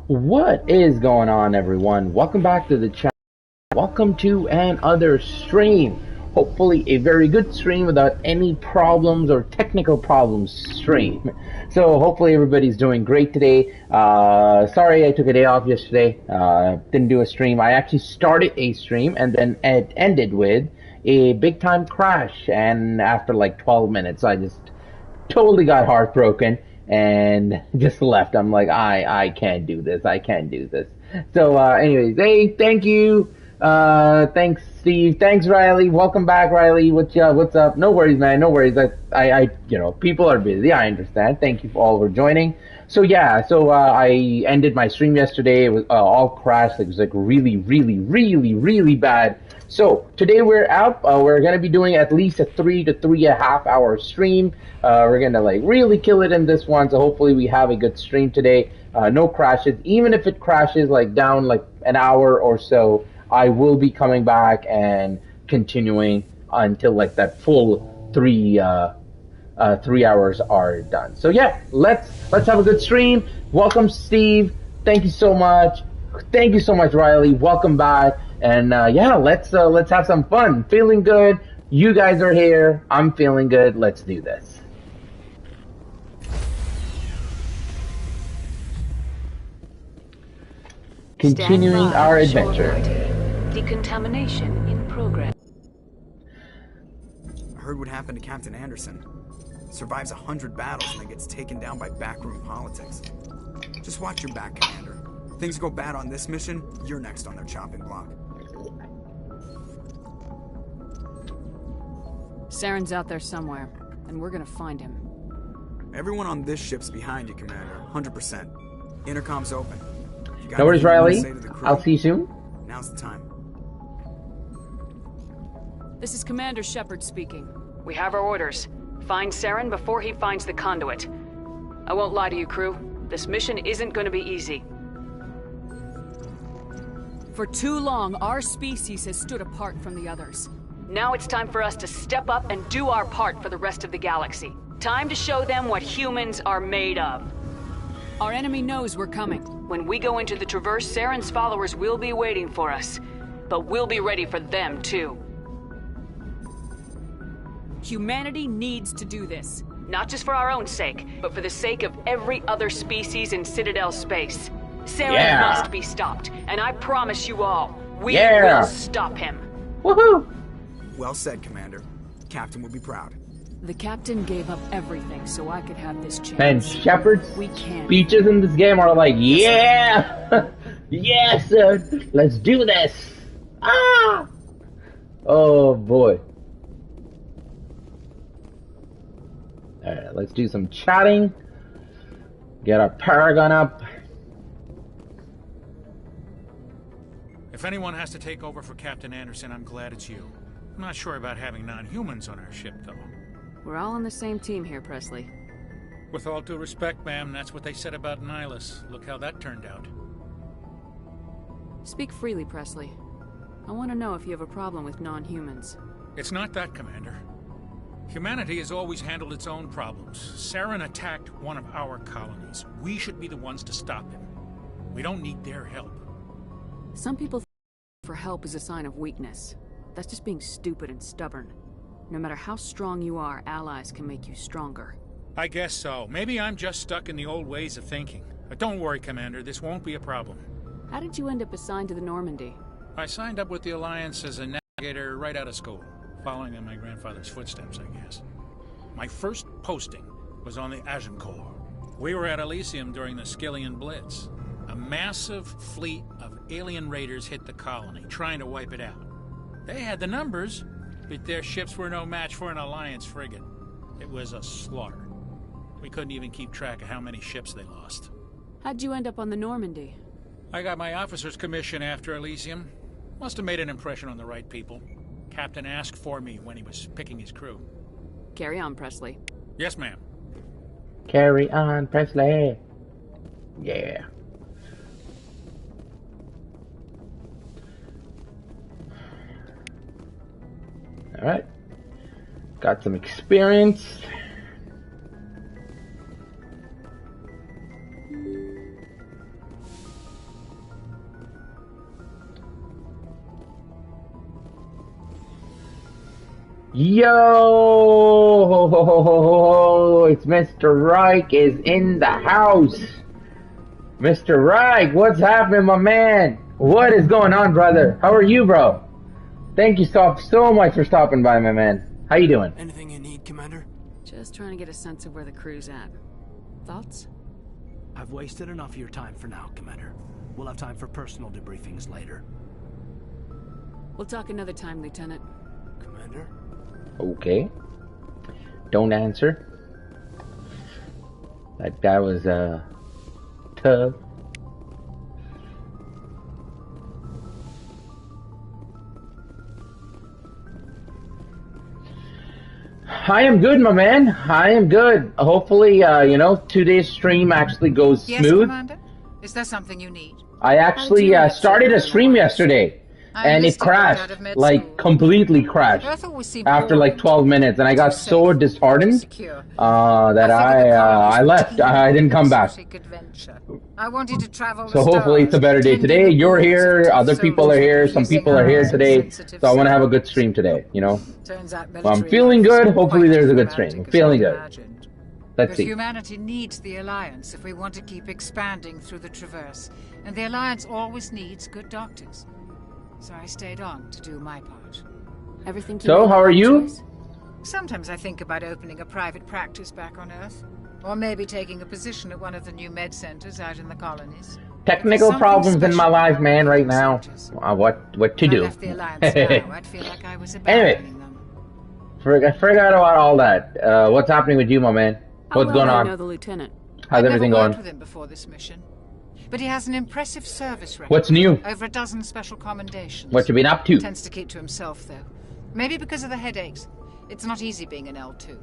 What is going on, everyone? Welcome back to the channel. Welcome to another stream. Hopefully a very good stream without any problems or technical problems stream. So hopefully everybody's doing great today. Sorry I took a day off yesterday. Didn't do a stream. I actually started a stream and then it ended with a big time crash. And after like 12 minutes, I just totally got heartbroken and just left. I'm like, I can't do this. I can't do this. So, anyways, hey, thank you. Thanks, Steve. Thanks, Riley. Welcome back, Riley. What's up? No worries, man. No worries. People are busy. I understand. Thank you all for joining. So yeah, I ended my stream yesterday. It was all crashed. It was like really, really, really, really bad. So today we're out. We're gonna be doing at least a 3 to 3.5 hour stream. We're gonna like really kill it in this one. So hopefully we have a good stream today. No crashes. Even if it crashes like down like an hour or so, I will be coming back and continuing until like that full 3 hours are done. So yeah, let's have a good stream. Welcome, Steve. Thank you so much. Thank you so much, Riley. Welcome back. And yeah, let's have some fun. Feeling good. You guys are here. I'm feeling good. Let's do this. Continuing our adventure. Decontamination in progress. I heard what happened to Captain Anderson. Survives 100 battles and then gets taken down by backroom politics. Just watch your back, Commander. If things go bad on this mission, you're next on their chopping block. Saren's out there somewhere, and we're gonna find him. Everyone on this ship's behind you, Commander. 100%. Intercom's open. No worries, Riley. I'll see you soon. Now's the time. This is Commander Shepard speaking. We have our orders. Find Saren before he finds the conduit. I won't lie to you, crew. This mission isn't gonna be easy. For too long, our species has stood apart from the others. Now it's time for us to step up and do our part for the rest of the galaxy. Time to show them what humans are made of. Our enemy knows we're coming. When we go into the Traverse, Saren's followers will be waiting for us. But we'll be ready for them, too. Humanity needs to do this. Not just for our own sake, but for the sake of every other species in Citadel space. Saren must be stopped, and I promise you all, we will stop him. Woohoo! Well said, Commander. Captain will be proud. The captain gave up everything so I could have this chance. And Shepard's speeches in this game are like, yeah! Yes, sir! Let's do this! Ah! Oh, boy. Alright, let's do some chatting. Get our Paragon up. If anyone has to take over for Captain Anderson, I'm glad it's you. I'm not sure about having non-humans on our ship, though. We're all on the same team here, Presley. With all due respect, ma'am, that's what they said about Nihilus. Look how that turned out. Speak freely, Presley. I want to know if you have a problem with non-humans. It's not that, Commander. Humanity has always handled its own problems. Saren attacked one of our colonies. We should be the ones to stop him. We don't need their help. Some people think for help is a sign of weakness. That's just being stupid and stubborn. No matter how strong you are, allies can make you stronger. I guess so. Maybe I'm just stuck in the old ways of thinking. But don't worry, Commander, this won't be a problem. How did you end up assigned to the Normandy? I signed up with the Alliance as a navigator right out of school, following in my grandfather's footsteps, I guess. My first posting was on the Agincourt. We were at Elysium during the Skillian Blitz. A massive fleet of alien raiders hit the colony, trying to wipe it out. They had the numbers, but their ships were no match for an Alliance frigate. It was a slaughter. We couldn't even keep track of how many ships they lost. How'd you end up on the Normandy? I got my officer's commission after Elysium. Must have made an impression on the right people. Captain asked for me when he was picking his crew. Carry on, Presley. Yes, ma'am. Carry on, Presley. Yeah. Alright. Got some experience. Yo, it's Mr. Reich is in the house. Mr. Reich, what's happening, my man? What is going on, brother? How are you, bro? Thank you so much for stopping by, my man. How you doing? Anything you need, Commander? Just trying to get a sense of where the crew's at. Thoughts? I've wasted enough of your time for now, Commander. We'll have time for personal debriefings later. We'll talk another time, Lieutenant. Commander? Okay. Don't answer. That guy was, tough. I am good, my man. I am good. Hopefully, you know, today's stream actually goes Yes, smooth. Commander? Is there something you need? I actually started a stream yesterday, and it crashed, like completely crashed after like 12 minutes, and I got so disheartened that I left. I didn't come back. I wanted to travel. So hopefully it's a better day today. You're here, other people are here, some people are here today, so I want to have a good stream today, you know? Well, I'm feeling good. Hopefully there's a good stream. I'm feeling good. Let's see. Humanity needs the Alliance if we want to keep expanding through the Traverse, and the Alliance always needs good doctors. So I stayed on to do my part. Everything. So, how are you? Sometimes I think about opening a private practice back on Earth. Or maybe taking a position at one of the new med centers out in the colonies. Technical problems in my life, man, right now. What to do? I left the Alliance now, I'd feel like I was abandoning them. Forgot about all that. What's happening with you, my man? What's going on? I know the Lieutenant. How's everything going? I've never worked with him before this mission, but he has an impressive service record. What's new? Over a dozen special commendations. What you been up to? Tends to keep to himself, though. Maybe because of the headaches. It's not easy being an L2.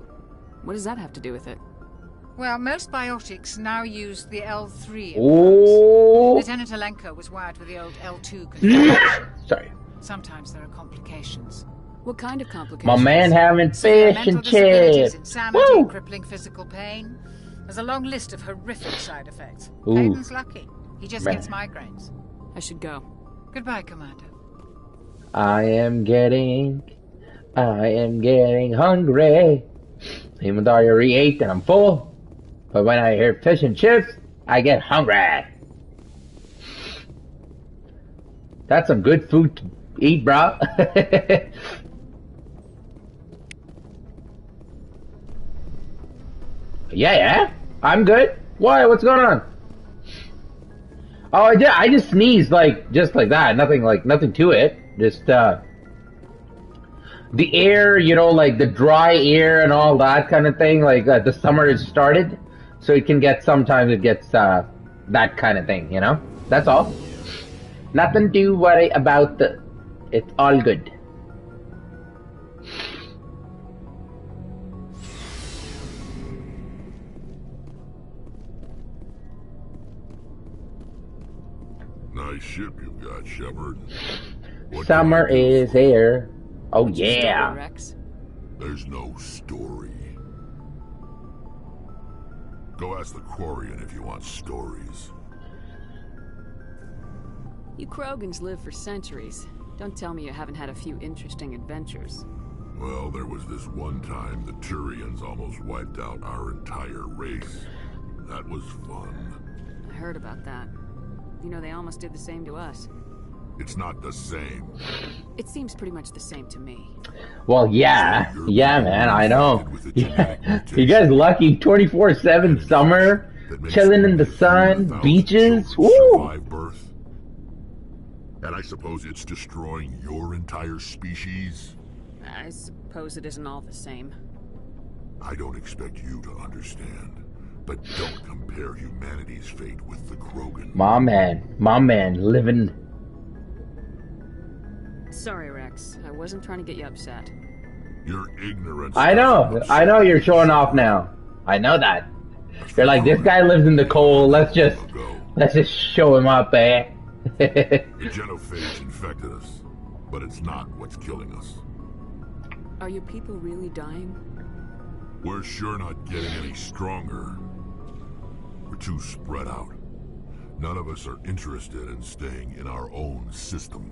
What does that have to do with it? Well, most biotics now use the L3. Oh. Lieutenant Alenko was wired with the old L2 configuration. Sorry. Sometimes there are complications. What kind of complications? My man having fish and chips. Insanity, crippling physical pain. There's a long list of horrific side effects. Ooh. Hayden's lucky. He just gets migraines. I should go. Goodbye, Commander. I am getting hungry. Even though I already ate and I'm full. But when I hear fish and chips, I get hungry. That's some good food to eat, bro. Yeah, I'm good. Why? What's going on? Oh, I just sneezed just like that. Nothing to it. Just the air, you know, like the dry air and all that kind of thing. Like the summer has started, so it can get sometimes it gets that kind of thing. You know, that's all. Nothing to worry about. It's all good. Nice ship you've got, Shepard. Summer is here. Oh yeah. Rex? There's no story. Go ask the Quarian if you want stories. You Krogans live for centuries. Don't tell me you haven't had a few interesting adventures. Well, there was this one time the Turians almost wiped out our entire race. That was fun. I heard about that. You know, they almost did the same to us. It's not the same. It seems pretty much the same to me. Well, yeah. Yeah, man, I know. Yeah. You guys lucky. 24/7 summer, chilling in the sun, beaches. Woo! Survive birth. And I suppose it's destroying your entire species? I suppose it isn't all the same. I don't expect you to understand. But don't compare humanity's fate with the Krogan. My man, living. Sorry, Rex. I wasn't trying to get you upset. Your ignorance. I know you're showing off now. I know that. You're like, this guy lives in the cold. Let's just show him up, eh? The genophage infected us, but it's not what's killing us. Are your people really dying? We're sure not getting any stronger. We're too spread out. None of us are interested in staying in our own system.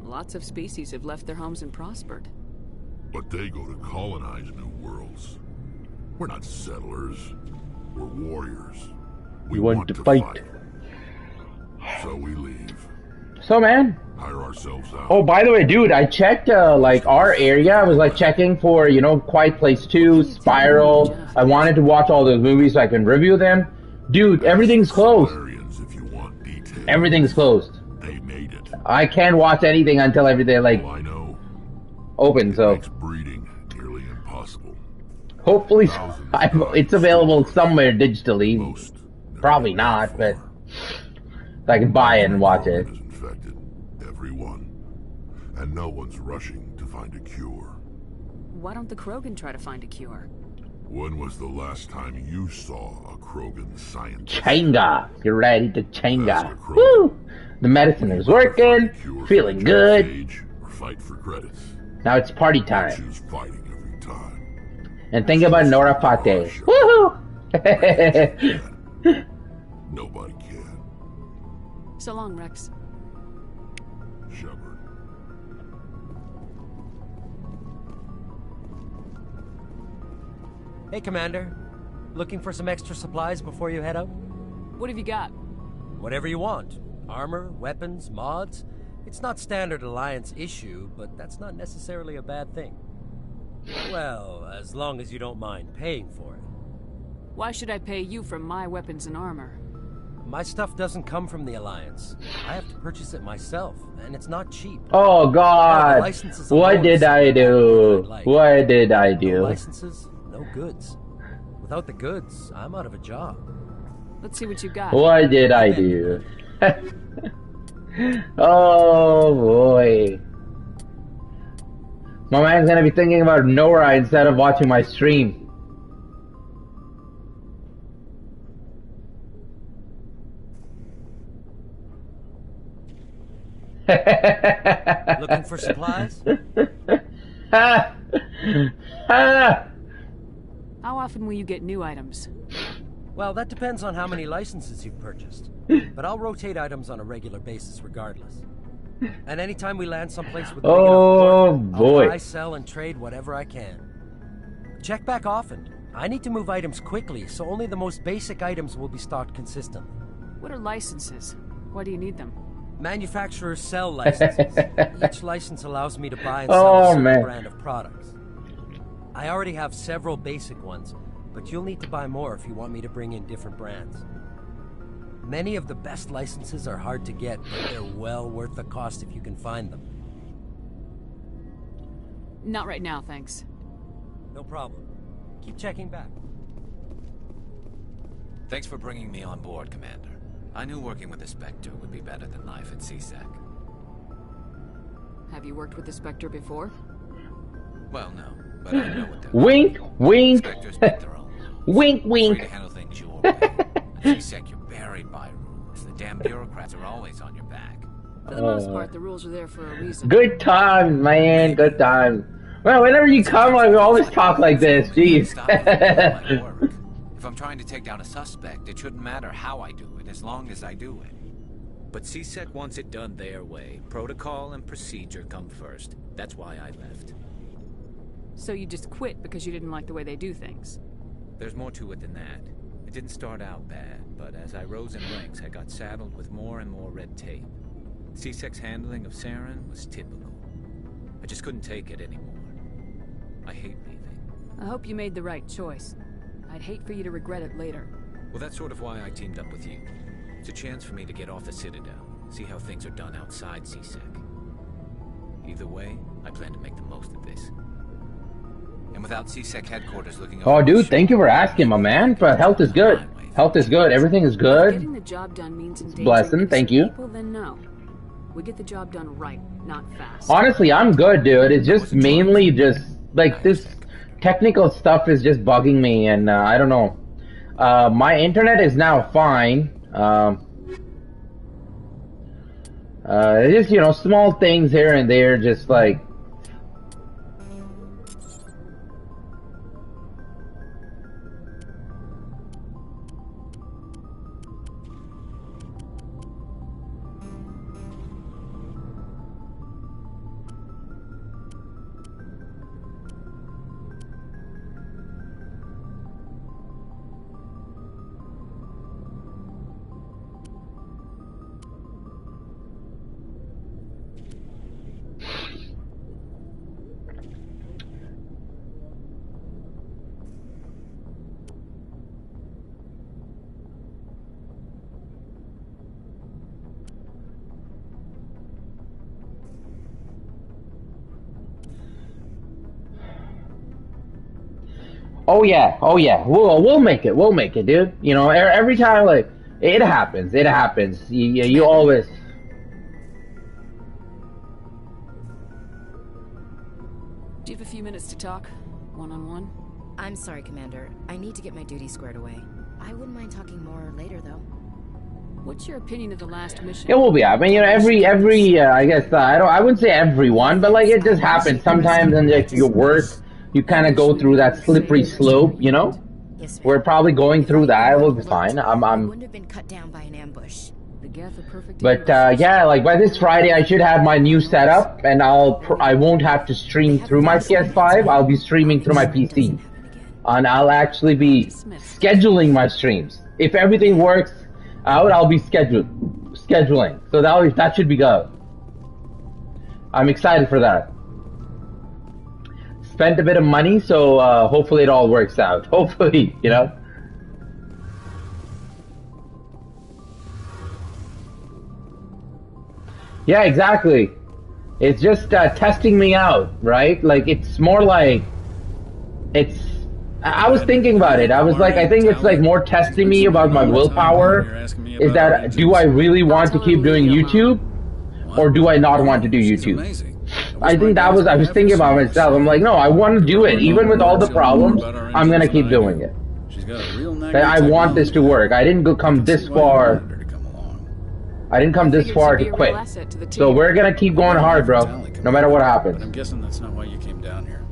Lots of species have left their homes and prospered. But they go to colonize new worlds. We're not settlers. We're warriors. We want to fight. So we leave. So, man. Hire ourselves out. Oh, by the way, dude, I checked, like, our area. I was, like, checking for, you know, Quiet Place 2, Spiral. I wanted to watch all those movies so I can review them. Dude, everything's closed. If you want details. Everything's closed. They made it. I can't watch anything until everything, like, I know. open, so. Makes breeding nearly impossible. Hopefully, it's available somewhere digitally. Probably not, but I can buy it and watch it. Infected. Everyone. And no one's rushing to find a cure. Why don't the Krogan try to find a cure? When was the last time you saw a Krogan scientist? Changa! You're ready to Changa. Woo! The medicine is working, feeling good. Or fight for credits. Now it's party time. Choose fighting every time. And think about Nora Pate. Woohoo! Nobody can. So long, Rex. Shepard. Hey, Commander. Looking for some extra supplies before you head out? What have you got? Whatever you want. Armor, weapons, mods. It's not standard Alliance issue, but that's not necessarily a bad thing. Well, as long as you don't mind paying for it. Why should I pay you for my weapons and armor? My stuff doesn't come from the Alliance. I have to purchase it myself, and it's not cheap. Oh God! What did I do? What did I do? No licenses, no goods. Without the goods, I'm out of a job. Let's see what you got. What did I do? Oh boy. My man's gonna be thinking about Nora instead of watching my stream. Looking for supplies? How often will you get new items? Well, that depends on how many licenses you've purchased. But I'll rotate items on a regular basis regardless. And anytime we land someplace with big enough port, I'll buy, sell, and trade whatever I can. Check back often. I need to move items quickly, so only the most basic items will be stocked consistently. What are licenses? Why do you need them? Manufacturers sell licenses. Each license allows me to buy and sell a certain brand of products. I already have several basic ones, but you'll need to buy more if you want me to bring in different brands. Many of the best licenses are hard to get, but they're well worth the cost if you can find them. Not right now, thanks. No problem. Keep checking back. Thanks for bringing me on board, Commander. I knew working with the Spectre would be better than life at CSEC. Have you worked with the Spectre before? Well, no, but I know what they're Wink, wink. Spectres make their own rules. Wink, wink. Free to handle things your way. At CSEC, you're buried by rules. The damn bureaucrats are always on your back. For the most part, the rules are there for a reason. Good times, man. Good times. Well, whenever you come, I always talk like this. Jeez. If I'm trying to take down a suspect, it shouldn't matter how I do it, as long as I do it. But CSEC wants it done their way. Protocol and procedure come first. That's why I left. So you just quit because you didn't like the way they do things? There's more to it than that. It didn't start out bad, but as I rose in ranks, I got saddled with more and more red tape. CSEC's handling of Saren was typical. I just couldn't take it anymore. I hate leaving. I hope you made the right choice. I'd hate for you to regret it later. Well, that's sort of why I teamed up with you. It's a chance for me to get off the Citadel, see how things are done outside CSEC. Either way, I plan to make the most of this. And without CSEC headquarters looking over... Oh, dude, thank you for asking, my man. But health is good. Health is good. Everything is good. Getting the job done means blessing. Thank you. People, then no. We get the job done right, not fast. Honestly, I'm good, dude. It's just mainly just like this technical stuff is just bugging me, and I don't know. My internet is now fine. It's just, you know, small things here and there, just like. Oh yeah, oh yeah. We'll make it. We'll make it, dude. You know, every time, like, it happens. It happens. You always. Do you have a few minutes to talk, one-on-one? I'm sorry, Commander. I need to get my duty squared away. I wouldn't mind talking more later, though. What's your opinion of the last mission? It will be. I mean, you know, every I guess I wouldn't say everyone, but like it just happens sometimes in like your work. You kind of go through that slippery slope, you know. Yes, we're probably going through that. It will be fine. Wouldn't have been cut down by an ambush. But yeah, like by this Friday, I should have my new setup, and I won't have to stream through my PS5. I'll be streaming through my PC, and I'll actually be scheduling my streams. If everything works out, I'll be scheduling. So that should be good. I'm excited for that. Spent a bit of money, so hopefully it all works out. Hopefully, you know. Yeah, exactly. It's just testing me out, right? Like, it's more like I was thinking about it. I was like, I think it's like more testing me about my willpower. Is that, do I really want to keep doing YouTube, or do I not want to do YouTube? I think I was thinking about myself. I'm like, no, I want to do it. Even with all the problems, I'm going to keep doing it. I want this to work. I didn't come this far. I didn't come this far to quit. So we're going to keep going hard, bro. No matter what happens. I'm guessing that's not why you came down here.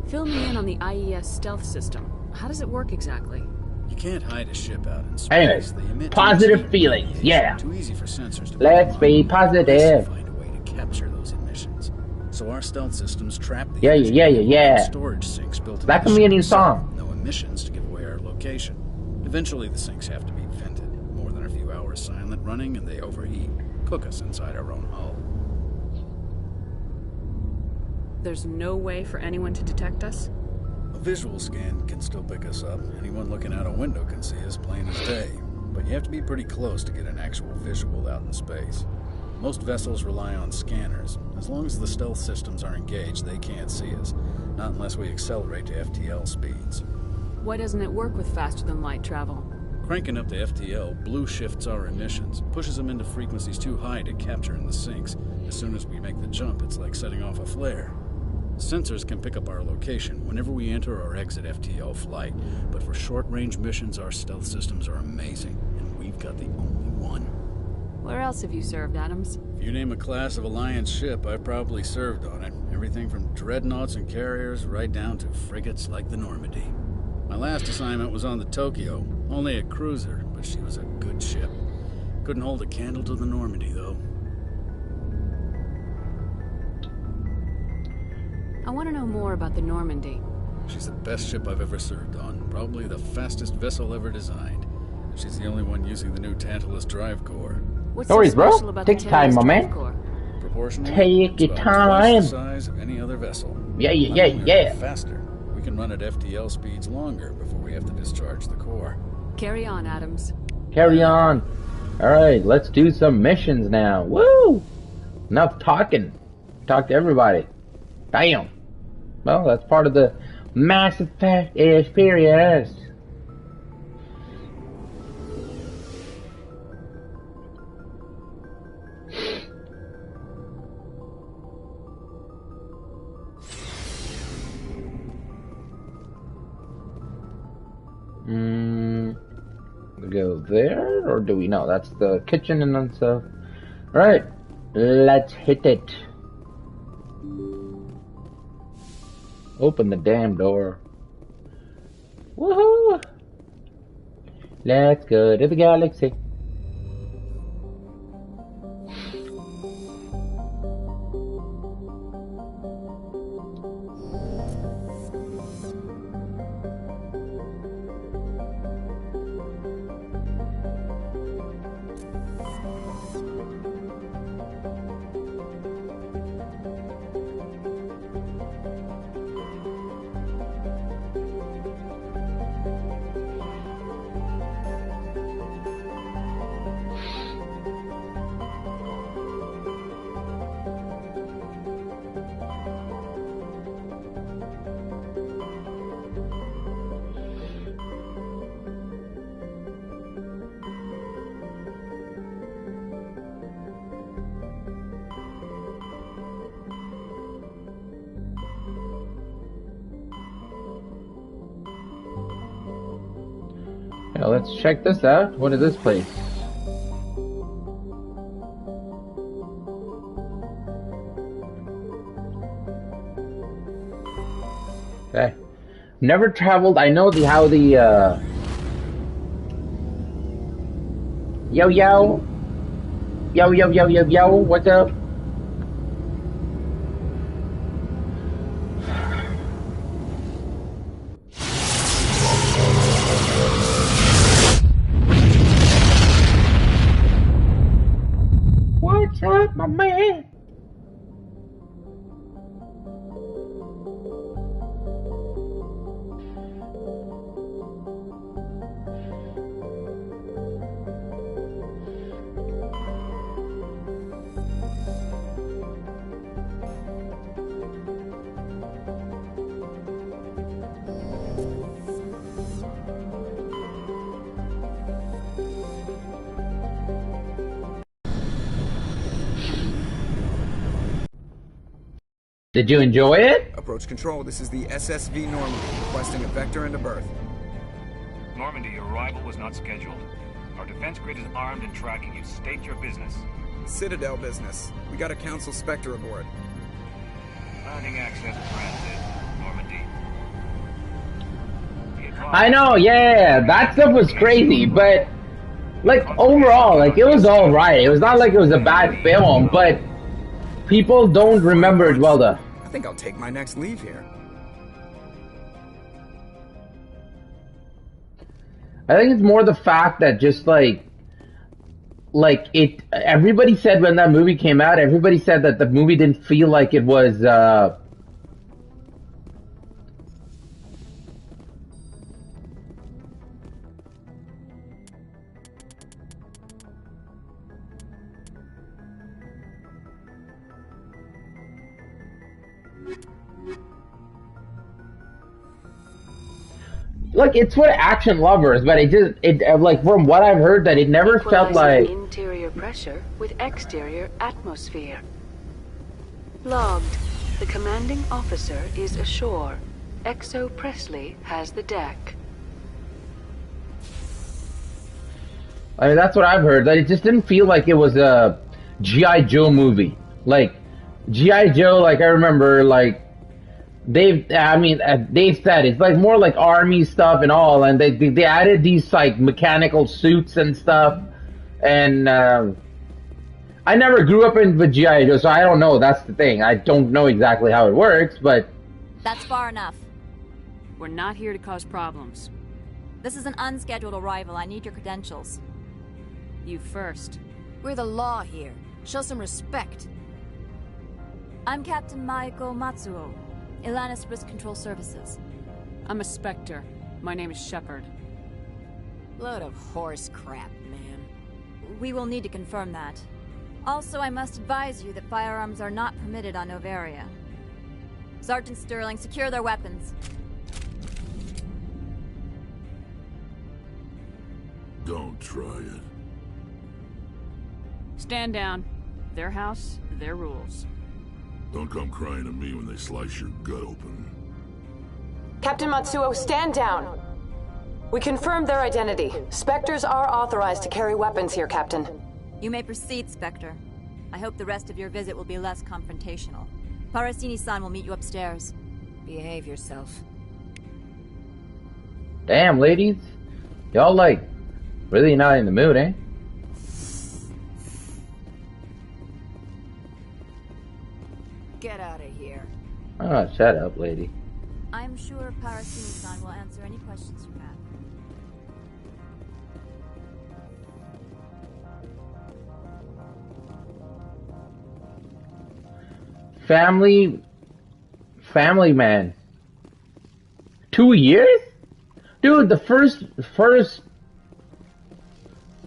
Fill me in on the IES stealth system. How does it work exactly? You can't hide a ship out in space. Anyways, positive feelings. Yeah. Too easy for sensors to Let's be positive. Find a way to capture those emissions. So our stealth systems trap the yeah. storage sinks built That can be a new song. No emissions to give away our location. Eventually the sinks have to be vented. More than a few hours silent running and they overheat. Cook us inside our own hull. There's no way for anyone to detect us? A visual scan can still pick us up. Anyone looking out a window can see us plain as day. But you have to be pretty close to get an actual visual out in space. Most vessels rely on scanners. As long as the stealth systems are engaged, they can't see us. Not unless we accelerate to FTL speeds. Why doesn't it work with faster-than-light travel? Cranking up the FTL blue shifts our emissions, pushes them into frequencies too high to capture in the sinks. As soon as we make the jump, it's like setting off a flare. Sensors can pick up our location whenever we enter or exit FTL flight, but for short-range missions, our stealth systems are amazing, and we've got the only one. Where else have you served, Adams? If you name a class of Alliance ship, I've probably served on it. Everything from dreadnoughts and carriers right down to frigates like the Normandy. My last assignment was on the Tokyo, only a cruiser, but she was a good ship. Couldn't hold a candle to the Normandy, though. I want to know more about the Normandy. She's the best ship I've ever served on. Probably the fastest vessel ever designed. She's the only one using the new Tantalus drive core. What's no worries, bro. about Take the your time, my man. Proportionally, take your time. It's about twice the size of any other vessel. Yeah. Faster. We can run at FTL speeds longer before we have to discharge the core. Carry on, Adams. Carry on. Alright, let's do some missions now. Woo! Enough talking. Talk to everybody. Damn. Well, that's part of the Mass Effect experience. Go there, or do we? No, that's the kitchen and then stuff. Alright, let's hit it. Open the damn door. Woohoo! Let's go to the galaxy. Now let's check this out. What is this place? Okay. Never traveled. I know how the yo yo what's up? What's up, my man? Did you enjoy it? Approach control, this is the SSV Normandy, requesting a vector and a berth. Normandy, your arrival was not scheduled. Our defense grid is armed and tracking you. State your business. Citadel business. We got a Council Spectre aboard. Landing access granted, Normandy. I know, yeah, that stuff was crazy, but like overall, like it was all right. It was not like it was a bad film, but people don't remember it well enough. I think I'll take my next leave here. I think it's more the fact that just like it. Everybody said when that movie came out, everybody said that the movie didn't feel like it was. Like it's for action lovers, but it like from what I've heard that it never felt like interior pressure with exterior atmosphere. Logged. The commanding officer is ashore. XO Presley has the deck. I mean, that's what I've heard. That it just didn't feel like it was a G.I. Joe movie. Like G.I. Joe, like I remember, like. Dave said it's like more like army stuff and all, and they added these like mechanical suits and stuff, and I never grew up in G.I. Joe, so I don't know. That's the thing. I don't know exactly how it works, but that's far enough. We're not here to cause problems. This is an unscheduled arrival. I need your credentials. You first. We're the law here. Show some respect. I'm Captain Maiko Matsuo. Ilanis Risk Control Services. I'm a Spectre. My name is Shepard. Load of horse crap, man. We will need to confirm that. Also, I must advise you that firearms are not permitted on Novaria. Sergeant Sterling, secure their weapons. Don't try it. Stand down. Their house, their rules. Don't come crying to me when they slice your gut open. Captain Matsuo, stand down. We confirmed their identity. Spectres are authorized to carry weapons here, Captain. You may proceed, Spectre. I hope the rest of your visit will be less confrontational. Parasini-san will meet you upstairs. Behave yourself. Damn, ladies. Y'all like really not in the mood, eh? Get out of here. Oh, shut up, lady. I'm sure Parasini-san will answer any questions you have. Family man. 2 years? Dude, the first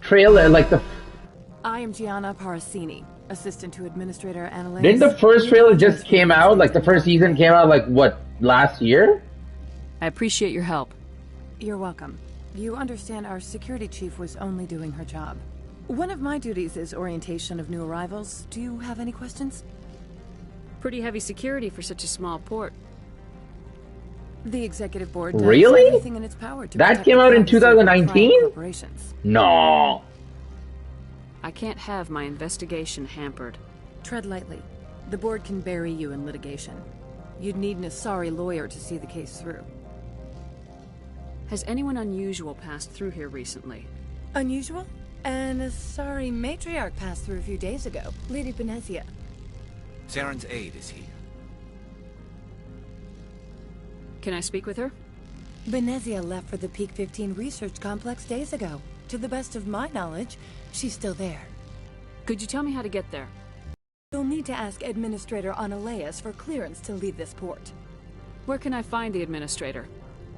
trailer, like the... I am Gianna Parasini, assistant to Administrator Annalise. Didn't the first trailer just came out? Like the first season came out like, what, last year? I appreciate your help. You're welcome. You understand our security chief was only doing her job. One of my duties is orientation of new arrivals. Do you have any questions? Pretty heavy security for such a small port. The executive board does Really? everything in its power to That protect came the out in privacy of 2019? corporations. No. I can't have my investigation hampered. Tread lightly. The board can bury you in litigation. You'd need an Asari lawyer to see the case through. Has anyone unusual passed through here recently? Unusual? An Asari matriarch passed through a few days ago. Lady Benezia. Saren's aide is here. Can I speak with her? Benezia left for the Peak 15 research complex days ago. To the best of my knowledge, she's still there. Could you tell me how to get there? You'll need to ask Administrator Analeas for clearance to leave this port. Where can I find the Administrator?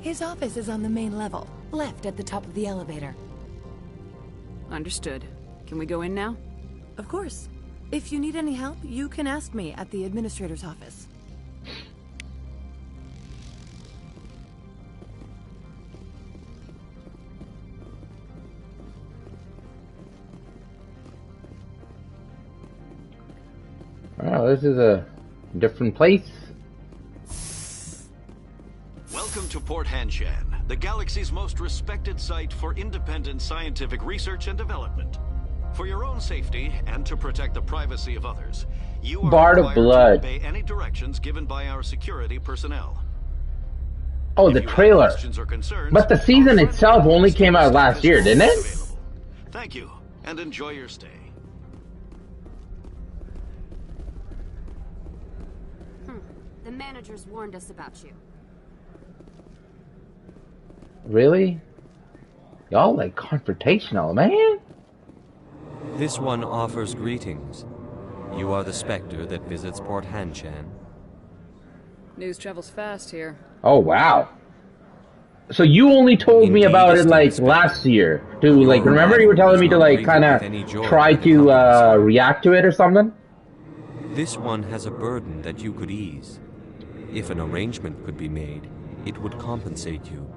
His office is on the main level, left at the top of the elevator. Understood. Can we go in now? Of course. If you need any help, you can ask me at the Administrator's office. Wow, this is a different place. Welcome to Port Hanshan, the galaxy's most respected site for independent scientific research and development. For your own safety and to protect the privacy of others, you are Bard of required Blood. to obey any directions given by our security personnel. Oh, the trailer. But the season itself only came out last year, didn't it? Thank you, and enjoy your stay. The managers warned us about you. Really? Y'all like confrontational, man. This one offers greetings. You are the Spectre that visits Port Hanshan. News travels fast here. Oh, wow. So you only told me about it like last year. To like, remember you were telling me to like kind of try to react to it or something? This one has a burden that you could ease. If an arrangement could be made, it would compensate you.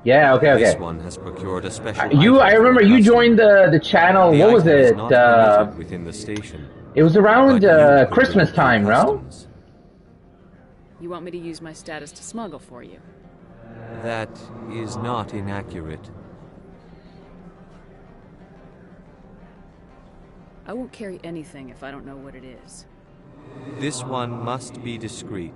Yeah, okay. This one has procured a special I remember you joined the channel, The what was item is it? not permitted within the station. It was around But you could Christmas bring it time, through no? customs. You want me to use my status to smuggle for you? That is not inaccurate. I won't carry anything if I don't know what it is. This one must be discreet.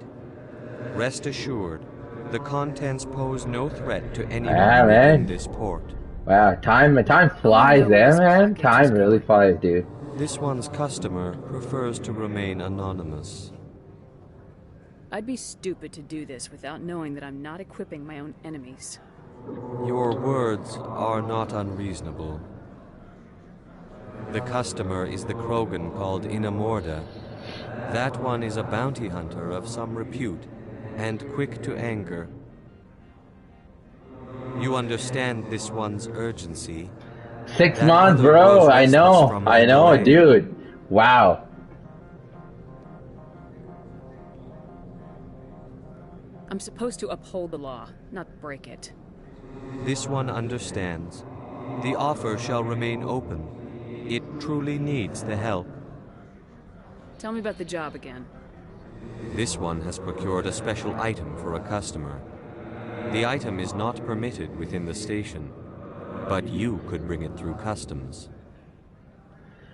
Rest assured, the contents pose no threat to anyone man. within this port. Wow, time flies there, man. Time really flies, dude. This one's customer prefers to remain anonymous. I'd be stupid to do this without knowing that I'm not equipping my own enemies. Your words are not unreasonable. The customer is the Krogan called Inamorda. That one is a bounty hunter of some repute, and quick to anger. You understand this one's urgency. 6 That months, other bro. was I restless know, from away. dude. Wow. I'm supposed to uphold the law, not break it. This one understands. The offer shall remain open. It truly needs the help. Tell me about the job again. This one has procured a special item for a customer. The item is not permitted within the station, but you could bring it through customs.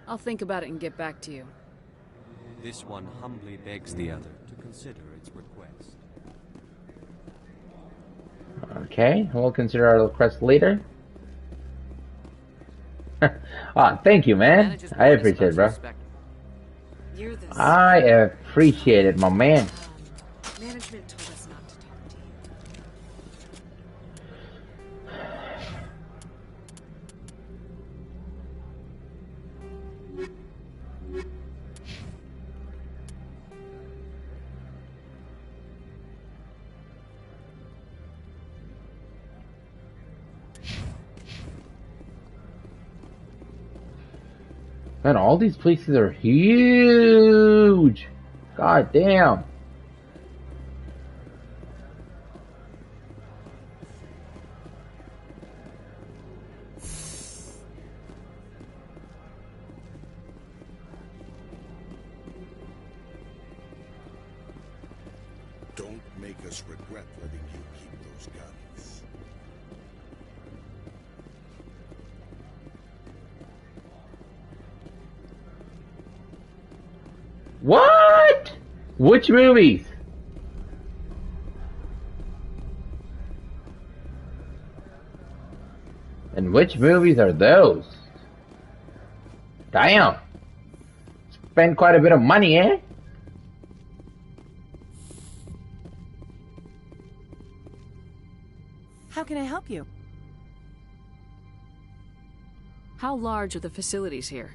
I'll think about it and get back to you. This one humbly begs the other to consider its request. Okay, we'll consider our request later. Thank you, man. I appreciate it, bro. I appreciate it, my man. Management told us not to talk to you. Man, all these places are huge. God damn. Don't make a just regret letting you keep those guns. What? Which movies? And which movies are those? Damn. Spend quite a bit of money, eh? How can I help you? How large are the facilities here?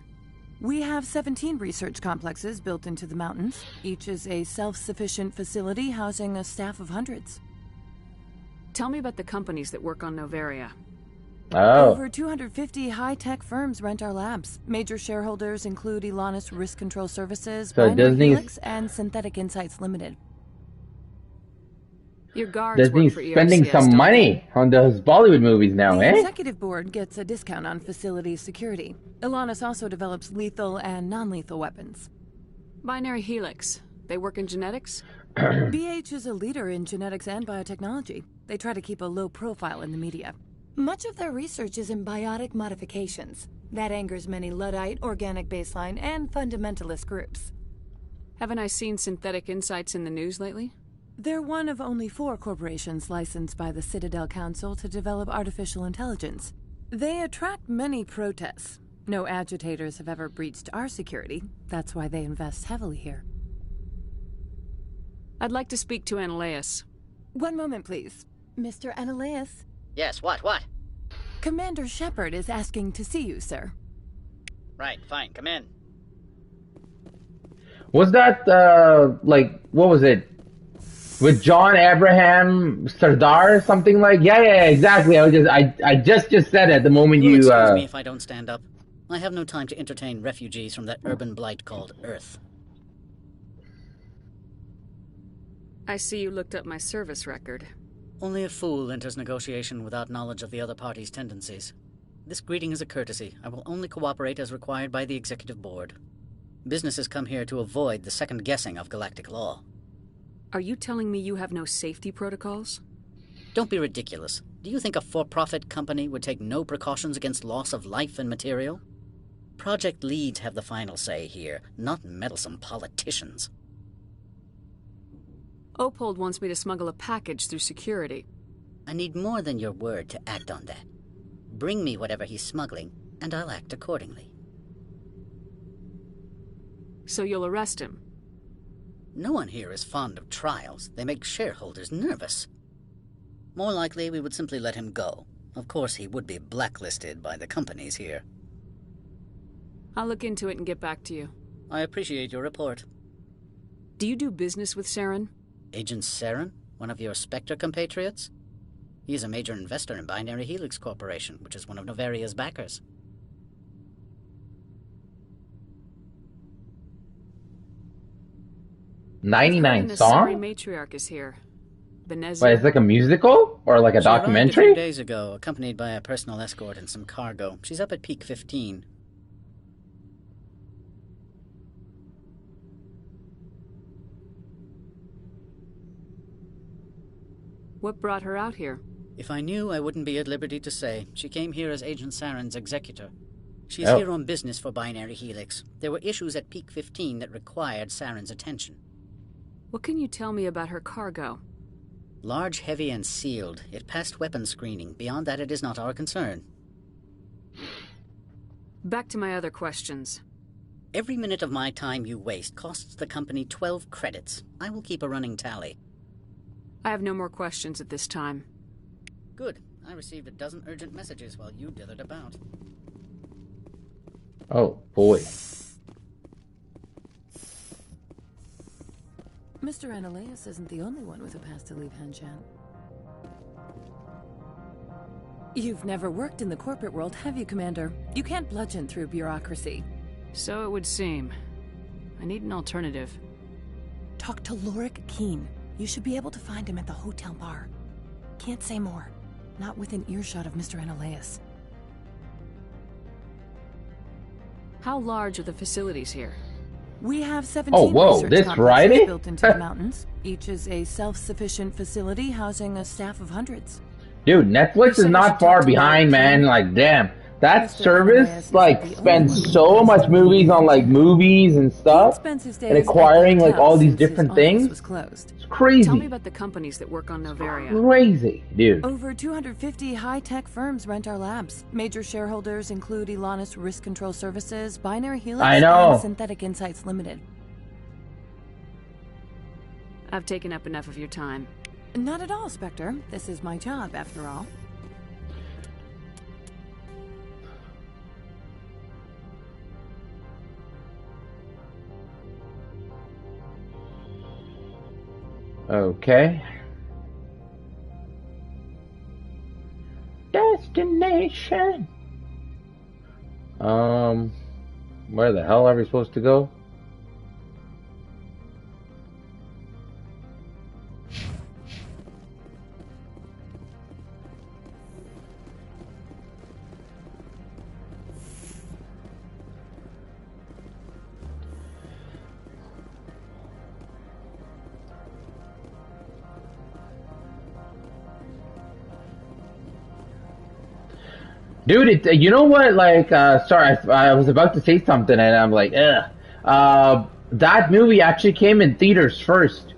We have 17 research complexes built into the mountains. Each is a self-sufficient facility housing a staff of hundreds. Tell me about the companies that work on Noveria. Oh. Over 250 high-tech firms rent our labs. Major shareholders include Elanus Risk Control Services, So Binary Disney's- Helix, and Synthetic Insights Limited. Your guards Disney's work for spending ERCS, some don't money on those Bollywood movies now, The eh? executive board gets a discount on facility security. Elanus also develops lethal and non-lethal weapons. they? Binary Helix. They work in genetics? BH is a leader in genetics and biotechnology. They try to keep a low profile in the media. Much of their research is in biotic modifications. That angers many Luddite, organic baseline, and fundamentalist groups. Haven't I seen Synthetic Insights in the news lately? They're one of only 4 corporations licensed by the Citadel Council to develop artificial intelligence. They attract many protests. No agitators have ever breached our security. That's why they invest heavily here. I'd like to speak to Analeas. One moment, please. Mr. Analeas? Yes, what? Commander Shepard is asking to see you, sir. Right, fine, come in. Was that, like, what was it? With John Abraham Sardar or something like? Yeah, exactly. I just said it the moment you, Excuse me if I don't stand up. I have no time to entertain refugees from that urban blight called Earth. I see you looked up my service record. Only a fool enters negotiation without knowledge of the other party's tendencies. This greeting is a courtesy. I will only cooperate as required by the executive board. Businesses come here to avoid the second guessing of galactic law. Are you telling me you have no safety protocols? Don't be ridiculous. Do you think a for-profit company would take no precautions against loss of life and material? Project leads have the final say here, not meddlesome politicians. Opold wants me to smuggle a package through security. I need more than your word to act on that. Bring me whatever he's smuggling, and I'll act accordingly. So you'll arrest him? No one here is fond of trials. They make shareholders nervous. More likely, we would simply let him go. Of course, he would be blacklisted by the companies here. I'll look into it and get back to you. I appreciate your report. Do you do business with Saren? Agent Saren? One of your Spectre compatriots? He is a major investor in Binary Helix Corporation, which is one of Noveria's backers. $99 The song? Saren matriarch is here. Benezia. Wait, it's like a musical? Or like a She arrived documentary? a few days ago, accompanied by a personal escort and some cargo. She's up at Peak 15. What brought her out here? If I knew, I wouldn't be at liberty to say. She came here as Agent Saren's executor. She's Oh. here on business for Binary Helix. There were issues at Peak 15 that required Saren's attention. What can you tell me about her cargo? Large, heavy, and sealed. It passed weapons screening. Beyond that, it is not our concern. Back to my other questions. Every minute of my time you waste costs the company 12 credits. I will keep a running tally. I have no more questions at this time. Good. I received a dozen urgent messages while you dithered about. Oh, boy. Mr. Analeas isn't the only one with a past to leave Hanshan. You've never worked in the corporate world, have you, Commander? You can't bludgeon through bureaucracy. So it would seem. I need an alternative. Talk to Lorik Keen. You should be able to find him at the hotel bar. Can't say more. Not within earshot of Mr. Analeas. How large are the facilities here? We have 17 research this complexes Friday? built into the mountains. Each is a self-sufficient facility housing a staff of hundreds. Dude, Netflix is not far behind, man. Like, damn. That service, like, spends so much movies on, like, movies and stuff. And acquiring, like, all these different things. It's crazy. Tell me about the companies that work on Novaria. Crazy, dude. Over 250 high-tech firms rent our labs. Major shareholders include Elanus Risk Control Services, Binary Helix, and Synthetic Insights Limited. I've taken up enough of your time. Not at all, Spectre. This is my job, after all. Okay. Destination. Where the hell are we supposed to go? Dude, you know what, like, sorry, I was about to say something and I'm like, ugh. That movie actually came in theaters first.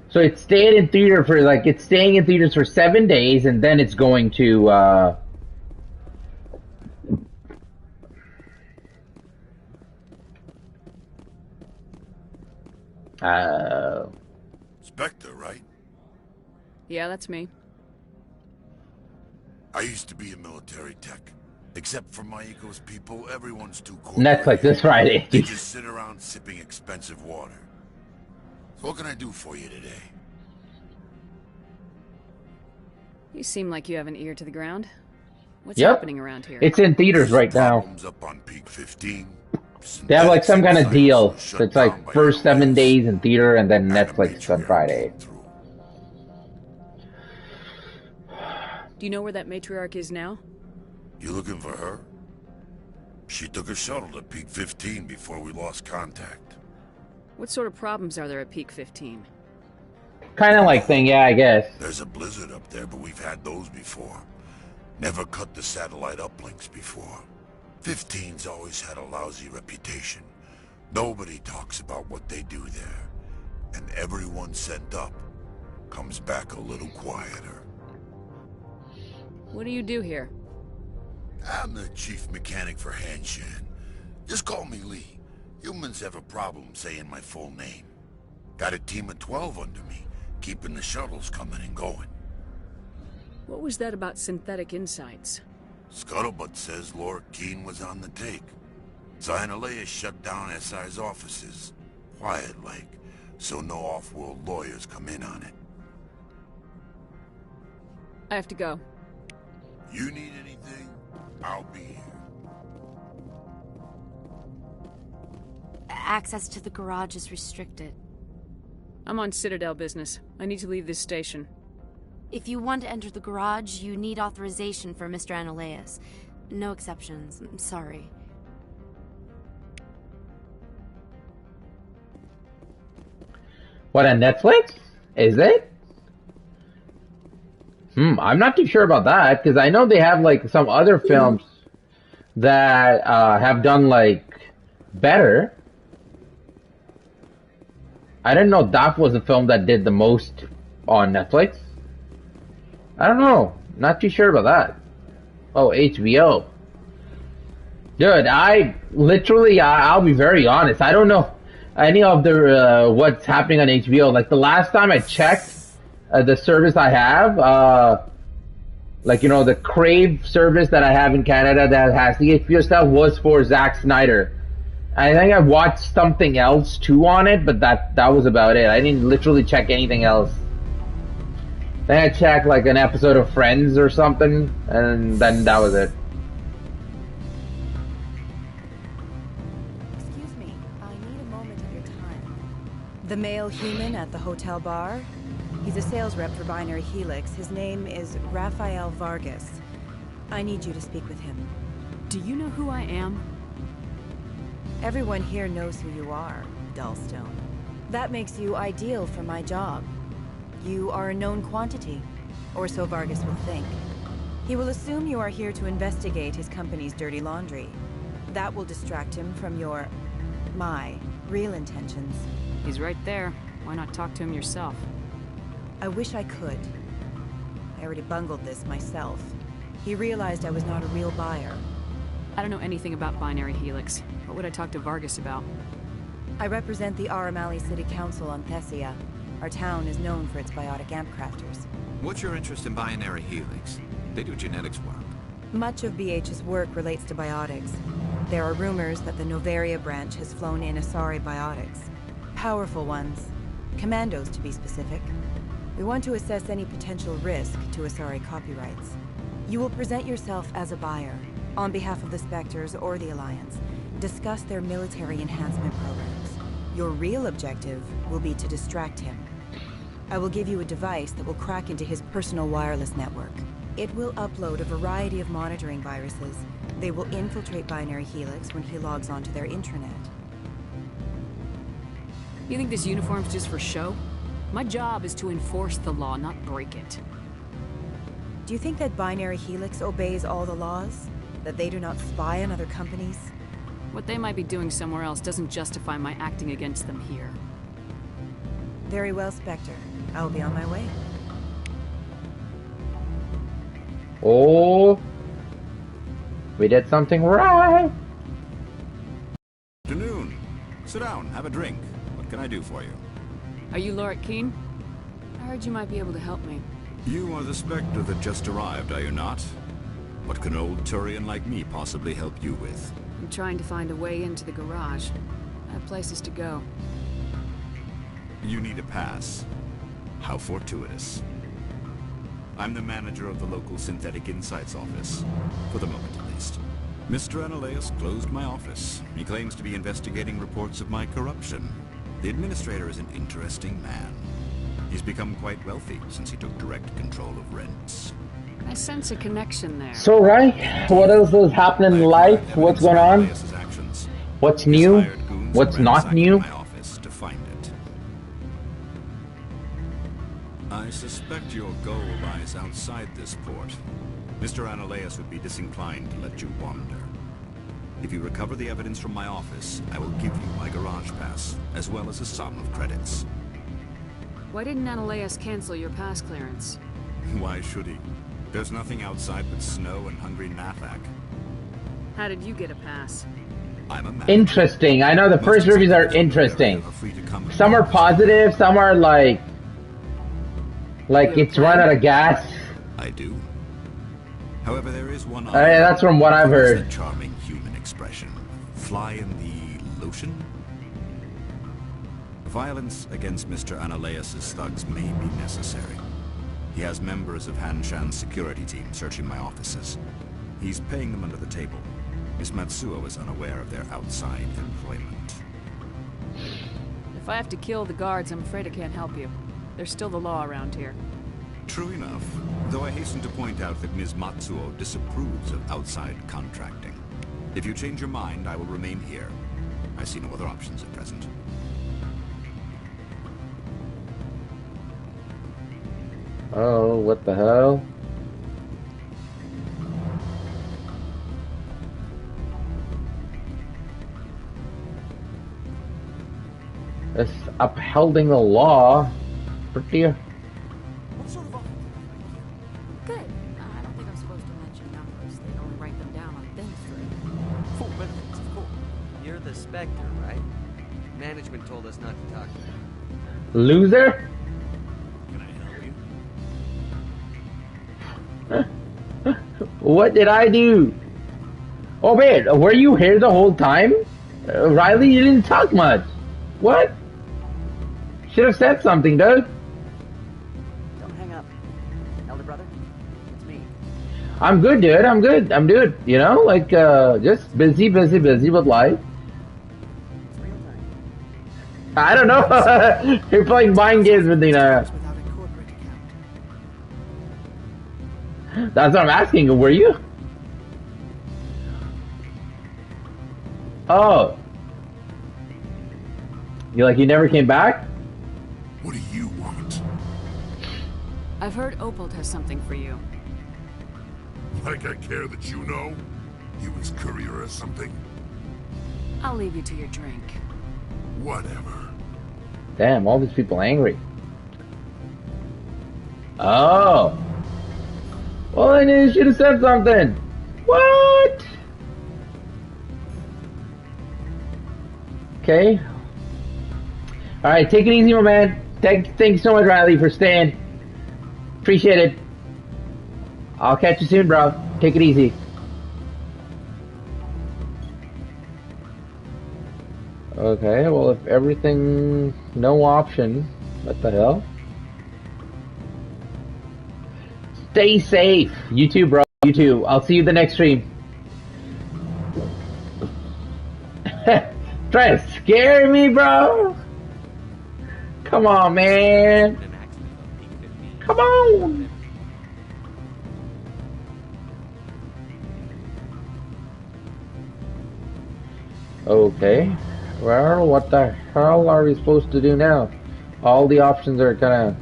So it stayed in theater for, like, it's staying in theaters for 7 days and then it's going to, Spectre, right? Yeah, that's me. I used to be a military tech. Except for my ego's people, everyone's too Netflix this Friday. They just sit around sipping expensive water. So what can I do for you today? You seem like you have an ear to the ground. What's happening around here? It's in theaters right now. Up on peak 15. They have like some kind of deal. So it's like first 7 days in theater and then Netflix on Friday. Do you know where that matriarch is now? You looking for her? She took a shuttle to Peak 15 before we lost contact. What sort of problems are there at Peak 15? Kind of like thing, yeah, I guess. There's a blizzard up there, but we've had those before. Never cut the satellite uplinks before. 15's always had a lousy reputation. Nobody talks about what they do there. And everyone sent up comes back a little quieter. What do you do here? I'm the chief mechanic for Hanshan. Just call me Lee. Humans have a problem saying my full name. Got a team of 12 under me, keeping the shuttles coming and going. What was that about Synthetic Insights? Scuttlebutt says Laura Keene was on the take. Zionalea shut down SI's offices. Quiet-like, so no off-world lawyers come in on it. I have to go. You need anything? I'll be here. Access to the garage is restricted. I'm on Citadel business. I need to leave this station. If you want to enter the garage, you need authorization for Mr. Analeas. No exceptions. I'm sorry. What, on Netflix? Is it? I'm not too sure about that, because I know they have, like, some other films that have done, like, better. I didn't know that was the film that did the most on Netflix. I don't know. Not too sure about that. Oh, HBO. Dude, I'll be very honest. I don't know any of the, what's happening on HBO. Like, the last time I checked, the service I have, like, you know, the Crave service that I have in Canada that has the HBO stuff was for Zack Snyder. I think I watched something else too on it, but that was about it. I didn't literally check anything else. Then I checked like an episode of Friends or something, and then that was it. Excuse me, I need a moment of your time. The male human at the hotel bar? He's a sales rep for Binary Helix. His name is Rafael Vargas. I need you to speak with him. Do you know who I am? Everyone here knows who you are, Dullstone. That makes you ideal for my job. You are a known quantity, or so Vargas will think. He will assume you are here to investigate his company's dirty laundry. That will distract him from my real intentions. He's right there. Why not talk to him yourself? I wish I could. I already bungled this myself. He realized I was not a real buyer. I don't know anything about Binary Helix. What would I talk to Vargas about? I represent the Aramali City Council on Thessia. Our town is known for its biotic amp crafters. What's your interest in Binary Helix? They do genetics work. Much of BH's work relates to biotics. There are rumors that the Novaria branch has flown in Asari biotics. Powerful ones. Commandos, to be specific. We want to assess any potential risk to Asari copyrights. You will present yourself as a buyer, on behalf of the Spectres or the Alliance. Discuss their military enhancement programs. Your real objective will be to distract him. I will give you a device that will crack into his personal wireless network. It will upload a variety of monitoring viruses. They will infiltrate Binary Helix when he logs onto their intranet. You think this uniform's just for show? My job is to enforce the law, not break it. Do you think that Binary Helix obeys all the laws? That they do not spy on other companies? What they might be doing somewhere else doesn't justify my acting against them here. Very well, Spectre. I will be on my way. Oh, we did something right. Afternoon. Sit down, have a drink. What can I do for you? Are you Lorik Keen? I heard you might be able to help me. You are the Spectre that just arrived, are you not? What can an old Turian like me possibly help you with? I'm trying to find a way into the garage. I have places to go. You need a pass. How fortuitous. I'm the manager of the local Synthetic Insights office. For the moment, at least. Mr. Analeus closed my office. He claims to be investigating reports of my corruption. The administrator is an interesting man. He's become quite wealthy since he took direct control of rents. I sense a connection there. So, right, what else is happening in life? What's going on? What's new? What's not new? My office to find it. I suspect your goal lies outside this port. Mr. Analeus would be disinclined to let you wander. If you recover the evidence from my office, I will give you my garage pass, as well as a sum of credits. Why didn't Analeus cancel your pass clearance? Why should he? There's nothing outside but snow and hungry Nathak. How did you get a pass? I'm a man. Interesting. I know the first reviews are interesting. Some are positive, some are like it's run out of gas. I do. However, there is one. That's from what I've heard. That charming human expression. Fly in the lotion. Violence against Mr. Analeus' thugs may be necessary. He has members of Hanshan's security team searching my offices. He's paying them under the table. Miss Matsuo is unaware of their outside employment. If I have to kill the guards, I'm afraid I can't help you. There's still the law around here. True enough, though I hasten to point out that Ms. Matsuo disapproves of outside contracting. If you change your mind, I will remain here. I see no other options at present. Oh, what the hell? It's upholding the law. Pretty. Good. I don't think I'm supposed to mention numbers. They only write them down on thin string. Full benefits, of course. You're the Spectre, right? Management told us not to talk to you. Loser? What did I do? Oh wait, were you here the whole time? Riley, you didn't talk much. What? Should have said something, dude. Don't hang up. Elder brother, it's me. I'm good, dude. I'm good. I'm good. You know, like, just busy with life. It's real time. I don't know. You're playing mind games with me now. That's what I'm asking. Were you? Oh. You never came back? What do you want? I've heard Opal has something for you. Like I care that you know? He was courier or something? I'll leave you to your drink. Whatever. Damn, all these people angry. Oh. Well, then you should have said something. What? Okay. Alright, take it easy, my man. Thank you so much, Riley, for staying. Appreciate it. I'll catch you soon, bro. Take it easy. Okay, well, if everything... No option. What the hell? Stay safe. You too, bro. You too. I'll see you the next stream. Try to scare me, bro? Come on, man. Come on. Okay. Well, what the hell are we supposed to do now? All the options are kinda...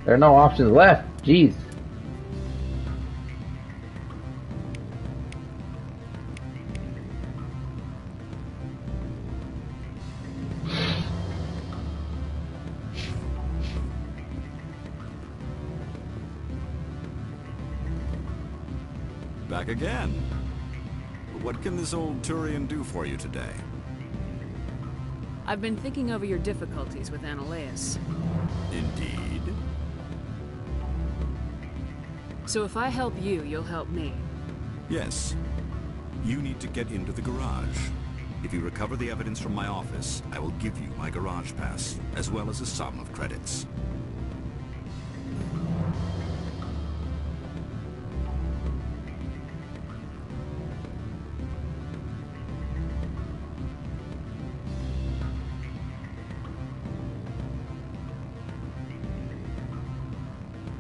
There are no options left. Jeez. Back again. What can this old Turian do for you today? I've been thinking over your difficulties with Annaleus. Indeed. So if I help you, you'll help me. Yes. You need to get into the garage. If you recover the evidence from my office, I will give you my garage pass, as well as a sum of credits.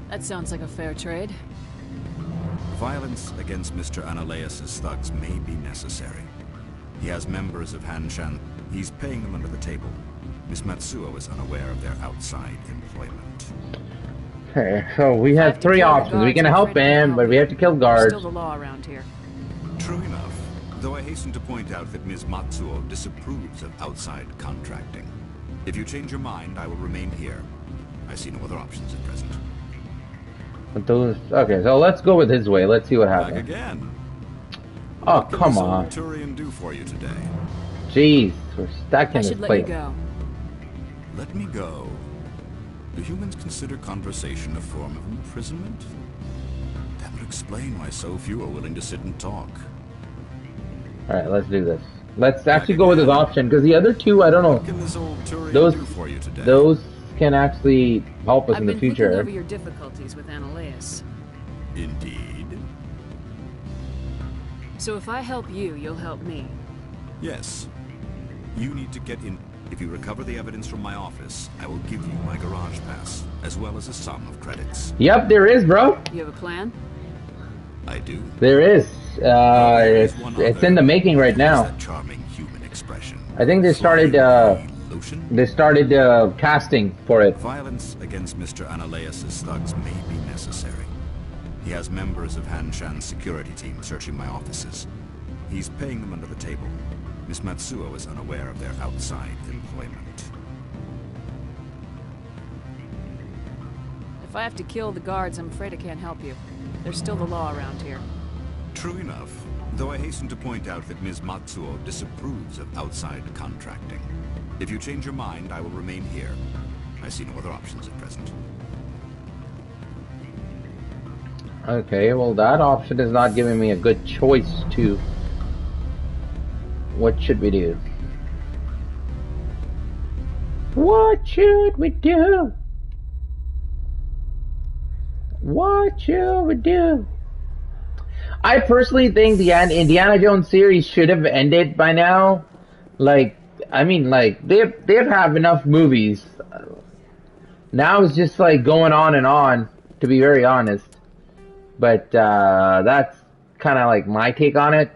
That sounds like a fair trade. Violence against Mr. Annaleus' thugs may be necessary. He has members of Hanshan. He's paying them under the table. Miss Matsuo is unaware of their outside employment. Okay, so we have three options. We can help him, but we have to kill guards. Still the law around here. True enough, though I hasten to point out that Ms. Matsuo disapproves of outside contracting. If you change your mind, I will remain here. I see no other options at present. Okay, so let's go with his way. Let's see what happens. Back again. Oh, What can come this on. old Turian do for you today? Jeez, we're stuck in I this should let place. you go. Let me go. Do humans consider conversation a form of imprisonment? That would explain why so few are willing to sit and talk. Alright, let's do this. Let's actually go with his option, because the other two, I don't know. What can this old Turian Those, do for you today? those can actually help us in the I've been future. thinking over your difficulties with Annaleus. Indeed. So if I help you, you'll help me. Yes. You need to get in. If you recover the evidence from my office, I will give you my garage pass, as well as a sum of credits. Yep, there is, bro. You have a plan? I do. There is. It's in the making right now. That charming human expression. I think they started. They started casting for it. Violence against Mr. Annaleus' thugs may be necessary. He has members of Hanshan's security team searching my offices. He's paying them under the table. Miss Matsuo is unaware of their outside employment. If I have to kill the guards, I'm afraid I can't help you. There's still the law around here. True enough, though I hasten to point out that Ms. Matsuo disapproves of outside contracting. If you change your mind, I will remain here. I see no other options at present. Okay, well that option is not giving me a good choice to... What should we do? What should we do? What should we do? I personally think the Indiana Jones series should have ended by now. Like, I mean, like, they've had enough movies. Now it's just like going on and on, to be very honest. But that's kind of like my take on it.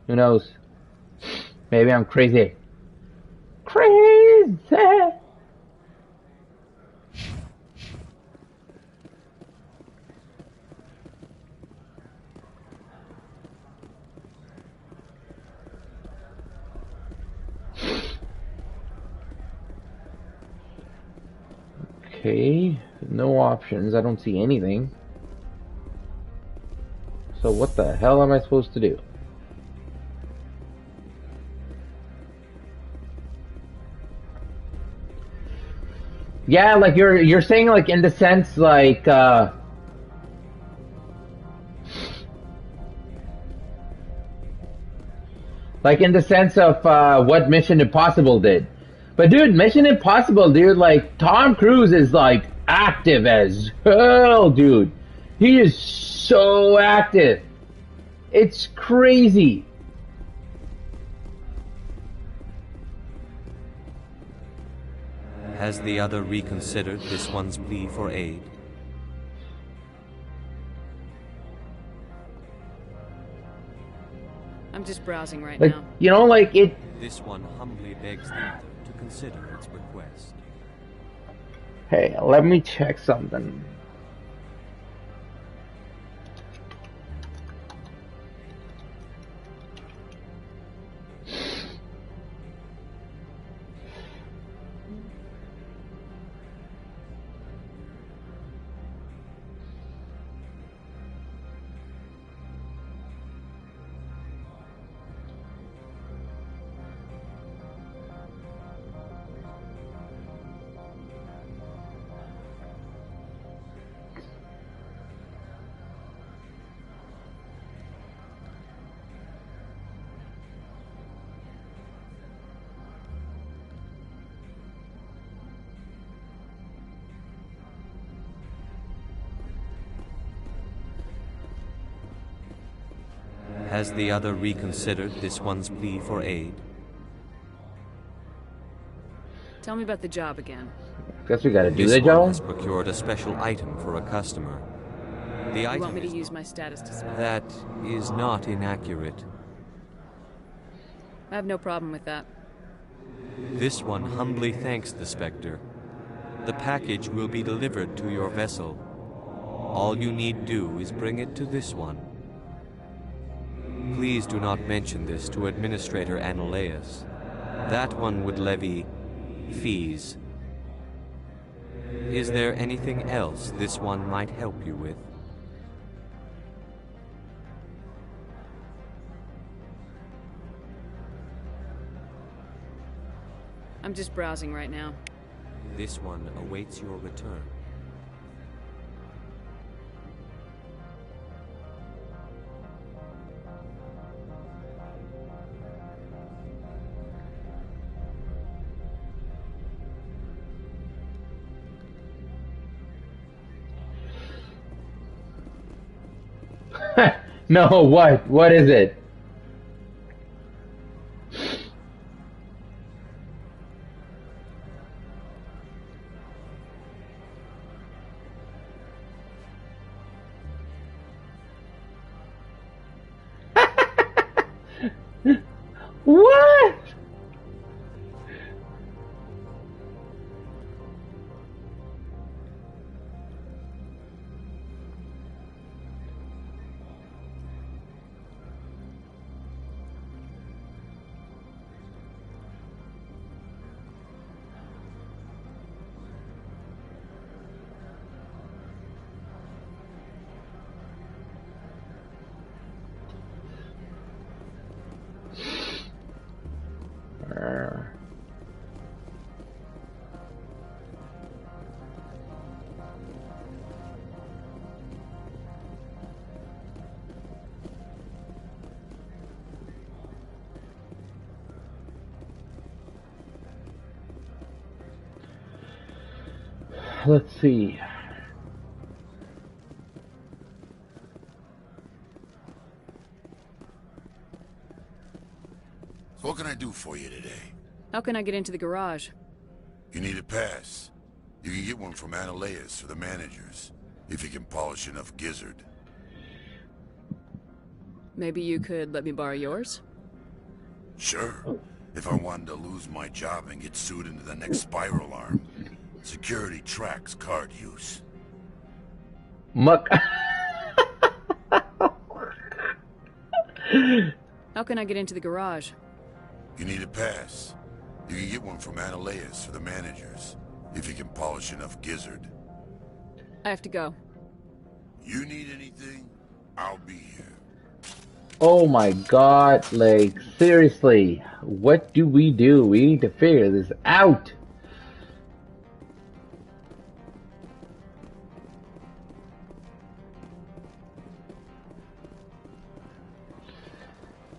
Who knows? Maybe I'm crazy. Crazy! Okay, no options. I don't see anything. So what the hell am I supposed to do? Yeah, like you're saying, like, in the sense, like in the sense of what Mission Impossible did. But dude, Mission Impossible, dude, like, Tom Cruise is like active as hell, dude. He is so active. It's crazy. Has the other reconsidered this one's plea for aid? I'm just browsing right Like, now. you know, like it. This one humbly begs the other to consider its request. Hey, let me check something. Has the other reconsidered this one's plea for aid? Tell me about the job again. Guess we gotta do This the one job. has procured a special item for a customer. The You item want me to is use my status to spy? that is not inaccurate. I have no problem with that. This one humbly thanks the Spectre. The package will be delivered to your vessel. All you need do is bring it to this one. Please do not mention this to Administrator Annaleus. That one would levy fees. Is there anything else this one might help you with? I'm just browsing right now. This one awaits your return. No, what? What is it? What? Let's see. So what can I do for you today? How can I get into the garage? You need a pass. You can get one from Annaleus or the managers, if you can polish enough gizzard. Maybe you could let me borrow yours? Sure. If I wanted to lose my job and get sued into the next spiral arm. Security tracks card use. Muck. How can I get into the garage? You need a pass. You can get one from Analeus for the managers, if you can polish enough gizzard. I have to go. You need anything, I'll be here. Oh my god, like, seriously, what do? We need to figure this out.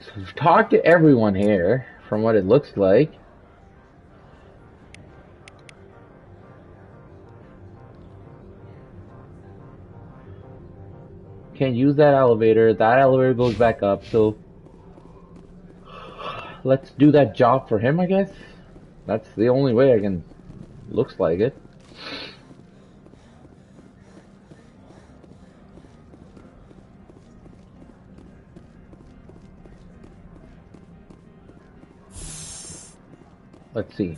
So we've talked to everyone here, from what it looks like. Can't use that elevator. That elevator goes back up, so let's do that job for him, I guess. That's the only way I can. Looks like it. Let's see.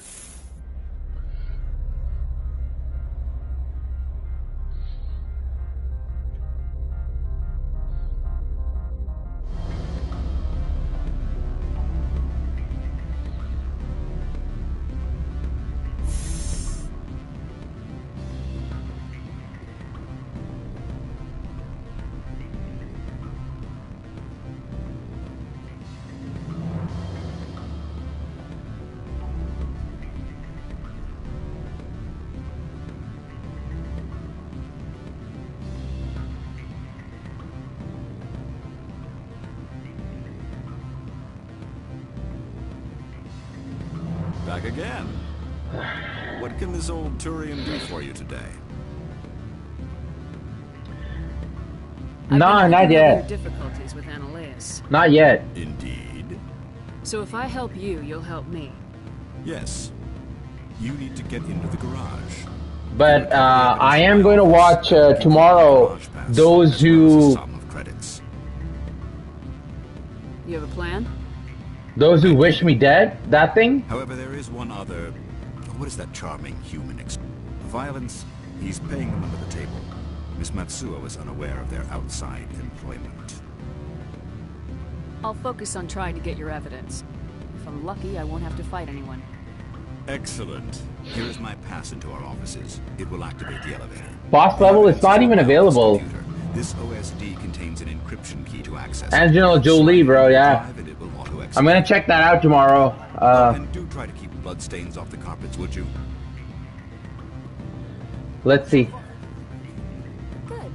Back again. What can this old Turian do for you today? No, not yet. Difficulties with Analeus. Not yet. Indeed. So if I help you, you'll help me. Yes. You need to get into the garage. But I am going to watch tomorrow those who You have a plan? Those who wish me dead, that thing? However, there is one other... What is that charming human violence? He's paying them under the table. Miss Matsuo is unaware of their outside employment. I'll focus on trying to get your evidence. If I'm lucky, I won't have to fight anyone. Excellent. Here is my pass into our offices. It will activate the elevator. Boss level is not even available. This OSD contains an encryption key to access. Angelina Jolie, bro, yeah. I'm gonna check that out tomorrow. And do try to keep bloodstains off the carpets, would you? Let's see. Good.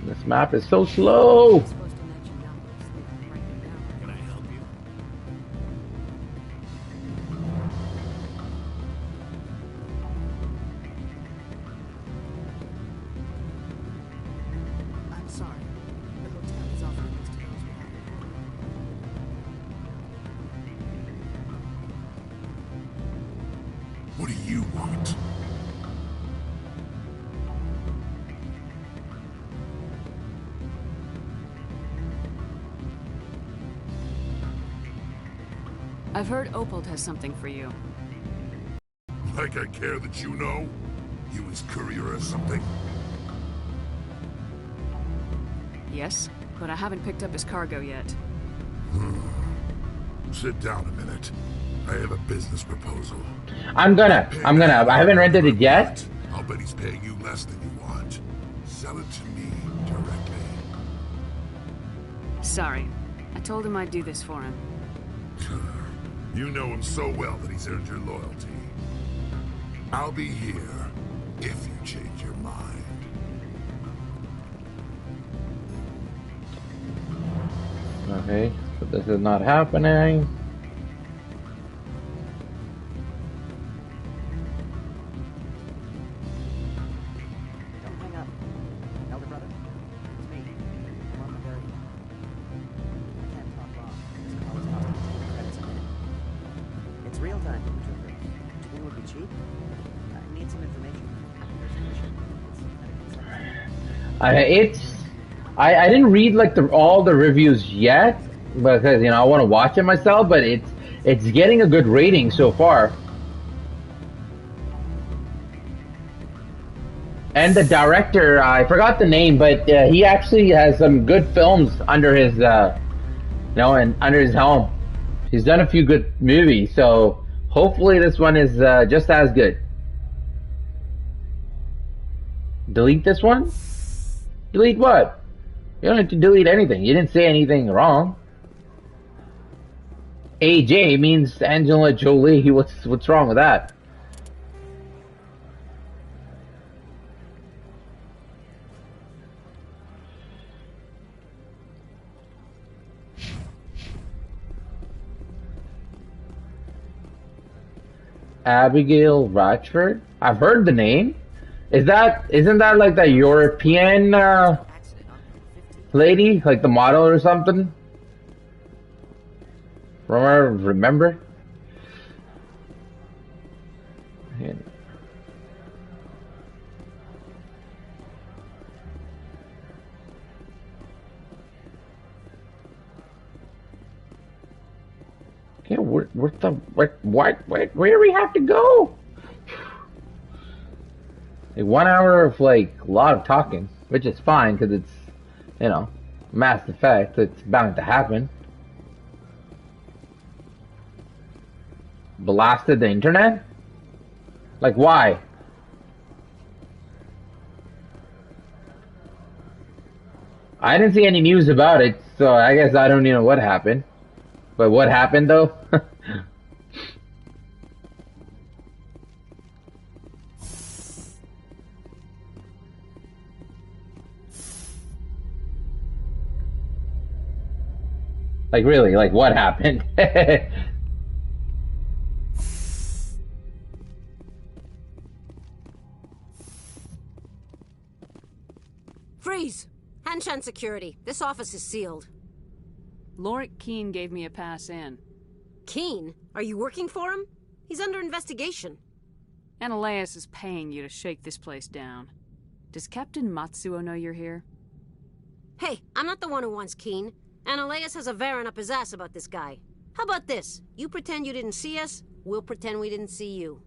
This map is so slow. Can I help you? I'm sorry. The hotel is off limits to those without a What do you want? I've heard Opal has something for you. Like I care that you know? You his courier or something? Yes, but I haven't picked up his cargo yet. Sit down a minute. I have a business proposal. I haven't rented it yet. I'll bet he's paying you less than you want. Sell it to me directly. Sorry. I told him I'd do this for him. You know him so well that he's earned your loyalty. I'll be here if you change your mind. Okay, so this is not happening. Don't hang up. Elder brother, it's me. I'm on the very... I can't talk long. This call is costing 10 credits a minute. It's real time, Trooper. would be cheap. I need some information. I didn't read like all the reviews yet because I want to watch it myself, but it's getting a good rating so far. And the director, I forgot the name, but he actually has some good films under his and under his helm. He's done a few good movies, so hopefully this one is just as good. Delete this one? Delete what? You don't have to delete anything. You didn't say anything wrong. AJ means Angela Jolie. What's wrong with that? Abigail Rochford? I've heard the name. Isn't that like the European lady, like the model or something? Remember? Yeah. Okay, where do we have to go? Like 1 hour of like a lot of talking, which is fine because it's, Mass Effect. It's bound to happen. Blasted the internet? Like why? I didn't see any news about it, so I guess I don't know what happened. But what happened though? Like really, like what happened? Freeze! Hanshan security. This office is sealed. Lorik Keene gave me a pass in. Keene? Are you working for him? He's under investigation. Ananias is paying you to shake this place down. Does Captain Matsuo know you're here? Hey, I'm not the one who wants Keene. Ananias has a Varen up his ass about this guy. How about this? You pretend you didn't see us, we'll pretend we didn't see you.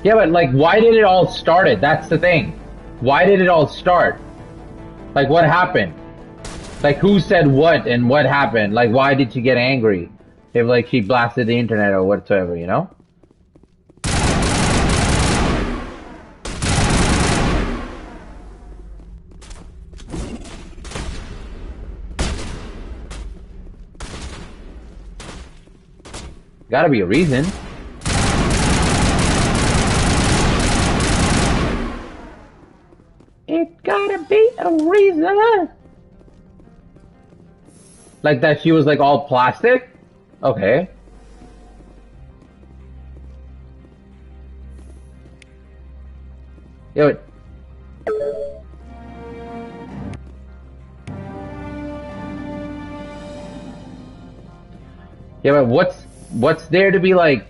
Yeah, but like, why did it all start? That's the thing. Why did it all start? Like, what happened? Like, who said what and what happened? Like, why did she get angry? If like she blasted the internet or whatsoever, Gotta be a reason. It gotta be a reason. Like that she was like all plastic? Okay. Yeah, but... Yeah, but what's there to be like...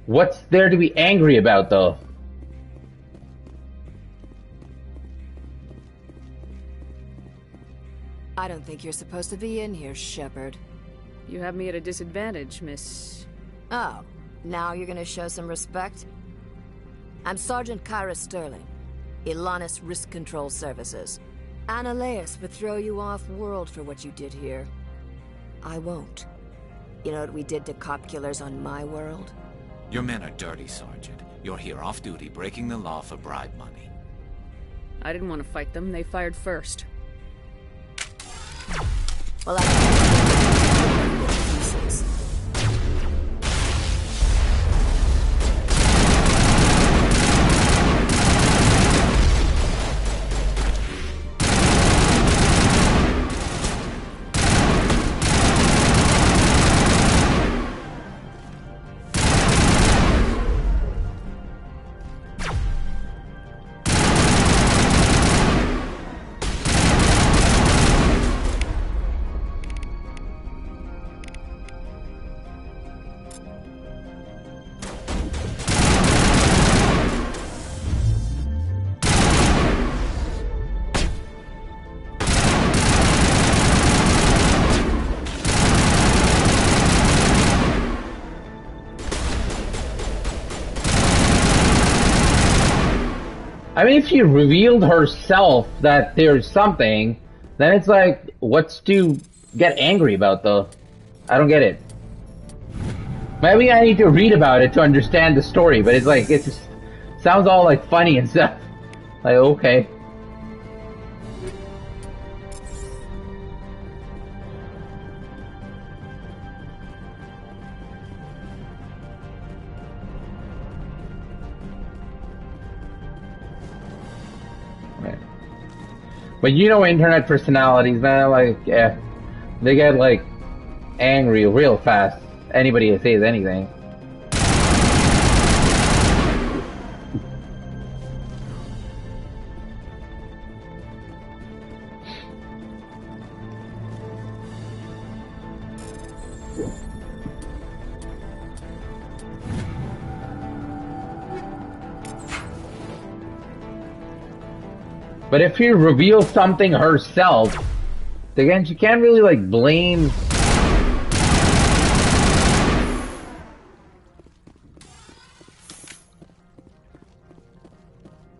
What's there to be angry about though? I don't think you're supposed to be in here, Shepard. You have me at a disadvantage, Miss... Oh, now you're gonna show some respect? I'm Sergeant Kyra Sterling, Ilanis Risk Control Services. Ananias would throw you off-world for what you did here. I won't. You know what we did to cop killers on my world? Your men are dirty, Sergeant. You're here off duty, breaking the law for bribe money. I didn't want to fight them. They fired first. Well, I mean, if she revealed herself that there's something, then it's like, what's to get angry about, though? I don't get it. Maybe I need to read about it to understand the story, but it's like, it just sounds all like funny and stuff. Like, okay. But you know, internet personalities, man, like, yeah, they get, like, angry real fast. Anybody who says anything. But if she reveals something herself, again, she can't really, like, blame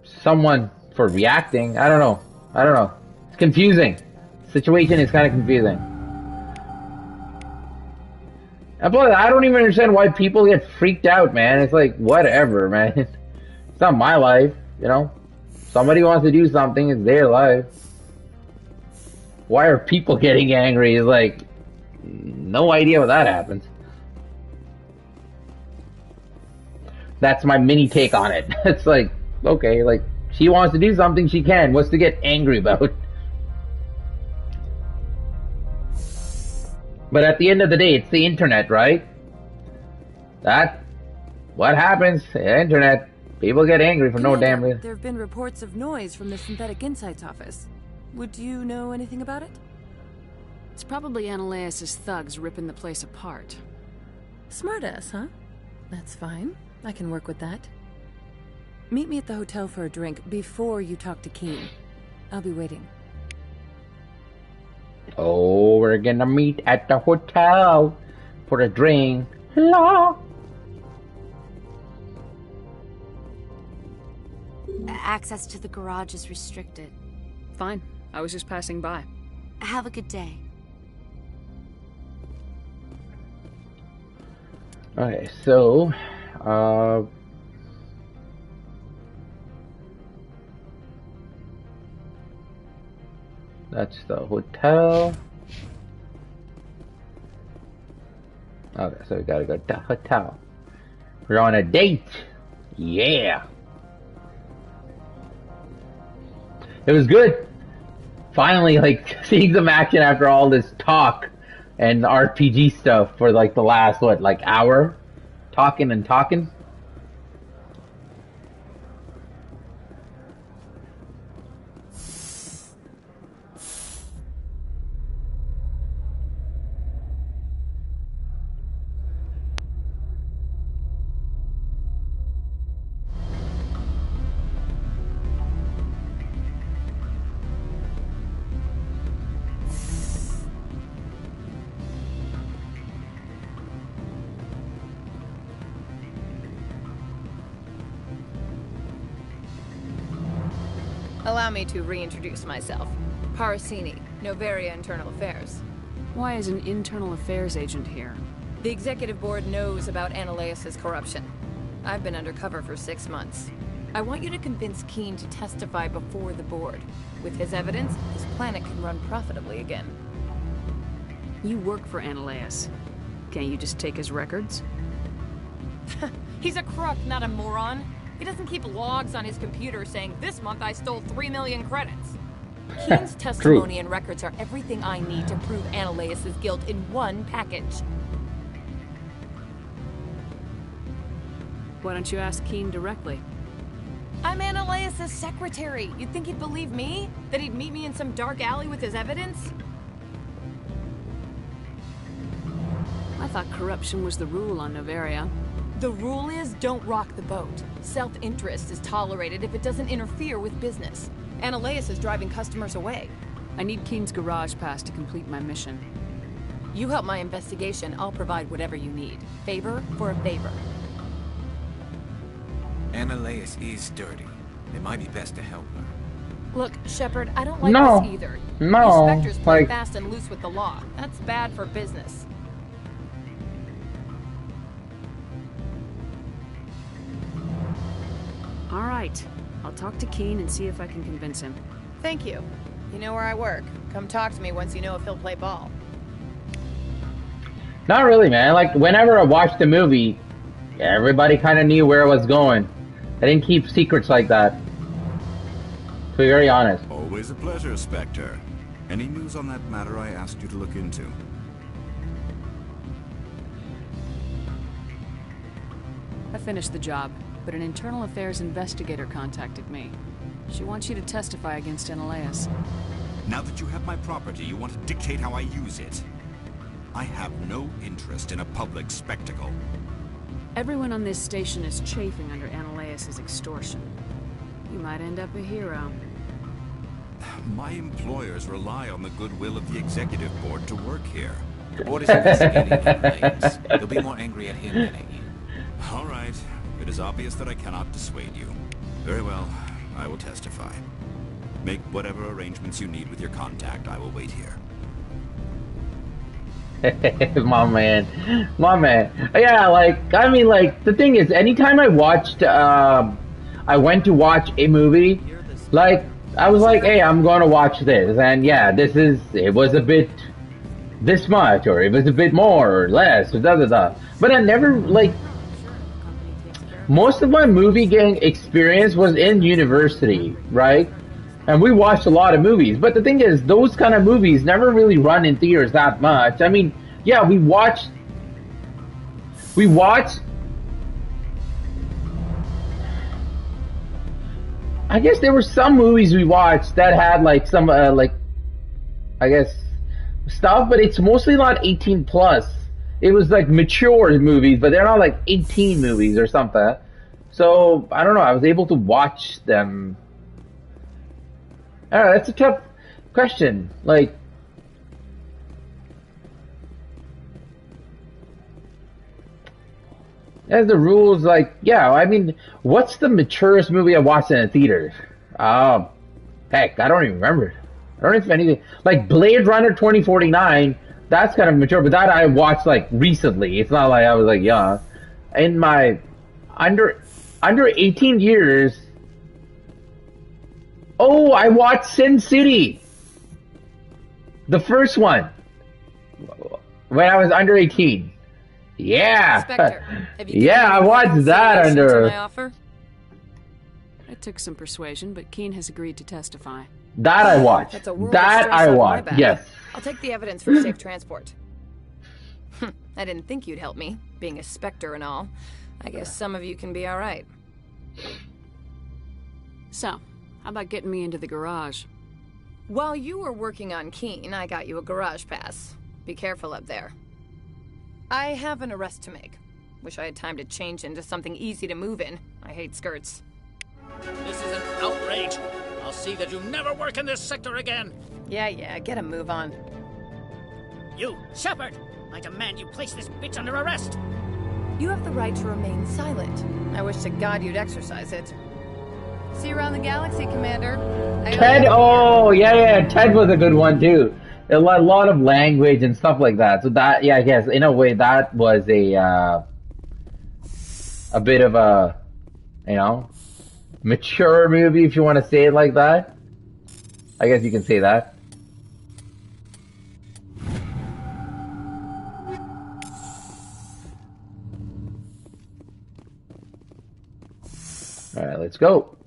someone for reacting. I don't know. It's confusing. The situation is kind of confusing. And plus, I don't even understand why people get freaked out, man. It's like, whatever, man. It's not my life, you know? Somebody wants to do something, it's their life. Why are people getting angry? It's like, no idea what that happens. That's my mini take on it. It's like, okay, like, she wants to do something, she can. What's to get angry about? But at the end of the day, it's the internet, right? What happens? The internet. People get angry for no damn reason. There have been reports of noise from the Synthetic Insights office. Would you know anything about it? It's probably Ananias' thugs ripping the place apart. Smartass, huh? That's fine. I can work with that. Meet me at the hotel for a drink before you talk to Keen. I'll be waiting. Oh, we're gonna meet at the hotel for a drink. Hello. Access to the garage is restricted. Fine. I was just passing by. Have a good day. Okay, so, that's the hotel. Okay, so we gotta go to the hotel. We're on a date. Yeah. It was good. Finally, like, seeing some action after all this talk and RPG stuff for, like, the last, what, like, hour? Talking and talking? Allow me to reintroduce myself. Parasini, Novaria Internal Affairs. Why is an internal affairs agent here? The executive board knows about Analeus' corruption. I've been undercover for 6 months. I want you to convince Keene to testify before the board. With his evidence, this planet can run profitably again. You work for Analeus. Can't you just take his records? He's a crook, not a moron. He doesn't keep logs on his computer saying, this month I stole 3 million credits. Keene's testimony and records are everything I need to prove Analeus' guilt in one package. Why don't you ask Keene directly? I'm Analeus' secretary. You'd think he'd believe me? That he'd meet me in some dark alley with his evidence? I thought corruption was the rule on Noveria. The rule is, don't rock the boat. Self-interest is tolerated if it doesn't interfere with business. Analeus is driving customers away. I need Keene's garage pass to complete my mission. You help my investigation, I'll provide whatever you need. Favor for a favor. Analeus is dirty. It might be best to help her. Look, Shepard, I don't like this either. No, You Spectres play fast and loose with the law. That's bad for business. All right. I'll talk to Keene and see if I can convince him. Thank you. You know where I work. Come talk to me once you know if he'll play ball. Not really, man. Like, whenever I watched the movie, everybody kind of knew where it was going. I didn't keep secrets like that. To be very honest. Always a pleasure, Spectre. Any news on that matter I asked you to look into? I finished the job, but an internal affairs investigator contacted me. She wants you to testify against Analeus. Now that you have my property, you want to dictate how I use it. I have no interest in a public spectacle. Everyone on this station is chafing under Analeus' extortion. You might end up a hero. My employers rely on the goodwill of the executive board to work here. The board is investigating Analeus. They'll be more angry at him than at you. All right. It is obvious that I cannot dissuade you. Very well. I will testify. Make whatever arrangements you need with your contact. I will wait here. My man. Yeah, like, I mean, like, the thing is, anytime I watched, I went to watch a movie, like, I was like, hey, I'm going to watch this, and yeah, it was a bit this much, or it was a bit more, or less, or da-da-da. But I never, like, most of my movie going experience was in university, right? And we watched a lot of movies. But the thing is, those kind of movies never really run in theaters that much. I mean, yeah, we watched... I guess there were some movies we watched that had, like, some, like, I guess, stuff, but it's mostly not 18 plus. It was, like, mature movies, but they're not, like, 18 movies or something. So, I don't know, I was able to watch them. I don't know, that's a tough question. Like, as the rules, like, yeah, I mean, what's the maturest movie I watched in a theater? Heck, I don't even remember. I don't know if anything, like Blade Runner 2049, that's kind of mature, but that I watched, like, recently. It's not like I was, like, young. In my under 18 years, oh, I watched Sin City. The first one. When I was under 18. Yeah. Spectre, yeah, I watched that under... my offer? It took some persuasion, but Keene has agreed to testify. That I watched. That's a world that of stress I on my watched, back. yes. I'll take the evidence for safe transport. I didn't think you'd help me, being a Spectre and all. I guess some of you can be alright. So, how about getting me into the garage? While you were working on Keene, I got you a garage pass. Be careful up there. I have an arrest to make. Wish I had time to change into something easy to move in. I hate skirts. This is an outrage. I'll see that you never work in this sector again. Yeah, get a move on. You, Shepard! I demand you place this bitch under arrest! You have the right to remain silent. I wish to God you'd exercise it. See you around the galaxy, Commander. Ted, oh, yeah, Ted was a good one, too. a lot of language and stuff like that. So that, yeah, I guess in a way that was a bit of a, you know, mature movie, if you want to say it like that. I guess you can say that. Alright, let's go.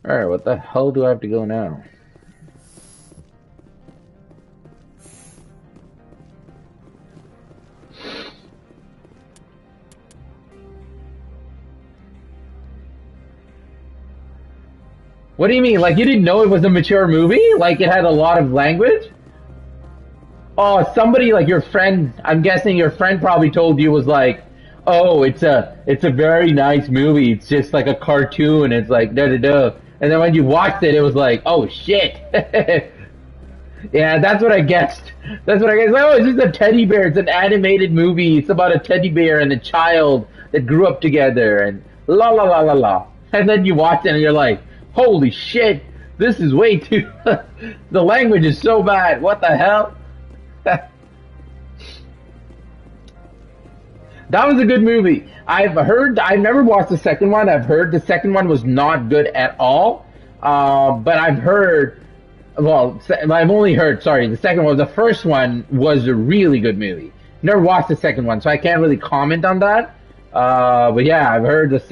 Alright, what the hell do I have to go now? What do you mean? Like, you didn't know it was a mature movie? Like, it had a lot of language? Oh, somebody, like your friend, I'm guessing your friend probably told you, was like, oh, it's a very nice movie. It's just like a cartoon. It's like, da-da-da. And then when you watched it, it was like, oh, shit. Yeah, that's what I guessed. That's what I guessed. Oh, it's just a teddy bear. It's an animated movie. It's about a teddy bear and a child that grew up together and la la la la la. And then you watch it and you're like, holy shit, this is way too... The language is so bad. What the hell? That was a good movie. I've never watched the second one. I've heard the second one was not good at all. But I've heard... Well, I've only heard, sorry, the second one, the first one was a really good movie. Never watched the second one, so I can't really comment on that. But yeah, I've heard this,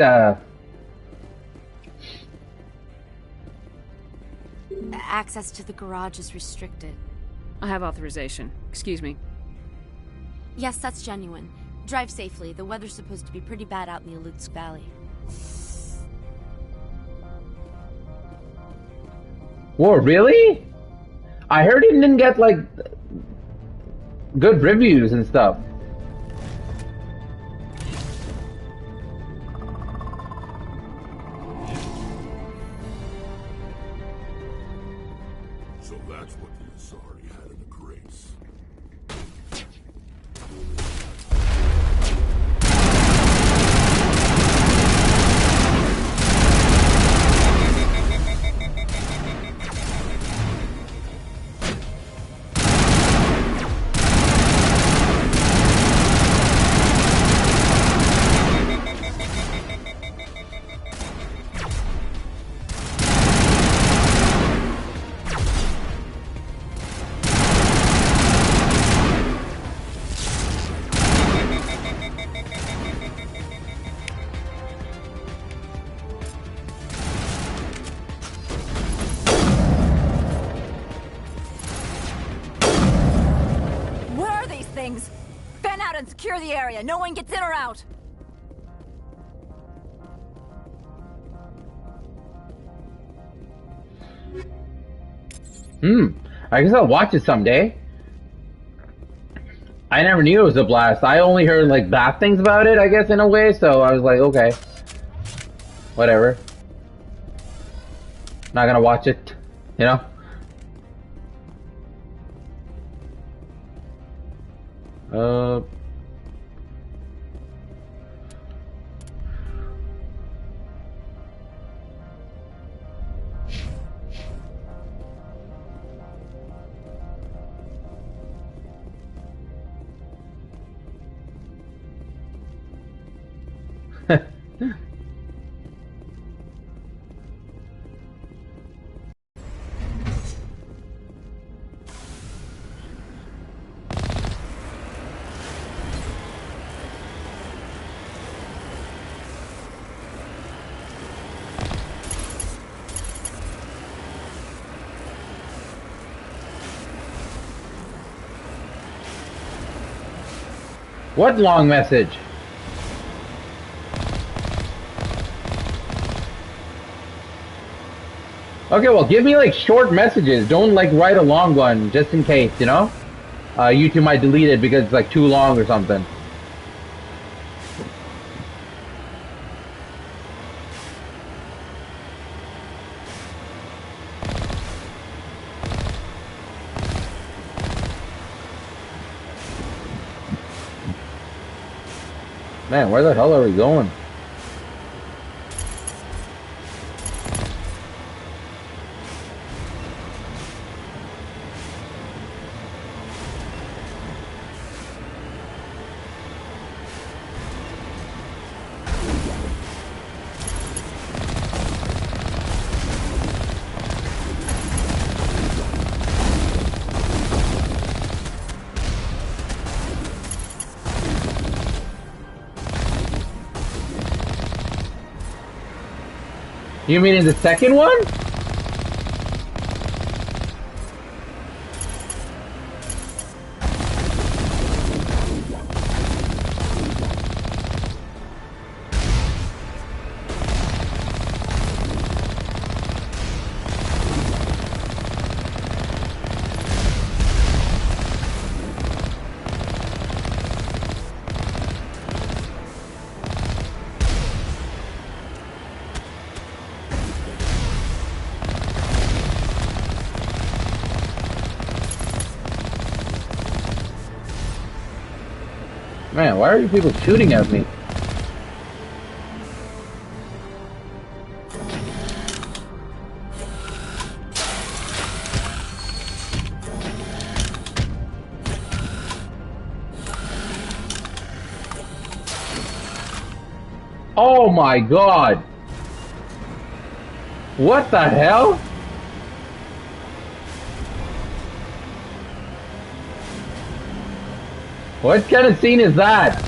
Access to the garage is restricted. I have authorization. Excuse me. Yes, that's genuine. Drive safely. The weather's supposed to be pretty bad out in the Alutsk Valley. Whoa, really? I heard it didn't get, like, good reviews and stuff. So that's what the Asari had in the crates. Fan out and secure the area. No one gets in or out. I guess I'll watch it someday. I never knew it was a blast. I only heard, like, bad things about it, I guess, in a way, so I was like, okay. Whatever. Not gonna watch it, you know? What long message? Okay, well, give me, like, short messages. Don't, like, write a long one, just in case, you know? YouTube might delete it because it's, like, too long or something. Man, where the hell are we going? You mean in the second one? Man, why are you people shooting at me? Oh my god! What the hell? What kind of scene is that?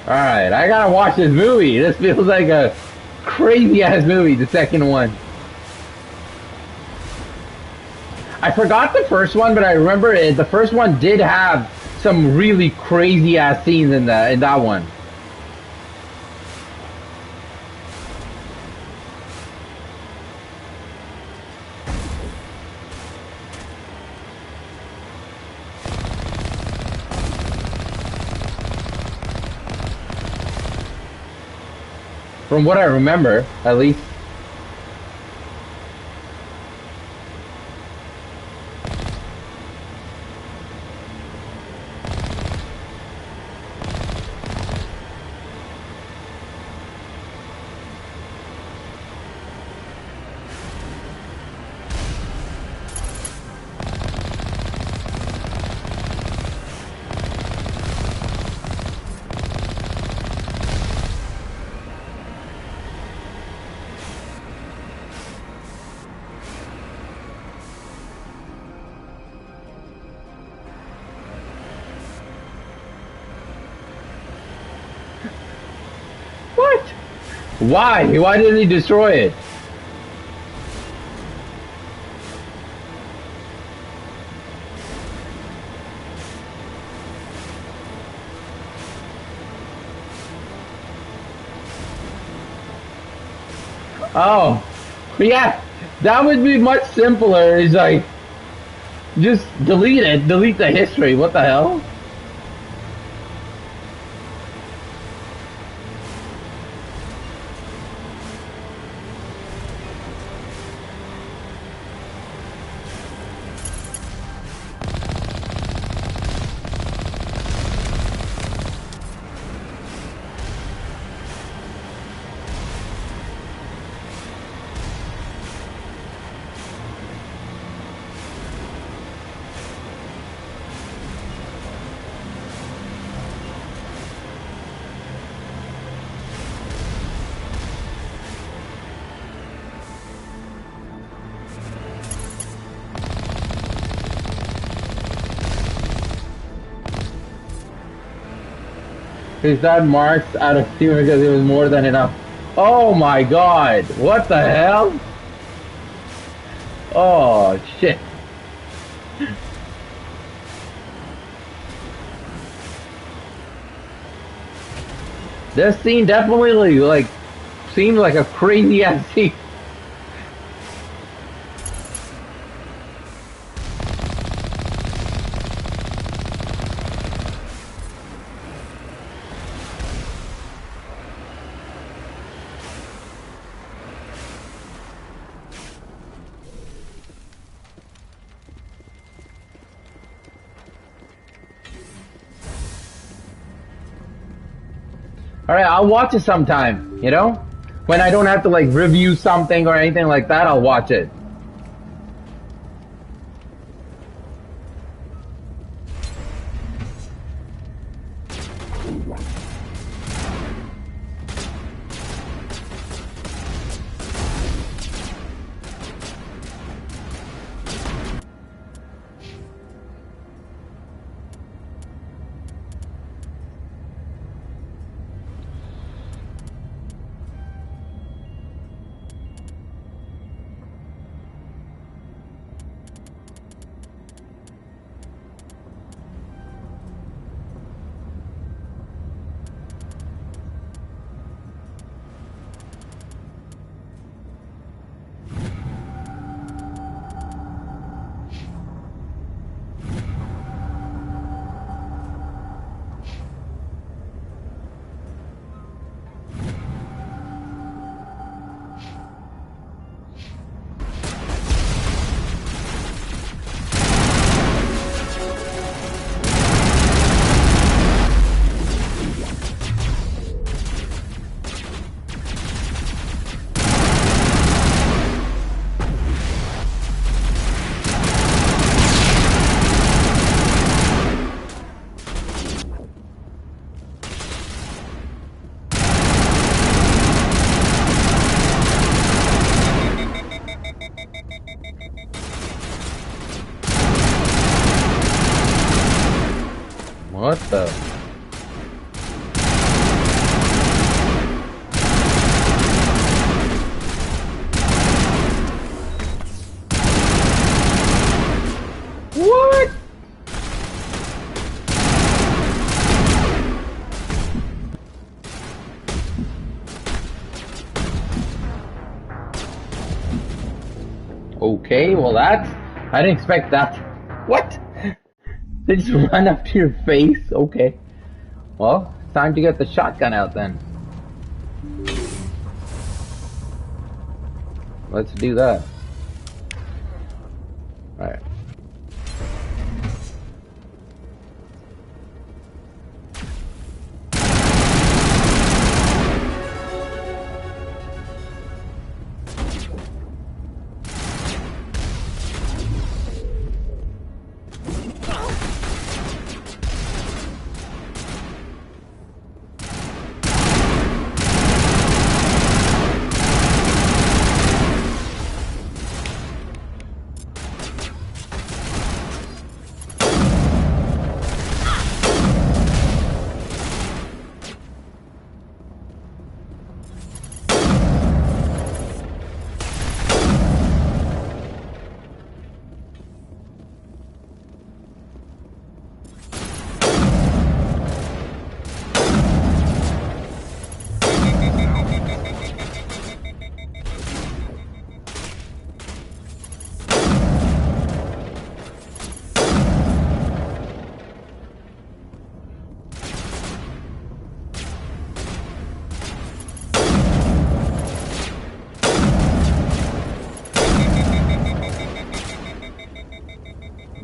Alright, I gotta watch this movie. This feels like a crazy ass movie, the second one. I forgot the first one, but I remember it. The first one did have some really crazy ass scenes in that one. From what I remember, at least. Why? Why did he destroy it? Oh, yeah, that would be much simpler. It's like, just delete it, delete the history. What the hell? His dad marks out of humor because it was more than enough. Oh my god! What the hell? Oh shit. This scene definitely like seemed like a crazy ass scene. Alright, I'll watch it sometime, you know? When I don't have to like review something or anything like that, I'll watch it. What the? What? Okay, well that's... I didn't expect that. What? They just run up to your face? Okay. Well, it's time to get the shotgun out then. Let's do that. Alright.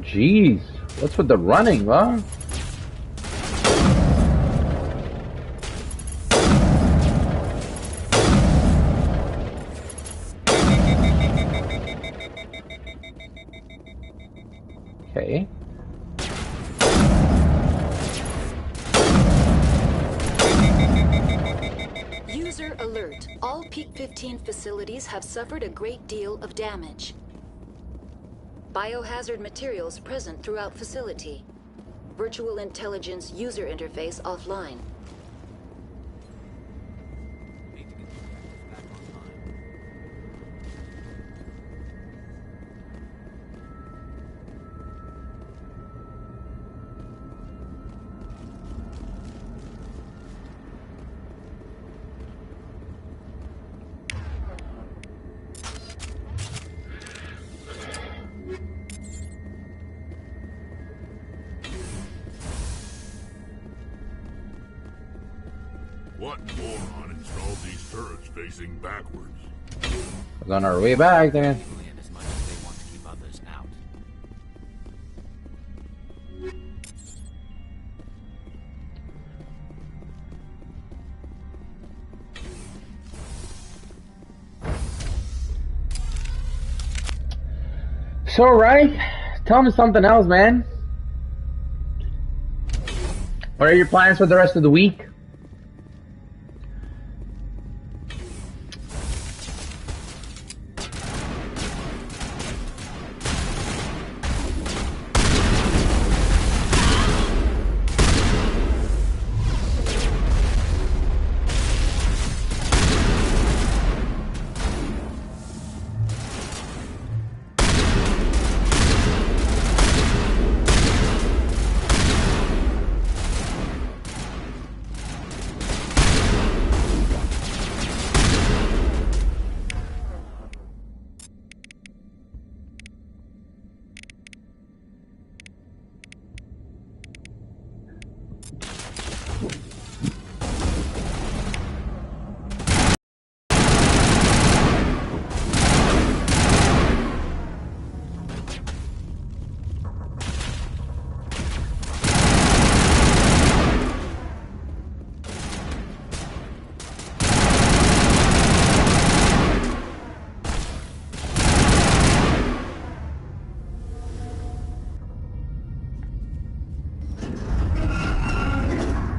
Jeez, what's with the running, huh? Okay. User alert. All Peak 15 facilities have suffered a great deal of damage. Biohazard materials present throughout facility. Virtual intelligence user interface offline. What moron installed these turrets facing backwards? We're on our way back then. As much as they want to keep others out. So, right? Tell me something else, man. What are your plans for the rest of the week?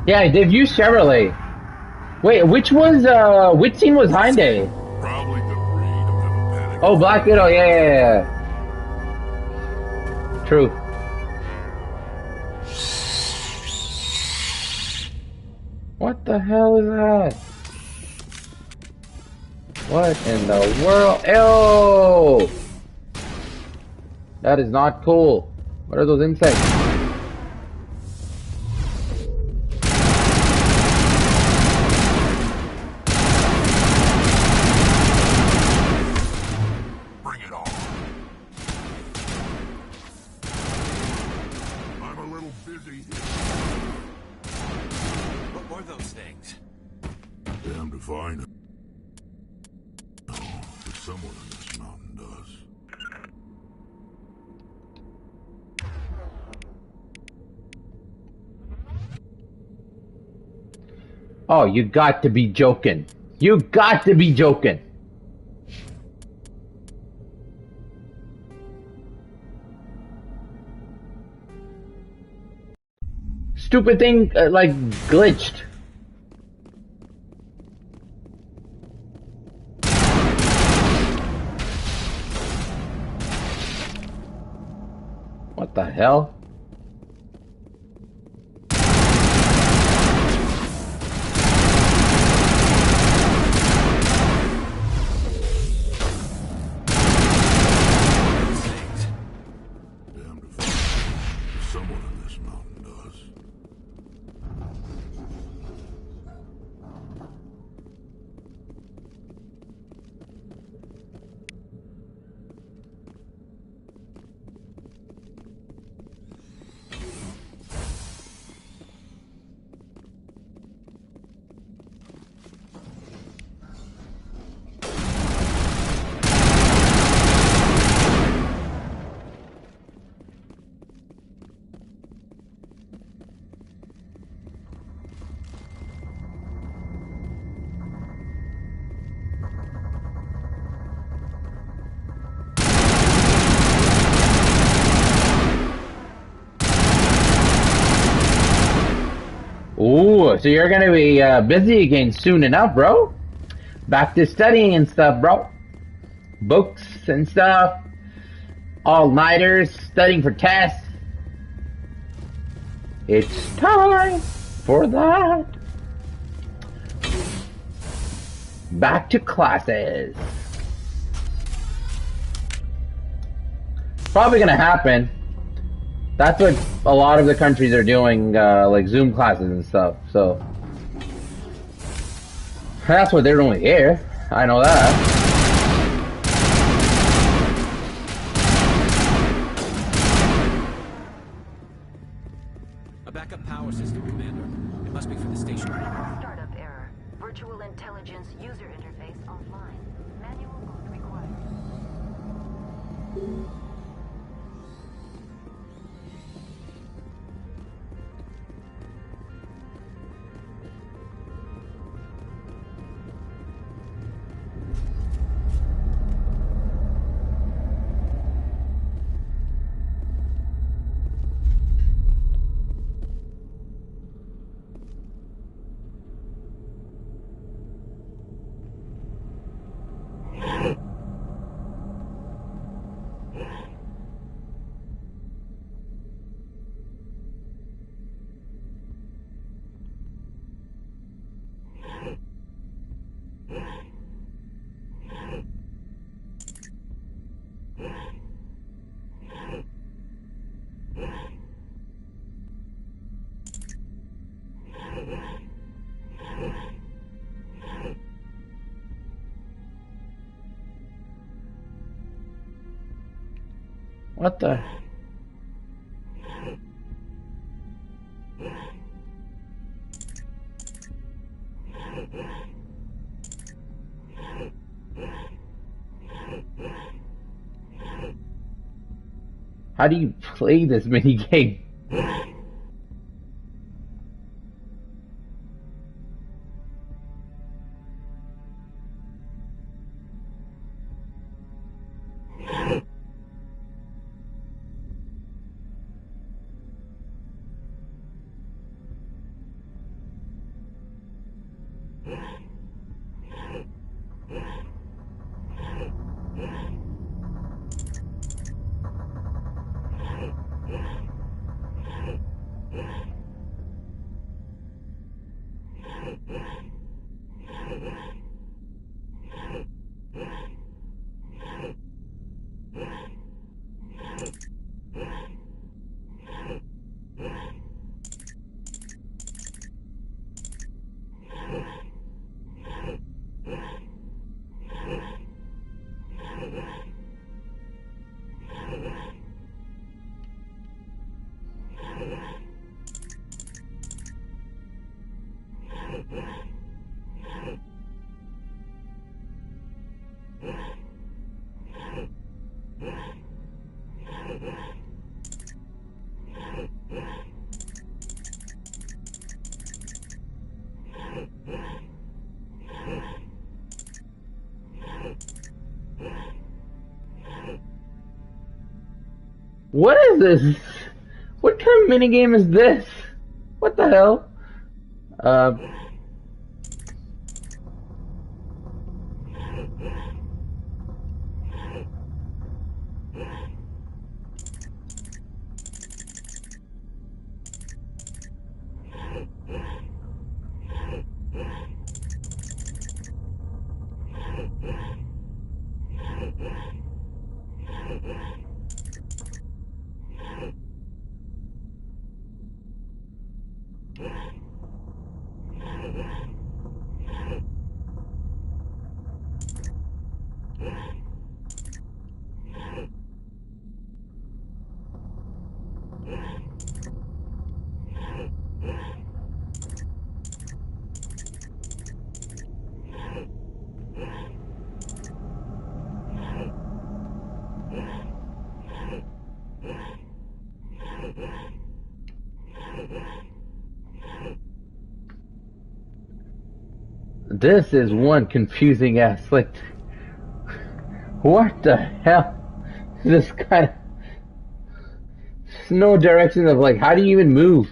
Yeah, they've used Chevrolet. Wait, which scene was Hyundai? Probably debris. Don't have a panic. Oh, Black Widow, yeah. True. What the hell is that? What in the world? Ew! That is not cool. What are those insects? Oh, you got to be joking. You got to be joking. Stupid thing, like, glitched. What the hell? Ooh, so you're gonna be busy again soon enough, bro. Back to studying and stuff, bro. Books and stuff. All-nighters, studying for tests. It's time for that. Back to classes. Probably gonna happen. That's what a lot of the countries are doing, like Zoom classes and stuff, so. That's what they're doing here. I know that. A backup power system, Commander. It must be for the station. Startup error. Virtual intelligence user interface offline. Manual mode required. What the? How do you play this mini game? What is this? What kind of minigame is this? What the hell? This is one confusing ass. Like, what the hell? This kind of. There's no direction of, like, how do you even move?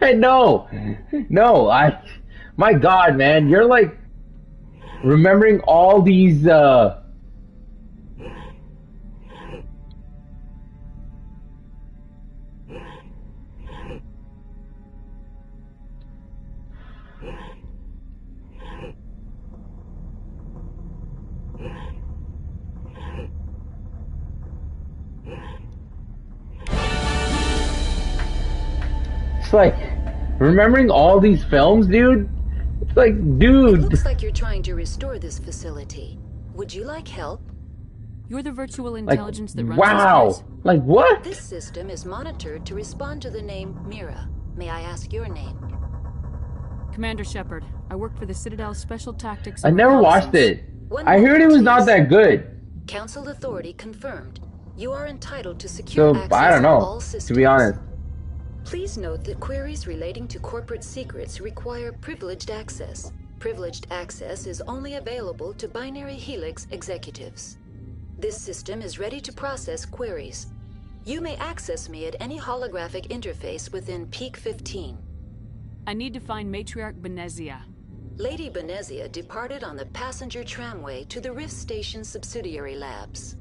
No, no, my God, man, you're like remembering all these. It's like remembering all these films, dude. It's like, dude. It looks like you're trying to restore this facility. Would you like help? You're the virtual intelligence that runs wow. this place? Like what? This system is monitored to respond to the name Mira. May I ask your name? Commander Shepard. I work for the Citadel Special Tactics. I never watched it. I heard it was not that good. Council authority confirmed. You are entitled to secure So access I don't to all know. systems. To be honest. Please note that queries relating to corporate secrets require privileged access. Privileged access is only available to Binary Helix executives. This system is ready to process queries. You may access me at any holographic interface within Peak 15. I need to find Matriarch Benezia. Lady Benezia departed on the passenger tramway to the Rift Station subsidiary labs.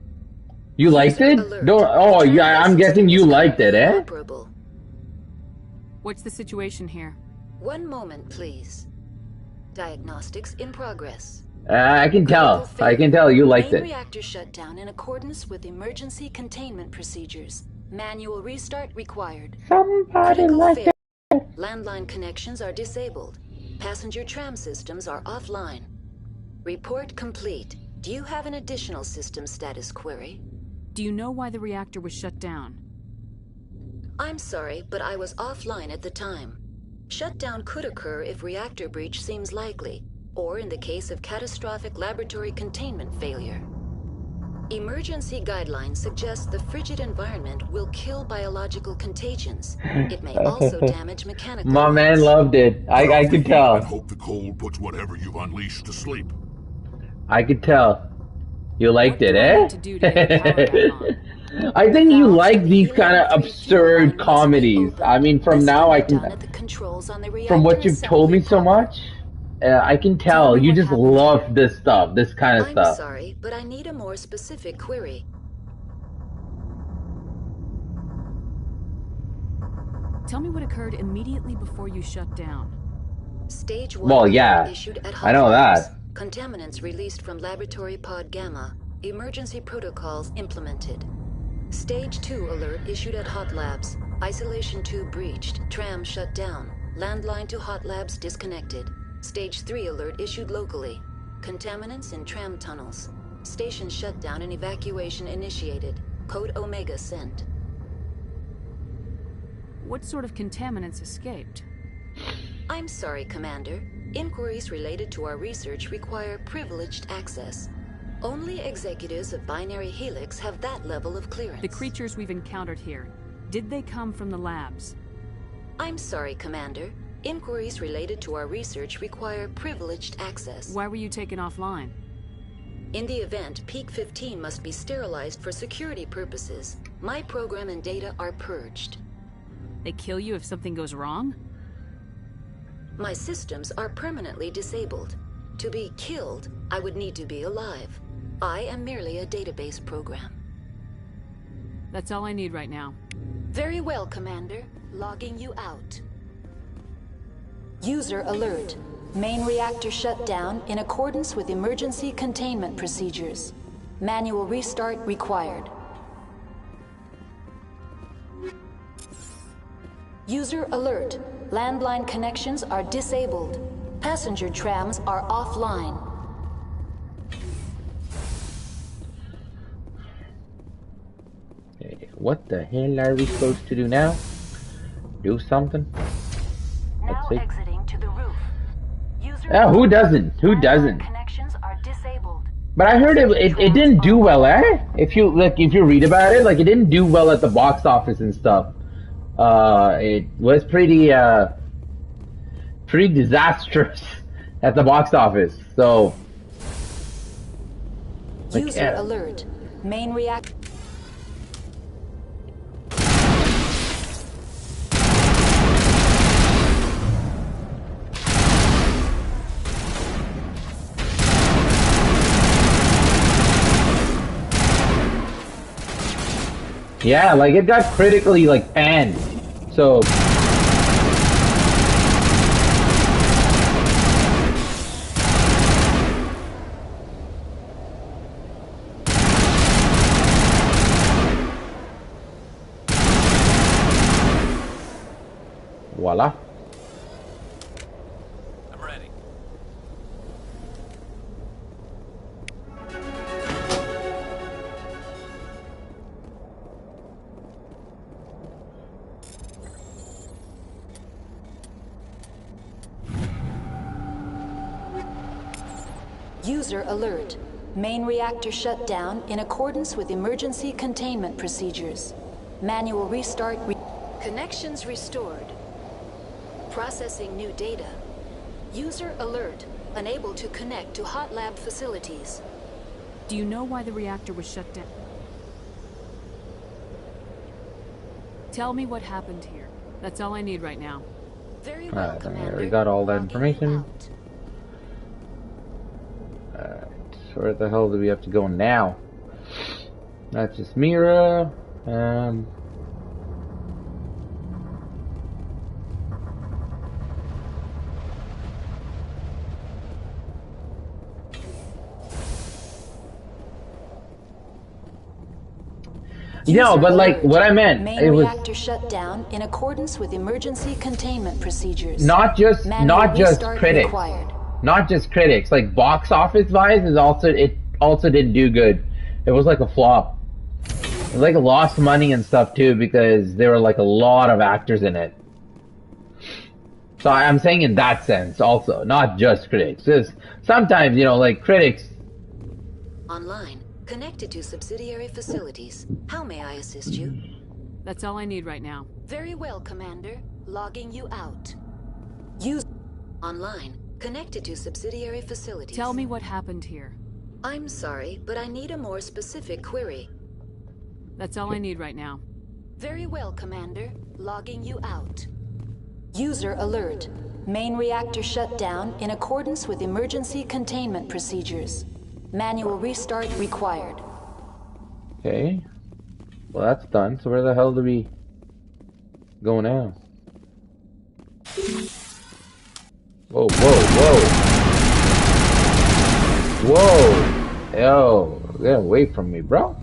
You liked it? Don't. Oh yeah, I'm guessing you liked it, eh? Operable. What's the situation here? One moment, please. Diagnostics in progress. I can tell. I can tell you liked Main it. reactor shut down in accordance with emergency containment procedures. Manual restart required. Somebody liked it. Landline connections are disabled. Passenger tram systems are offline. Report complete. Do you have an additional system status query? Do you know why the reactor was shut down? I'm sorry, but I was offline at the time. Shutdown could occur if reactor breach seems likely, or in the case of catastrophic laboratory containment failure. Emergency guidelines suggest the frigid environment will kill biological contagions. It may also damage mechanical. My man loved it. I could tell. And hope the cold puts whatever you've unleashed to sleep. I could tell. You liked it, eh? I think you like these kind of absurd comedies. I mean, from now I can, from what you've told me so much, I can tell you just love this stuff, this kind of stuff. I'm sorry, but I need a more specific query. Tell me what occurred immediately before you shut down. Stage 1 Well, yeah, issued at I know that. Contaminants released from laboratory pod Gamma. Emergency protocols implemented. Stage 2 alert issued at Hot Labs. Isolation 2 breached. Tram shut down. Landline to Hot Labs disconnected. Stage 3 alert issued locally. Contaminants in tram tunnels. Station shutdown and evacuation initiated. Code Omega sent. What sort of contaminants escaped? I'm sorry, Commander. Inquiries related to our research require privileged access. Only executives of Binary Helix have that level of clearance. The creatures we've encountered here, did they come from the labs? I'm sorry, Commander. Inquiries related to our research require privileged access. Why were you taken offline? In the event, Peak 15 must be sterilized for security purposes. My program and data are purged. They kill you if something goes wrong? My systems are permanently disabled. To be killed, I would need to be alive. I am merely a database program. That's all I need right now. Very well, Commander. Logging you out. User alert. Main reactor shut down in accordance with emergency containment procedures. Manual restart required. User alert. Landline connections are disabled. Passenger trams are offline. Okay, what the hell are we supposed to do now? Do something? Let's see. Exiting to the roof. Yeah, who doesn't? Who doesn't? Connections are disabled. But I heard it didn't do well, eh? If you read about it, like it didn't do well at the box office and stuff. It was pretty disastrous at the box office. So User alert. Main reactor. Yeah, like it got critically like panned. So voila. I'm ready. User alert. Main reactor shut down in accordance with emergency containment procedures. Manual restart. Connections restored. Processing new data. User alert. Unable to connect to hot lab facilities. Do you know why the reactor was shut down? Tell me what happened here. That's all I need right now. Very well, Alright, Commander. we got all that information. So where the hell do we have to go now? That's just Mira. No, but like what I meant, Main it was reactor shut down in accordance with emergency containment procedures. not just Restart critics, required. not just critics. Like box office wise, is also it also didn't do good. It was like a flop. It like lost money and stuff too because there were like a lot of actors in it. So I'm saying in that sense also, not just critics. Just sometimes like critics. Online. Connected to subsidiary facilities. How may I assist you? That's all I need right now. Very well, Commander. Logging you out. Use online. Connected to subsidiary facilities. Tell me what happened here. I'm sorry, but I need a more specific query. That's all I need right now. Very well, Commander. Logging you out. User alert. Main reactor shut down in accordance with emergency containment procedures. Manual restart required. Okay. Well, that's done. So where the hell do we go now? Whoa, whoa, whoa. Whoa. Yo, get away from me, bro.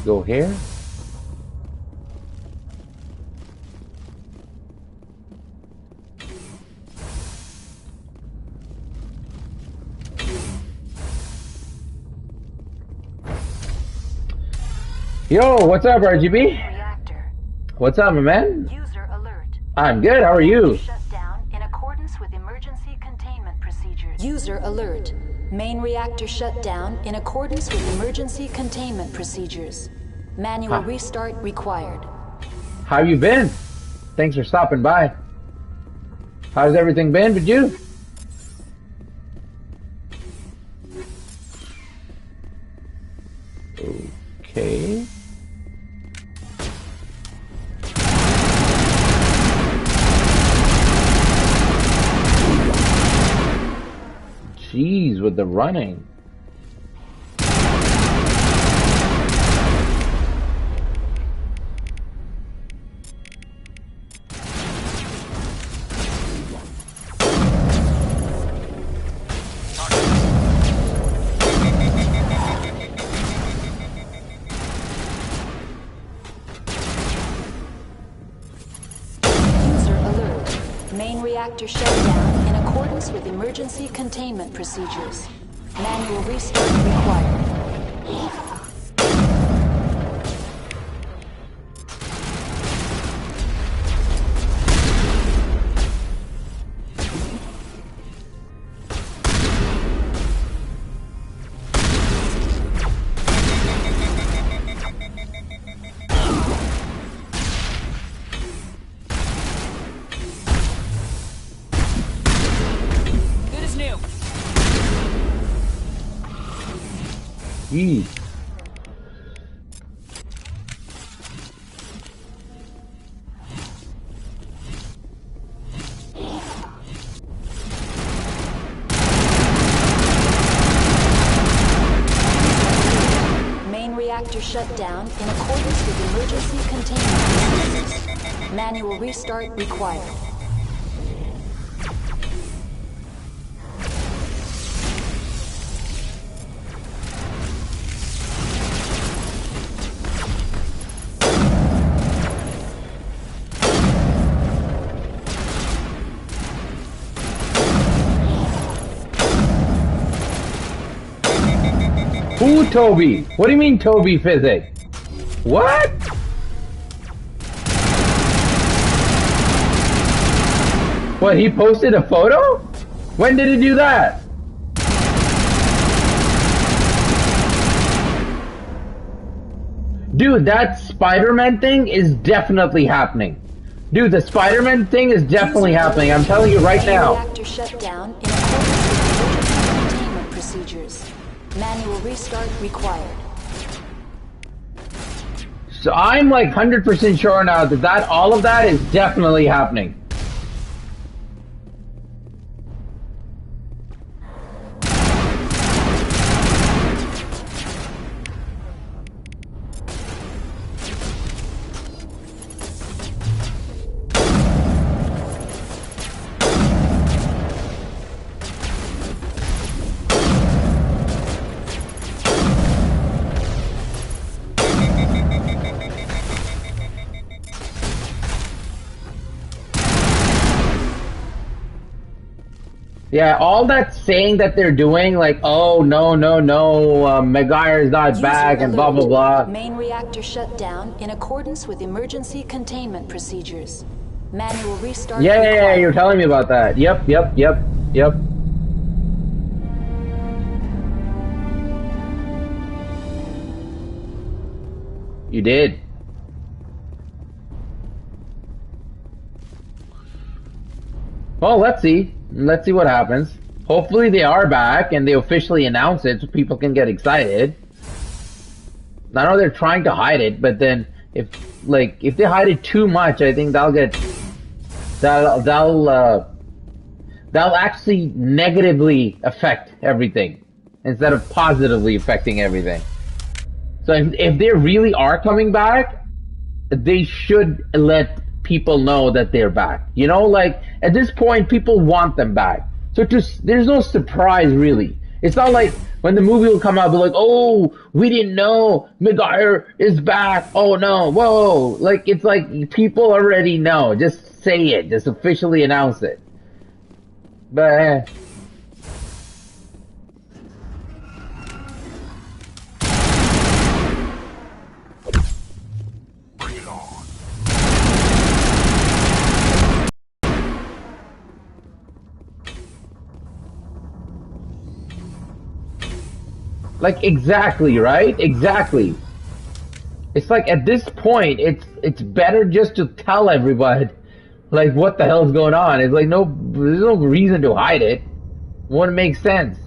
Go here. Yo, what's up, RGB? What's up, my man? User alert. I'm good. How are you? Shut down in accordance with emergency containment procedures. User alert. Main reactor shut down in accordance with emergency containment procedures. Manual restart required. How you been? Thanks for stopping by. How's everything been with you? Okay. Jeez, with the running. Reactor shut down in accordance with emergency containment procedures. Manual restart required. Jeez. Main reactor shut down in accordance with emergency containment procedures. Manual restart required. Who, Toby? What do you mean, Toby Physics? What? What, he posted a photo? When did he do that? Dude, that Spider-Man thing is definitely happening. Dude, the Spider-Man thing is definitely happening. I'm telling you right now. Reactor shut down in accordance with emergency containment procedures. Manual restart required. So I'm like 100% sure now that all of that is definitely happening. Yeah, all that saying that they're doing, like, oh, no, Megaire not back and blah, blah, blah. Main reactor shut down in accordance with emergency containment procedures. Manual restart Yeah, you're telling me about that. Yep. You did. Well, let's see. Let's see what happens. Hopefully they are back and they officially announce it so people can get excited. I know they're trying to hide it, but then if they hide it too much, I think that'll actually negatively affect everything instead of positively affecting everything. So if they really are coming back, they should let people know that they're back. You know, like at this point, people want them back. So there's no surprise really. It's not like when the movie will come out, be like, oh, we didn't know Megaire is back. Oh no, whoa! Like it's like people already know. Just say it. Just officially announce it. But. Like exactly, right? Exactly. It's like at this point, it's better just to tell everybody, like what the hell's going on. It's like there's no reason to hide it. Wouldn't make sense.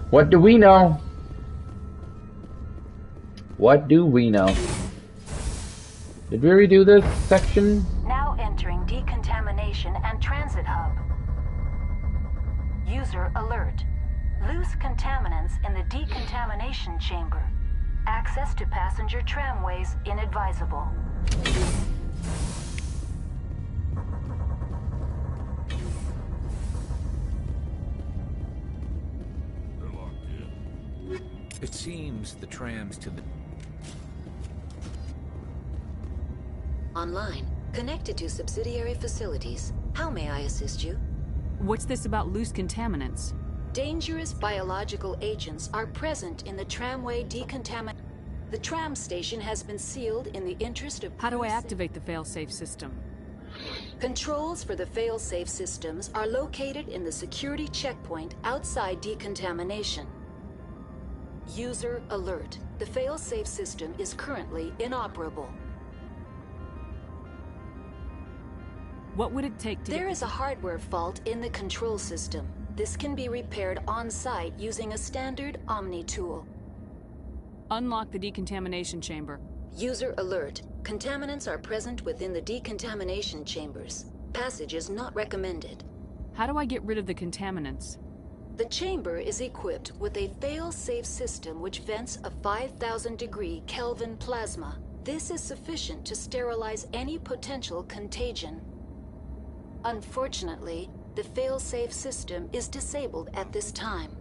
What do we know? What do we know? Did we redo this section? Now entering decontamination and transit hub. User alert. Loose contaminants in the decontamination chamber. Access to passenger tramways inadvisable. It seems the trams to the... Online. Connected to subsidiary facilities. How may I assist you? What's this about loose contaminants? Dangerous biological agents are present in the tramway decontamination. The tram station has been sealed in the interest of... How do I activate the failsafe system? Controls for the failsafe systems are located in the security checkpoint outside decontamination. User alert. The failsafe system is currently inoperable. What would it take to... There is a hardware fault in the control system. This can be repaired on-site using a standard Omni tool. Unlock the decontamination chamber. User alert. Contaminants are present within the decontamination chambers. Passage is not recommended. How do I get rid of the contaminants? The chamber is equipped with a fail-safe system which vents a 5,000-degree Kelvin plasma. This is sufficient to sterilize any potential contagion. Unfortunately, the fail-safe system is disabled at this time.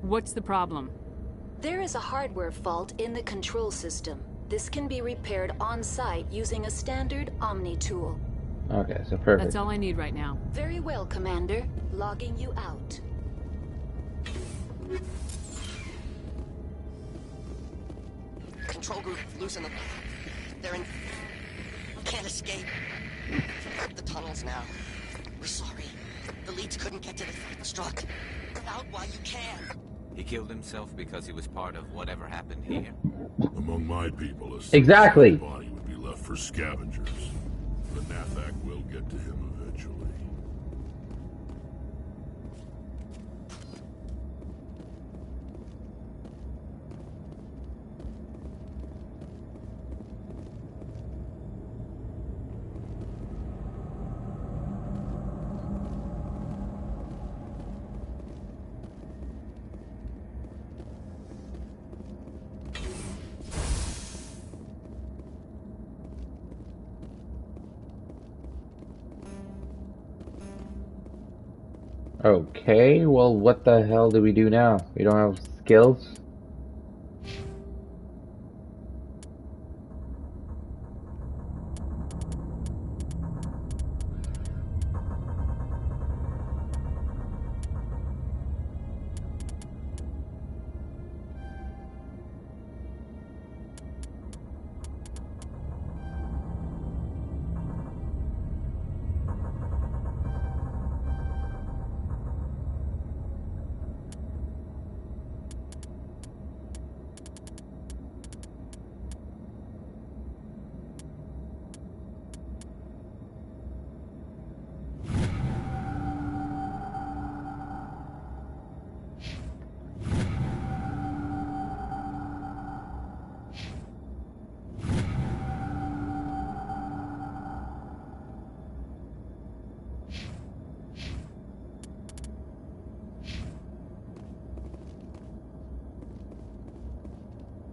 What's the problem? There is a hardware fault in the control system. This can be repaired on-site using a standard Omni tool. Okay, so perfect. That's all I need right now. Very well, Commander. Logging you out. Control group, loosen them. They're in... Can't escape. The tunnels now. We're sorry. The leads couldn't get to the struct. Get out while you can. He killed himself because he was part of whatever happened here. Among my people, a exactly. Body would be left for scavengers. The Nathak will get to him eventually. Okay, well, what the hell do we do now? We don't have skills?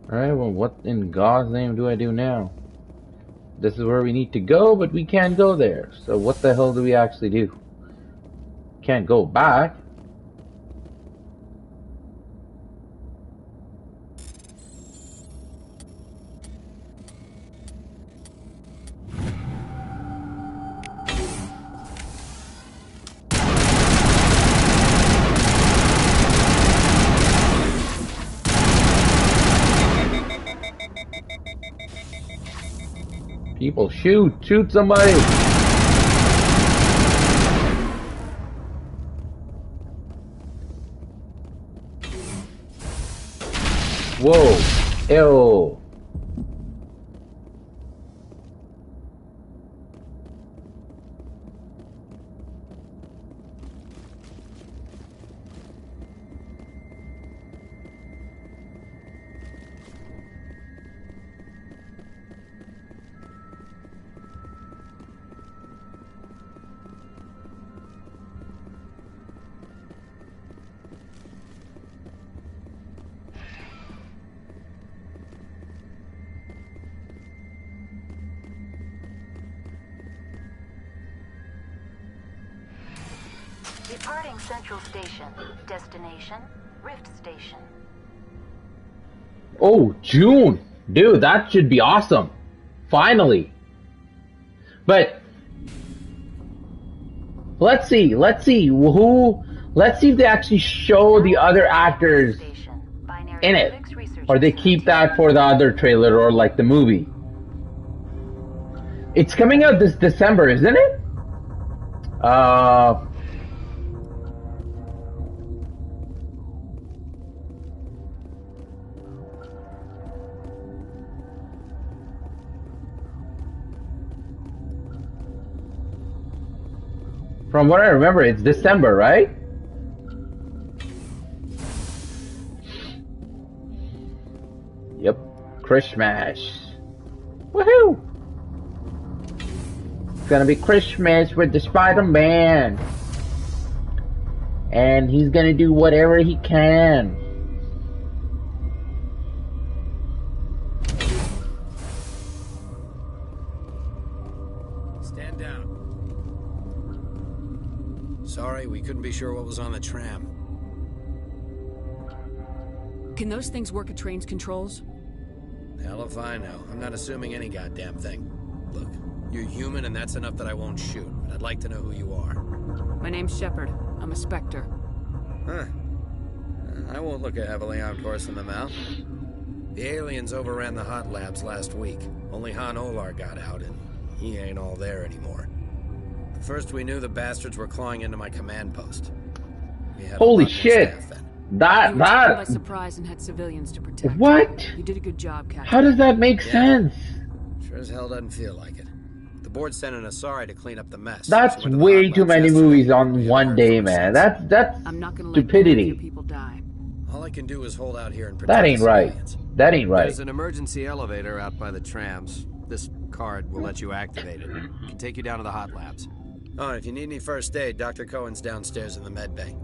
Alright, well, what in God's name do I do now? This is where we need to go, but we can't go there. So what the hell do we actually do? Can't go back. People, shoot somebody! Whoa, ew. Departing Central Station. Destination, Rift Station. Oh, June! Dude, that should be awesome. Finally. But let's see if they actually show the other actors in it. Or they keep that for the other trailer or like the movie. It's coming out this December, isn't it? From what I remember, it's December, right? Yep. Christmas. Woohoo! It's gonna be Christmas with the Spider-Man. And he's gonna do whatever he can. Stand down. Sorry, we couldn't be sure what was on the tram. Can those things work at train's controls? Hell if I know. I'm not assuming any goddamn thing. Look, you're human and that's enough that I won't shoot, but I'd like to know who you are. My name's Shepard. I'm a Spectre. Huh. I won't look a heavily armed horse in the mouth. The aliens overran the hot labs last week. Only Han Olar got out, and he ain't all there anymore. First we knew the bastards were clawing into my command post. Holy shit! That you were taken by surprise and had civilians to protect. What? You did a good job, Captain. How does that make sense? Sure as hell doesn't feel like it. The board sent an Asari to clean up the mess. That's way too many movies on one day, man. That's I'm not gonna stupidity. Let people die. All I can do is hold out here and protect That ain't right. That ain't right. There's an emergency elevator out by the trams. This card will let you activate it. It can take you down to the hot labs. Oh, and if you need any first aid, Dr. Cohen's downstairs in the med bay.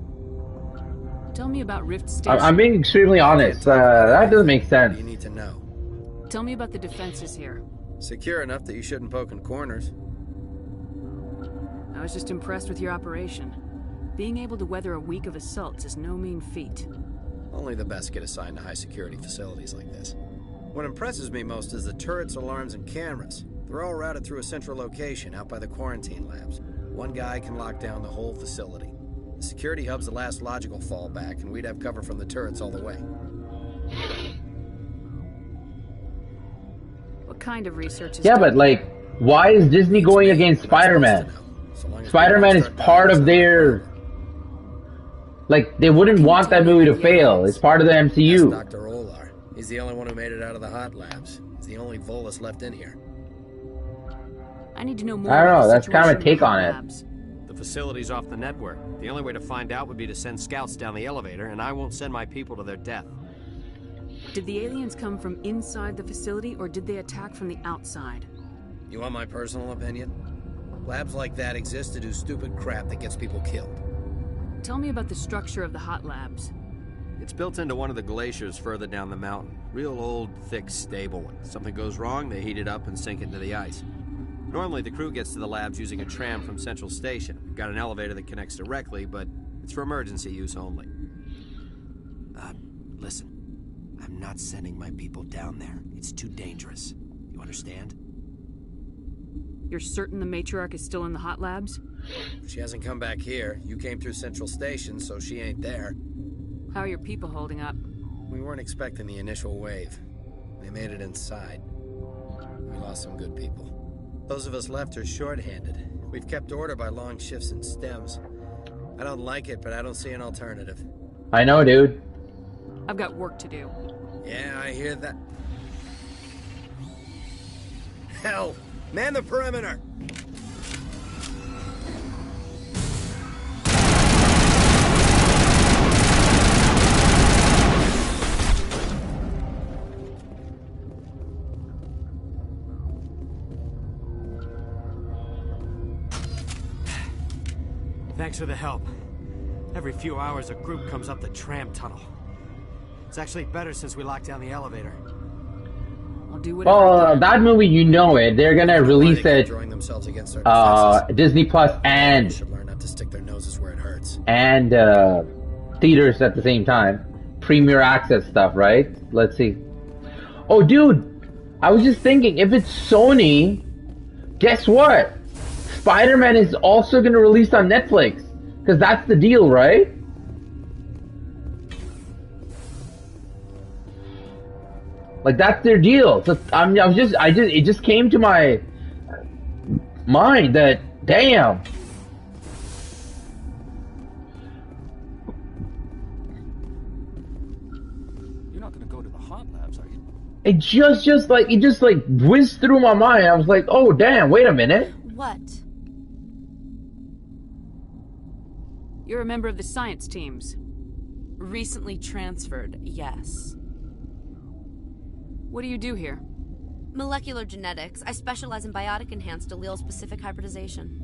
Tell me about Rift Station. I'm being extremely honest. That doesn't make sense. You need to know. Tell me about the defenses here. Secure enough that you shouldn't poke in corners. I was just impressed with your operation. Being able to weather a week of assaults is no mean feat. Only the best get assigned to high-security facilities like this. What impresses me most is the turrets, alarms, and cameras. They're all routed through a central location out by the quarantine labs. One guy can lock down the whole facility. The security hub's the last logical fallback, and we'd have cover from the turrets all the way. What kind of research is Yeah, but like, why is Disney going against Spider-Man? Spider-Man is part of their... Like, they wouldn't want that movie to fail. It's part of the MCU. That's Dr. Olar. He's the only one who made it out of the hot labs. He's the only Volus left in here. I need to know more. I don't know. About the That's kind of a situation take on in the it. labs. The facility's off the network. The only way to find out would be to send scouts down the elevator, and I won't send my people to their death. Did the aliens come from inside the facility, or did they attack from the outside? You want my personal opinion? Labs like that exist to do stupid crap that gets people killed. Tell me about the structure of the hot labs. It's built into one of the glaciers further down the mountain. Real old, thick, stable one. Something goes wrong, they heat it up and sink it into the ice. Normally, the crew gets to the labs using a tram from Central Station. We've got an elevator that connects directly, but it's for emergency use only. Listen. I'm not sending my people down there. It's too dangerous. You understand? You're certain the matriarch is still in the hot labs? She hasn't come back here. You came through Central Station, so she ain't there. How are your people holding up? We weren't expecting the initial wave. They made it inside. We lost some good people. Those of us left are short-handed. We've kept order by long shifts and stems. I don't like it, but I don't see an alternative. I know, dude. I've got work to do. Yeah, I hear that. Hell! Man the perimeter! Thanks for the help. Every few hours, a group comes up the tram tunnel. It's actually better since we locked down the elevator. I'll do whatever. Well, that movie, you know it. They're gonna release it. Disney Plus and should learn not to stick their noses where it hurts. And theaters at the same time. Premier access stuff, right? Let's see. Oh, dude, I was just thinking, if it's Sony, guess what? Spider-Man is also gonna release on Netflix, because that's the deal, right? Like, that's their deal. So it just came to my mind that, damn. You're not gonna go to the hot labs, are you? It just whizzed through my mind. I was like, oh damn, wait a minute. What? You're a member of the science teams. Recently transferred, yes. What do you do here? Molecular genetics. I specialize in biotic-enhanced allele-specific hybridization.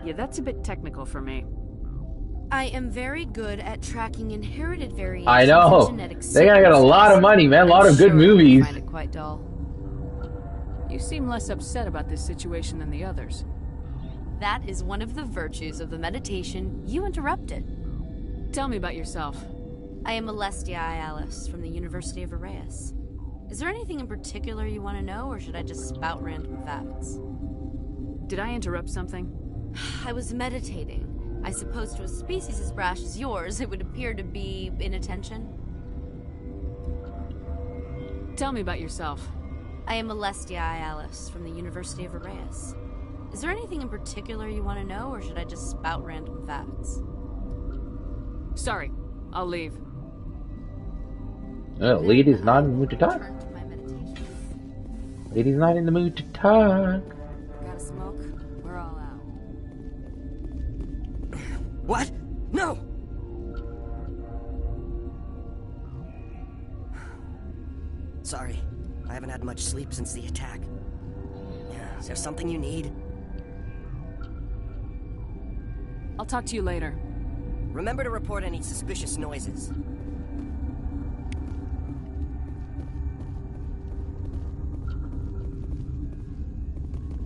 Yeah, that's a bit technical for me. I am very good at tracking inherited variations I know. in genetic They gotta get a lot of money, man. A lot of good movies. I find it quite dull. You seem less upset about this situation than the others. That is one of the virtues of the meditation you interrupted. Tell me about yourself. I am Alestia Alice from the University of Arias. Is there anything in particular you want to know, or should I just spout random facts? Did I interrupt something? I was meditating. I suppose to a species as brash as yours, it would appear to be inattention. Tell me about yourself. I am Alestia Alice from the University of Arias. Is there anything in particular you want to know, or should I just spout random facts? Sorry, I'll leave. Lady's not in the mood to talk. Lady's not in the mood to talk. Got a smoke? We're all out. What? No! Sorry, I haven't had much sleep since the attack. Is there something you need? I'll talk to you later. Remember to report any suspicious noises.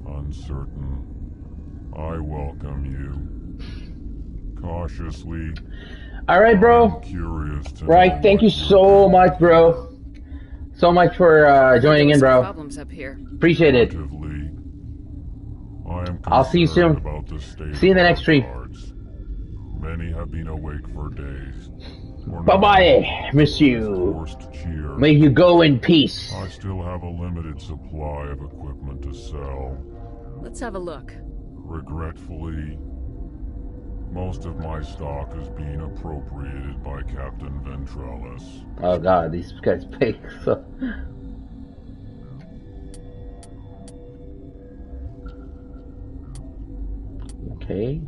Uncertain. I welcome you. Cautiously. Alright, bro. Curious to Right, thank you so much, bro. So much for joining in, bro. Problems up here. Appreciate it. I'll see you soon. See you in the next stream. Many have been awake for days. Bye-bye, monsieur. May you go in peace. I still have a limited supply of equipment to sell. Let's have a look. Regretfully, most of my stock is being appropriated by Captain Ventrellis. Oh god, these guys pay so... Okay.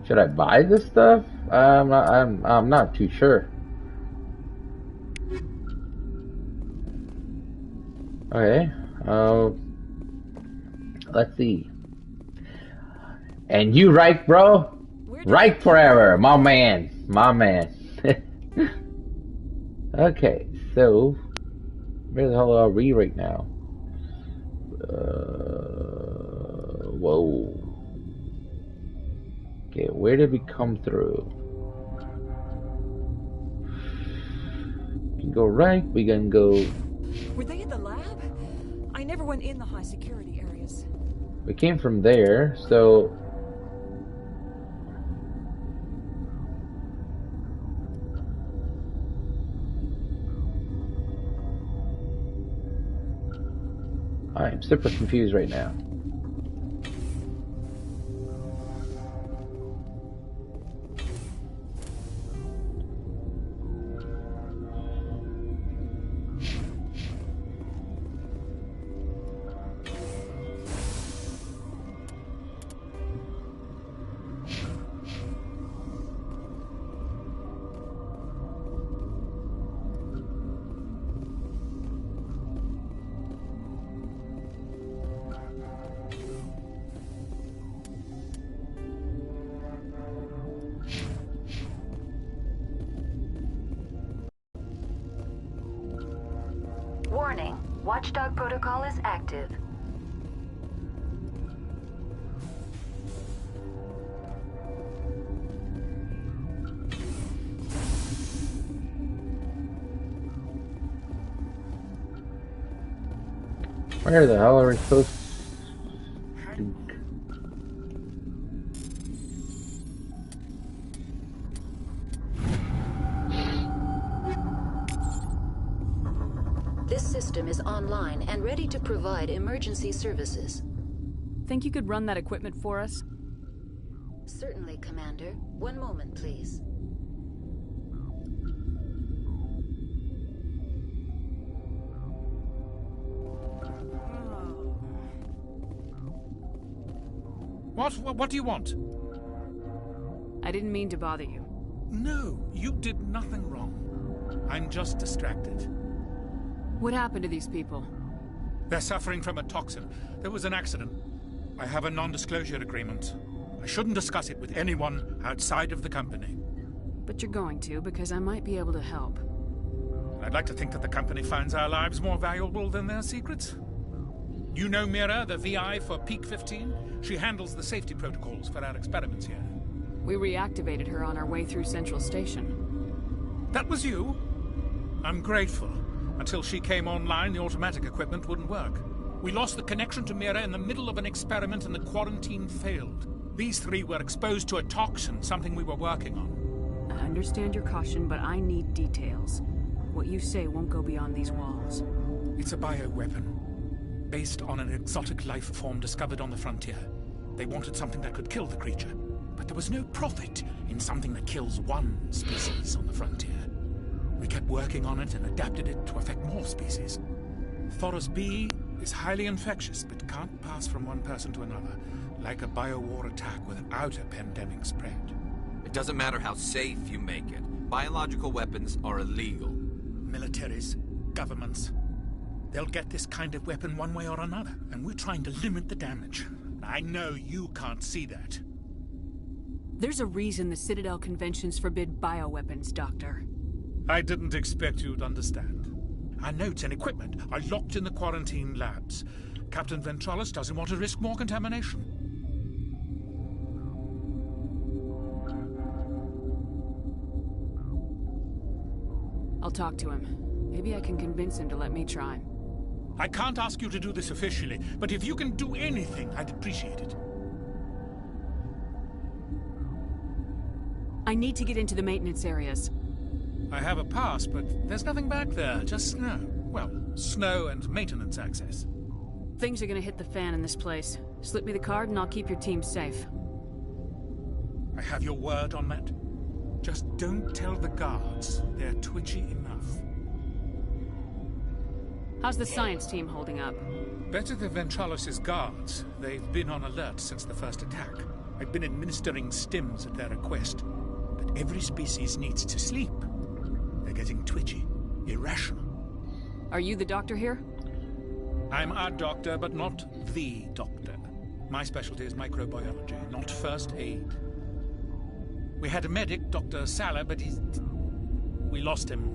Should I buy this stuff? I'm not too sure. Okay. Let's see. And you right, bro? Right forever, my man. My man. Okay, so where the hell are we right now? Whoa. Okay, where did we come through? We can go right, we can go... Were they in the lab? I never went in the high security areas. We came from there, so... I'm super confused right now. Warning, Watchdog protocol is active. Where the hell are we supposed to... This system is online and ready to provide emergency services. Think you could run that equipment for us? Certainly, Commander. One moment, please. What do you want? I didn't mean to bother you. No, you did nothing wrong. I'm just distracted. What happened to these people? They're suffering from a toxin. There was an accident. I have a non-disclosure agreement. I shouldn't discuss it with anyone outside of the company. But you're going to, because I might be able to help. I'd like to think that the company finds our lives more valuable than their secrets. You know Mira, the VI for Peak 15? She handles the safety protocols for our experiments here. We reactivated her on our way through Central Station. That was you? I'm grateful. Until she came online, the automatic equipment wouldn't work. We lost the connection to Mira in the middle of an experiment and the quarantine failed. These three were exposed to a toxin, something we were working on. I understand your caution, but I need details. What you say won't go beyond these walls. It's a bioweapon, based on an exotic life form discovered on the frontier. They wanted something that could kill the creature, but there was no profit in something that kills one species on the frontier. We kept working on it and adapted it to affect more species. Thoros B is highly infectious, but can't pass from one person to another, like a biowar attack without a pandemic spread. It doesn't matter how safe you make it. Biological weapons are illegal. Militaries, governments, they'll get this kind of weapon one way or another, and we're trying to limit the damage. I know you can't see that. There's a reason the Citadel conventions forbid bioweapons, Doctor. I didn't expect you'd understand. Our notes and equipment are locked in the quarantine labs. Captain Ventralis doesn't want to risk more contamination. I'll talk to him. Maybe I can convince him to let me try. I can't ask you to do this officially, but if you can do anything, I'd appreciate it. I need to get into the maintenance areas. I have a pass, but there's nothing back there, just snow. Well, snow and maintenance access. Things are gonna hit the fan in this place. Slip me the card and I'll keep your team safe. I have your word on that. Just don't tell the guards. They're twitchy enough. How's the science team holding up? Better than Ventralis' guards. They've been on alert since the first attack. I've been administering stims at their request. But every species needs to sleep. They're getting twitchy, irrational. Are you the doctor here? I'm a doctor, but not the doctor. My specialty is microbiology, not first aid. We had a medic, Dr. Salah, but we lost him.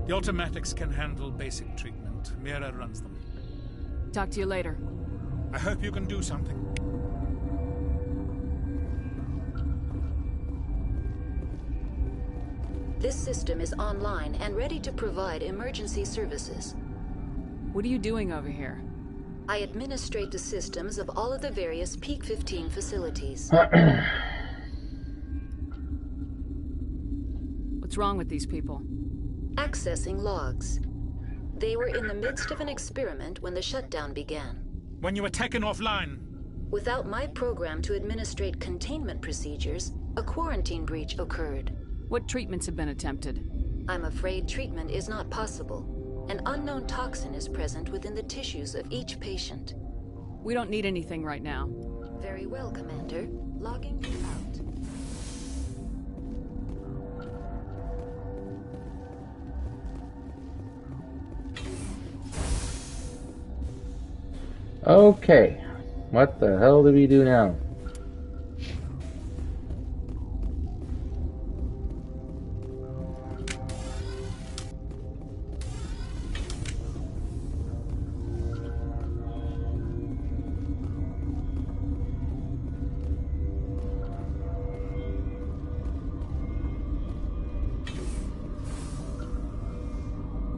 The automatics can handle basic treatment. Mira runs them. Talk to you later. I hope you can do something. This system is online and ready to provide emergency services. What are you doing over here? I administrate the systems of all of the various Peak 15 facilities. What's wrong with these people? Accessing logs. They were in the midst of an experiment when the shutdown began. When you were taken offline. Without my program to administrate containment procedures, a quarantine breach occurred. What treatments have been attempted? I'm afraid treatment is not possible. An unknown toxin is present within the tissues of each patient. We don't need anything right now. Very well, Commander. Logging you out. Okay. What the hell do we do now?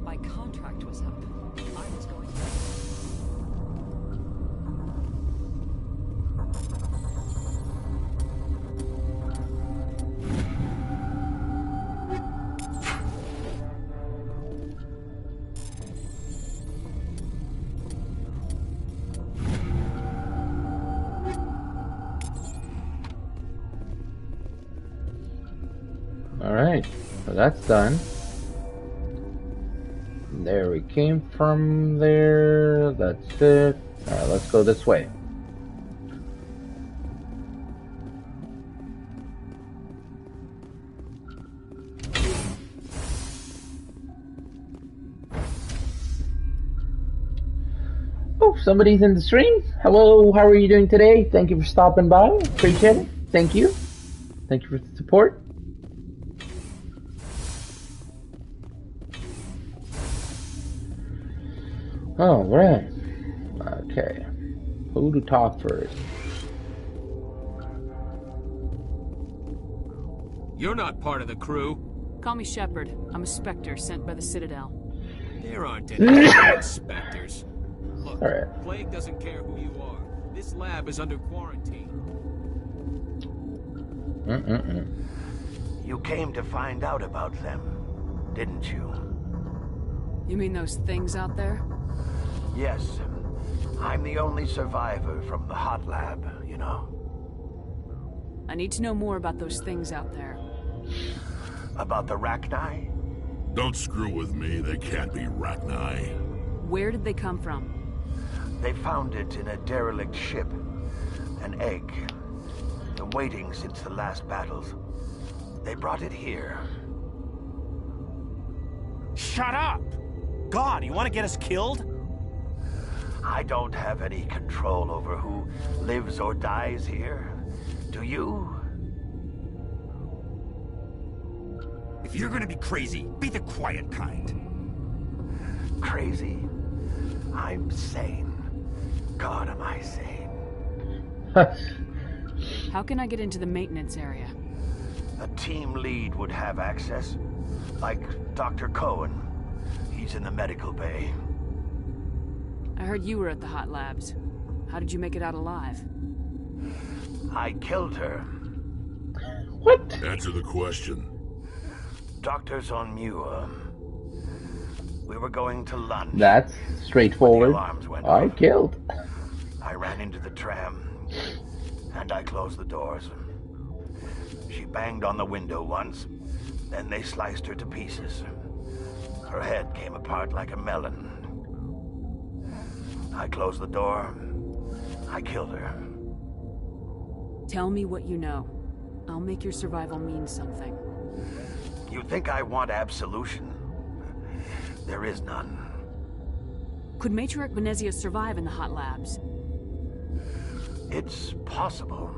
My contract was up. I was going to... Alright, so that's done. There we came from there. That's it. Alright, let's go this way. Oh, somebody's in the stream. Hello, how are you doing today? Thank you for stopping by. Appreciate it. Thank you. Thank you for the support. All right. Okay. Who to talk first? You're not part of the crew. Call me Shepard. I'm a Spectre sent by the Citadel. There aren't any inspectors. Look, right. Plague doesn't care who you are. This lab is under quarantine. You came to find out about them, didn't you? You mean those things out there? Yes. I'm the only survivor from the hot lab, you know. I need to know more about those things out there. About the Rachni? Don't screw with me. They can't be Rachni. Where did they come from? They found it in a derelict ship. An egg. Been waiting since the last battles. They brought it here. Shut up! God, you want to get us killed? I don't have any control over who lives or dies here. Do you? If you're gonna be crazy, be the quiet kind. Crazy? I'm sane. God, am I sane. How can I get into the maintenance area? A team lead would have access. Like Dr. Cohen. He's in the medical bay. I heard you were at the hot labs. How did you make it out alive? I killed her. What? Answer the question. Doctor's on Muir. We were going to lunch. That's straightforward. The alarms went I off. killed. I ran into the tram, and I closed the doors. She banged on the window once, then they sliced her to pieces. Her head came apart like a melon. I closed the door. I killed her. Tell me what you know. I'll make your survival mean something. You think I want absolution? There is none. Could Matriarch Venezia survive in the hot labs? It's possible.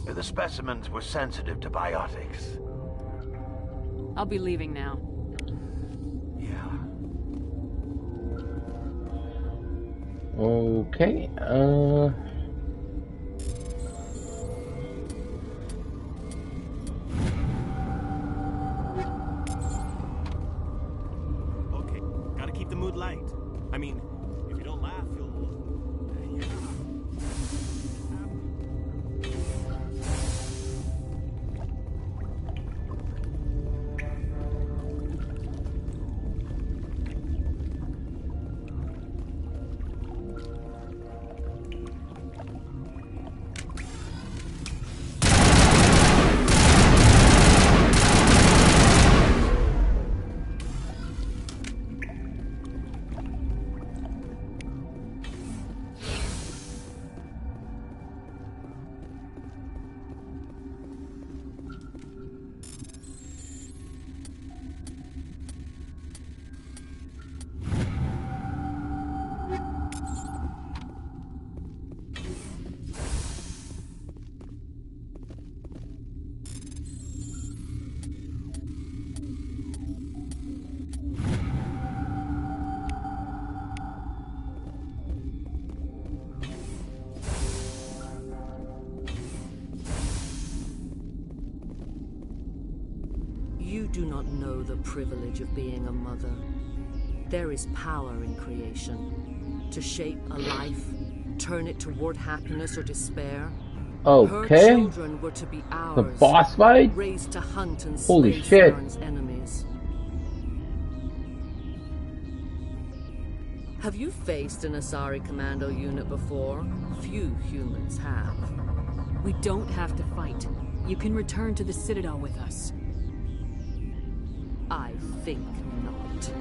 The specimens were sensitive to biotics. I'll be leaving now. Okay, Okay, gotta keep the mood light. I mean, if you don't laugh, you'll... You do not know the privilege of being a mother. There is power in creation. To shape a life, turn it toward happiness or despair. okay. Her children were to be ours. The boss fight? Raised to hunt and Holy slay shit. Farron's enemies. Have you faced an Asari commando unit before? Few humans have. We don't have to fight. You can return to the Citadel with us. think not.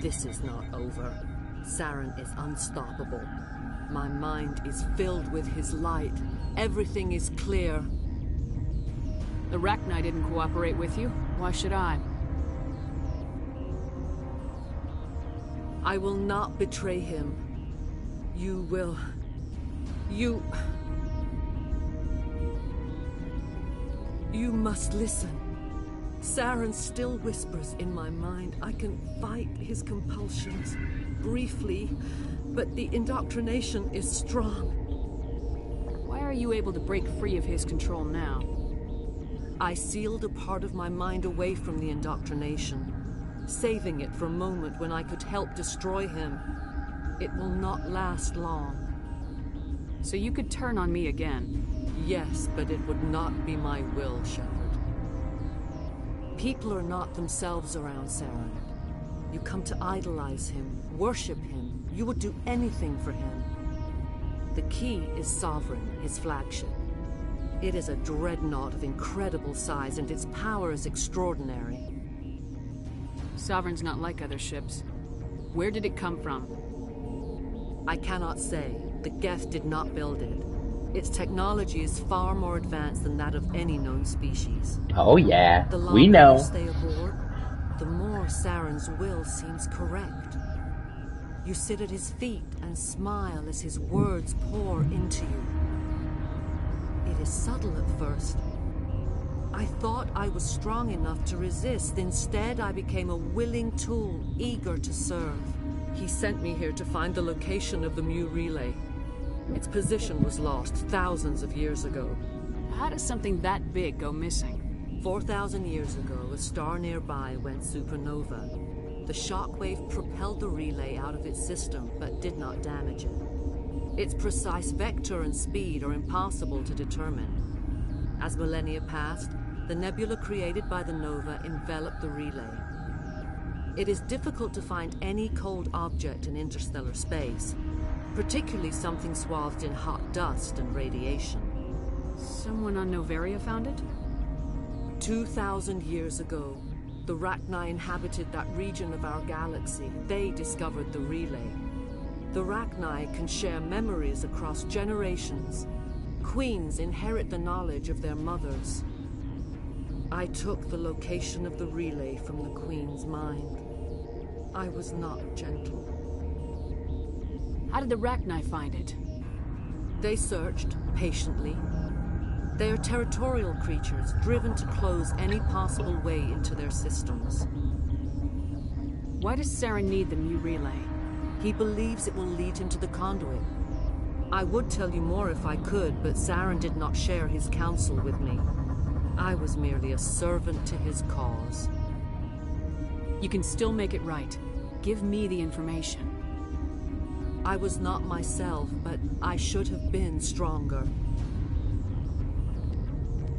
This is not over. Saren is unstoppable. My mind is filled with his light. Everything is clear. The Rachni didn't cooperate with you. Why should I? I will not betray him. You will... You must listen. Saren still whispers in my mind. I can fight his compulsions, briefly, but the indoctrination is strong. Why are you able to break free of his control now? I sealed a part of my mind away from the indoctrination, saving it for a moment when I could help destroy him. It will not last long. So you could turn on me again? Yes, but it would not be my will, Shepard. People are not themselves around Saren. You come to idolize him, worship him. You would do anything for him. The key is Sovereign, his flagship. It is a dreadnought of incredible size, and its power is extraordinary. Sovereign's not like other ships. Where did it come from? I cannot say. The Geth did not build it. Its technology is far more advanced than that of any known species. Oh yeah, The we longer know. you stay aboard, the more Saren's will seems correct. You sit at his feet and smile as his words pour into you. It is subtle at first. I thought I was strong enough to resist. Instead, I became a willing tool, eager to serve. He sent me here to find the location of the Mu relay. Its position was lost thousands of years ago. How does something that big go missing? 4,000 years ago, a star nearby went supernova. The shockwave propelled the relay out of its system, but did not damage it. Its precise vector and speed are impossible to determine. As millennia passed, the nebula created by the nova enveloped the relay. It is difficult to find any cold object in interstellar space, particularly something swathed in hot dust and radiation. Someone on Noveria found it? 2,000 years ago, the Rachni inhabited that region of our galaxy. They discovered the relay. The Rachni can share memories across generations. Queens inherit the knowledge of their mothers. I took the location of the relay from the Queen's mind. I was not gentle. How did the Rachni find it? They searched, patiently. They are territorial creatures, driven to close any possible way into their systems. Why does Saren need the Mu relay? He believes it will lead him to the conduit. I would tell you more if I could, but Saren did not share his counsel with me. I was merely a servant to his cause. You can still make it right. Give me the information. I was not myself, but I should have been stronger.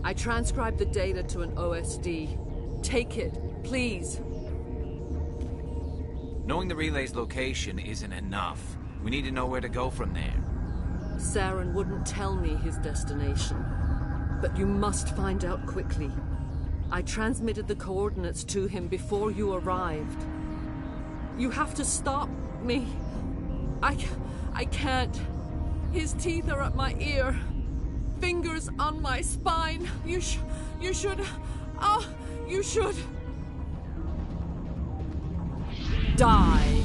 I transcribed the data to an OSD. Take it, please. Knowing the relay's location isn't enough. We need to know where to go from there. Saren wouldn't tell me his destination, but you must find out quickly. I transmitted the coordinates to him before you arrived. You have to stop me. I can't. His teeth are at my ear. Fingers on my spine. You should... Oh, you should... die.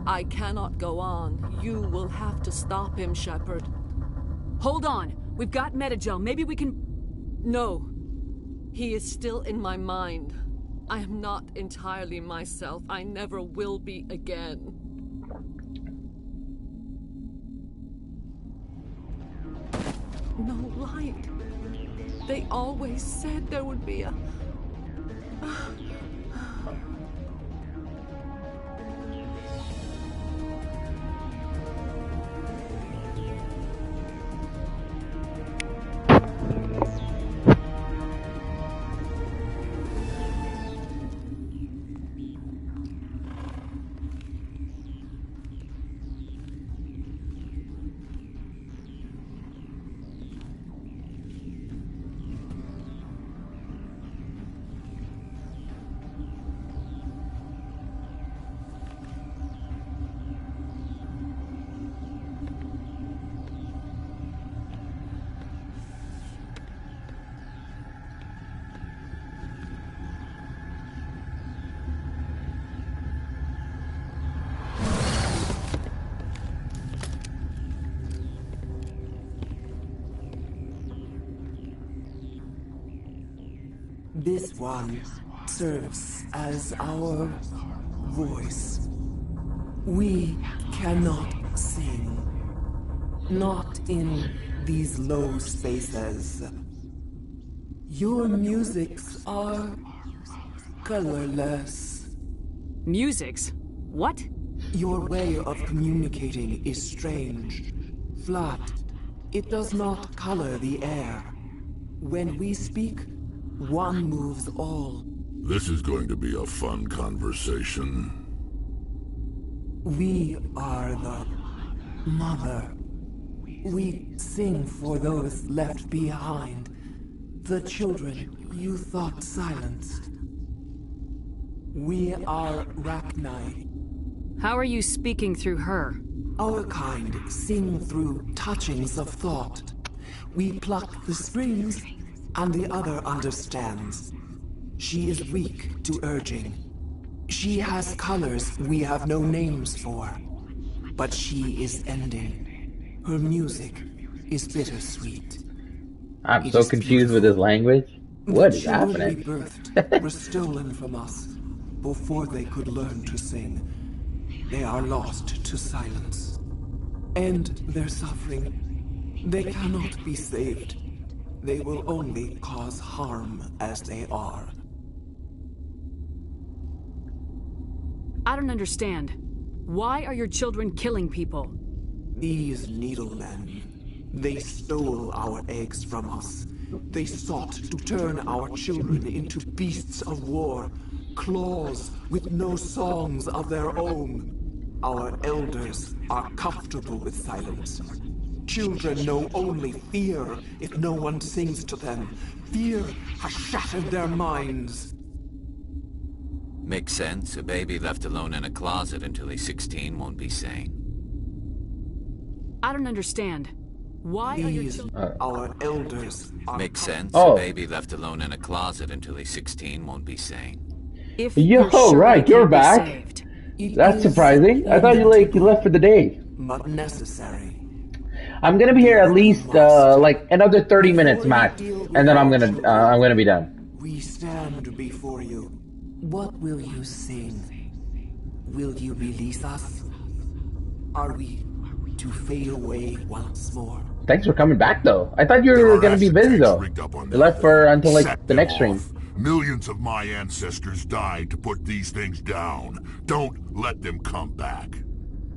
I cannot go on. You will have to stop him, Shepard. Hold on. We've got Metagel. Maybe we can... No. He is still in my mind. I am not entirely myself. I never will be again. No light. They always said there would be a... This one serves as our voice. We cannot sing. Not in these low spaces. Your musics are colorless. Musics? What? Your way of communicating is strange, flat. It does not color the air. When we speak, one moves all. This is going to be a fun conversation. We are the mother. We sing for those left behind. The children you thought silenced. We are Rachni. How are you speaking through her? Our kind sing through touchings of thought. We pluck the strings, and the other understands. She is weak to urging. She has colors we have no names for. But she is ending. Her music is bittersweet. I'm so confused with this language. What is happening? The children we birthed were stolen from us before they could learn to sing. They are lost to silence. And their suffering, they cannot be saved. They will only cause harm as they are. I don't understand. Why are your children killing people? These needlemen, they stole our eggs from us. They sought to turn our children into beasts of war, claws with no songs of their own. Our elders are comfortable with silence. Children know only fear if no one sings to them. Fear has shattered their minds. Makes sense. A baby left alone in a closet until he's 16 won't be sane. I don't understand. Why are your children... Our elders are... Makes sense. A baby left alone in a closet until he's 16 won't be sane. Yo, right, you're back. That's surprising. I thought you left for the day. But necessary. I'm gonna be here at least like another 30 minutes max, and then I'm gonna be done. We stand before you. What will you sing? Will you release us? Are we to fade away once more? Thanks for coming back, though. I thought you were gonna be busy though. You left for until like the next stream. Millions of my ancestors died to put these things down. Don't let them come back.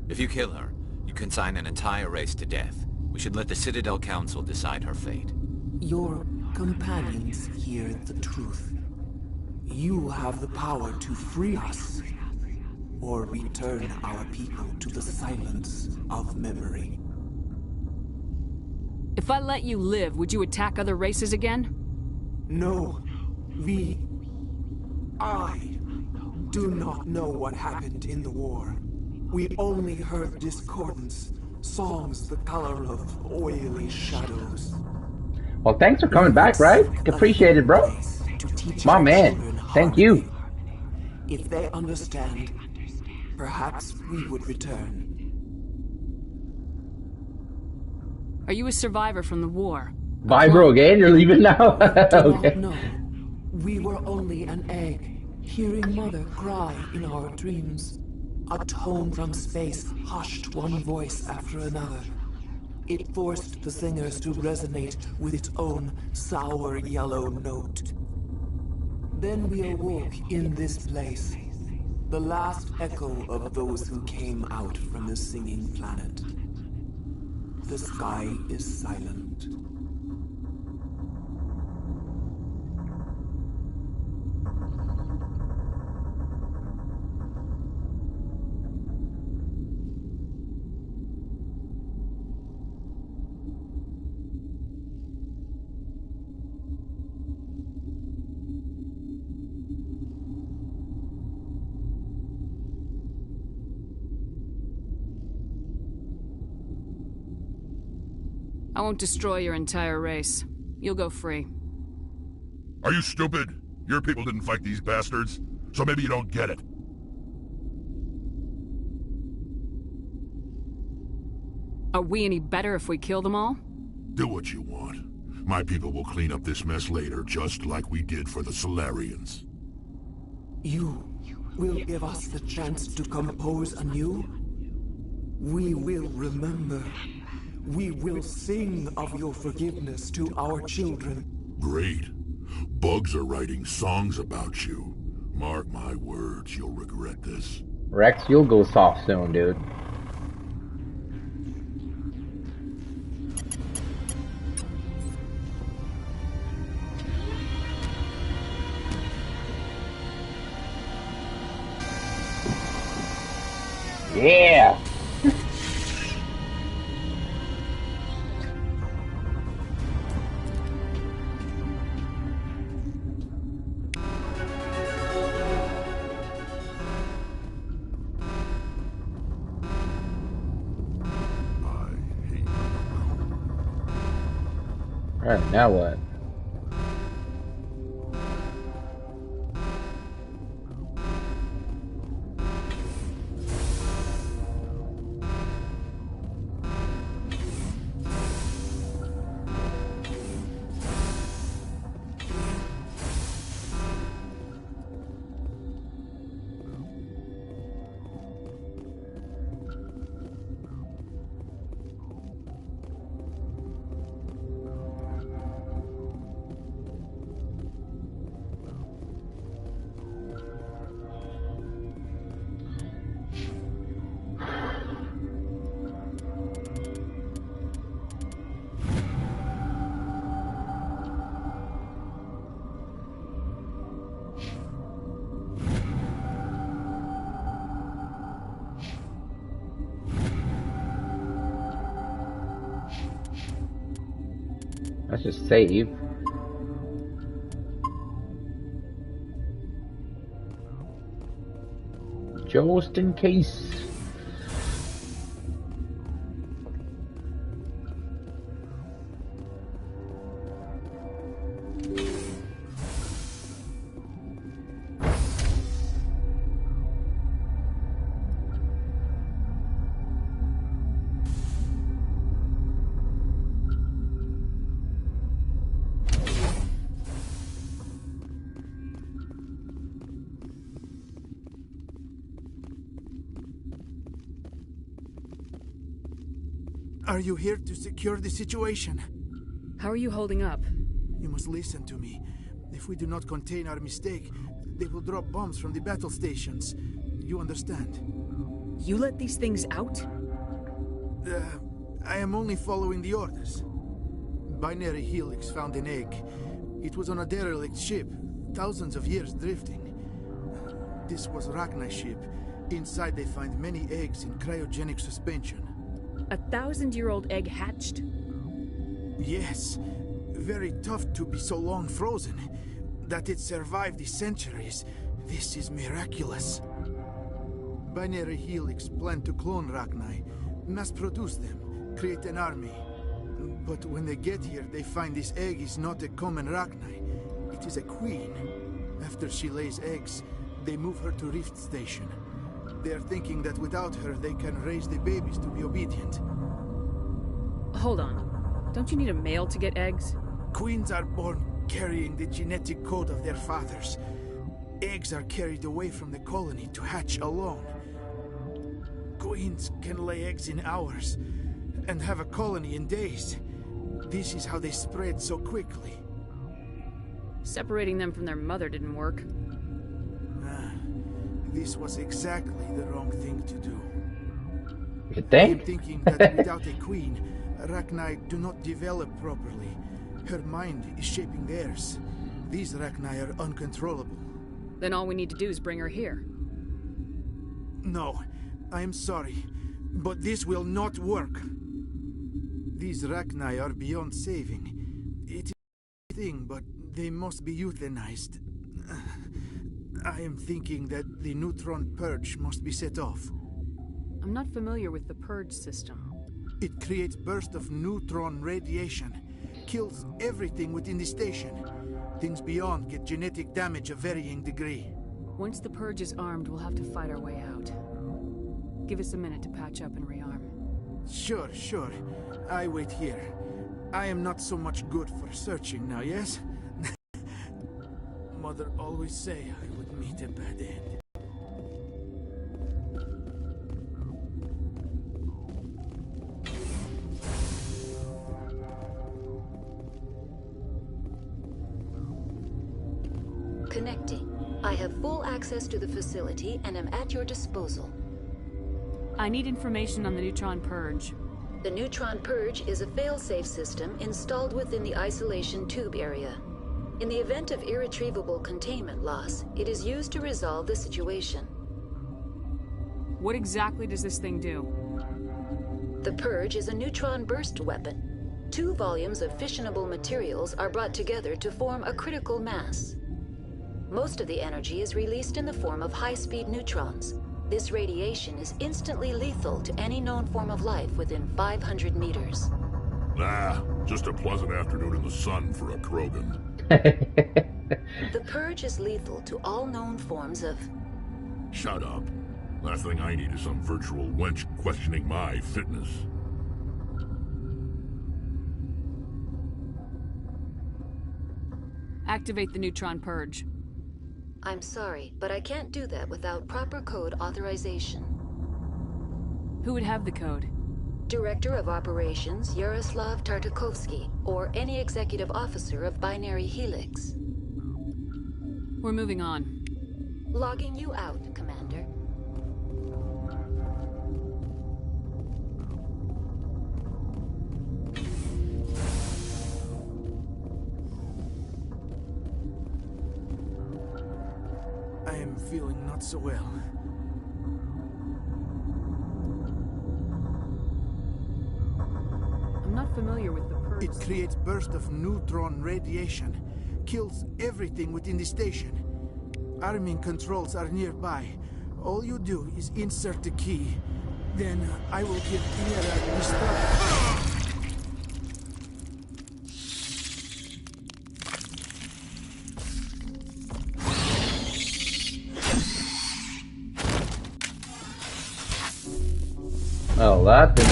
If you kill her, you consign an entire race to death. We should let the Citadel Council decide her fate. Your companions hear the truth. You have the power to free us, or return our people to the silence of memory. If I let you live, would you attack other races again? No. I do not know what happened in the war. We only heard discordance, songs the color of oily shadows. Well, thanks for coming back, right? Appreciate it, bro. My man, thank you. If they understand, perhaps we would return. Are you a survivor from the war? Bye, bro, again? You're leaving now? Okay. No. We were only an egg, hearing Mother cry in our dreams. A tone from space hushed one voice after another. It forced the singers to resonate with its own sour yellow note. Then we awoke in this place, the last echo of those who came out from the singing planet. The sky is silent. I won't destroy your entire race. You'll go free. Are you stupid? Your people didn't fight these bastards, so maybe you don't get it. Are we any better if we kill them all? Do what you want. My people will clean up this mess later, just like we did for the Solarians. You will give us the chance to compose anew? We will remember. We will sing of your forgiveness to our children. Great. bugs are writing songs about you. Mark my words, you'll regret this. Rex, you'll go soft soon, dude. Yeah! Alright, now what? Let's just save. Just in case. Are you here to secure the situation? How are you holding up? You must listen to me. If we do not contain our mistake, they will drop bombs from the battle stations. You understand? You let these things out? I am only following the orders. Binary Helix found an egg. It was on a derelict ship, thousands of years drifting. This was Rachni's ship. Inside they find many eggs in cryogenic suspension. A 1,000-year-old egg hatched? Yes. Very tough to be so long frozen. That it survived the centuries. This is miraculous. Binary Helix planned to clone Rachni, mass-produce them, create an army. But when they get here, they find this egg is not a common Rachni. It is a queen. After she lays eggs, they move her to Rift Station. They are thinking that without her, they can raise the babies to be obedient. Hold on. Don't you need a male to get eggs? Queens are born carrying the genetic code of their fathers. Eggs are carried away from the colony to hatch alone. Queens can lay eggs in hours and have a colony in days. This is how they spread so quickly. Separating them from their mother didn't work. This was exactly the wrong thing to do. You think? I'm thinking that without a queen, Rachni do not develop properly. Her mind is shaping theirs. These Rachni are uncontrollable. Then all we need to do is bring her here. No, I am sorry, but this will not work. These Rachni are beyond saving. It is a thing, but they must be euthanized. I am thinking that the neutron purge must be set off. I'm not familiar with the purge system. It creates bursts of neutron radiation, kills everything within the station. Things beyond get genetic damage of varying degree. Once the purge is armed, we'll have to fight our way out. Give us a minute to patch up and rearm. Sure. I wait here. I am not so much good for searching now, yes? Mother always say I would meet a bad end. Connecting. I have full access to the facility and am at your disposal. I need information on the neutron purge. The neutron purge is a fail-safe system installed within the isolation tube area. In the event of irretrievable containment loss, it is used to resolve the situation. What exactly does this thing do? The purge is a neutron burst weapon. 2 volumes of fissionable materials are brought together to form a critical mass. Most of the energy is released in the form of high-speed neutrons. This radiation is instantly lethal to any known form of life within 500 meters. Nah, just a pleasant afternoon in the sun for a Krogan. The purge is lethal to all known forms of... Shut up. Last thing I need is some virtual wench questioning my fitness. Activate the neutron purge. I'm sorry, but I can't do that without proper code authorization. Who would have the code? Director of Operations Yaroslav Tartakovsky, or any executive officer of Binary Helix. We're moving on. Logging you out, Commander. I am feeling not so well. I'm not familiar with the purge. It creates bursts of neutron radiation, kills everything within the station. Arming controls are nearby. All you do is insert the key. Then I will give Mira the start. Oh, that didn't...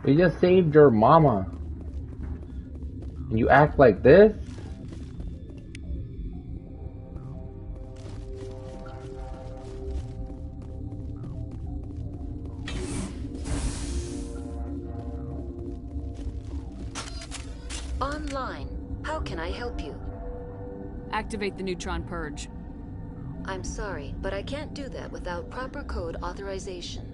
We just saved your mama. And you act like this? Online. How can I help you? Activate the neutron purge. I'm sorry, but I can't do that without proper code authorization.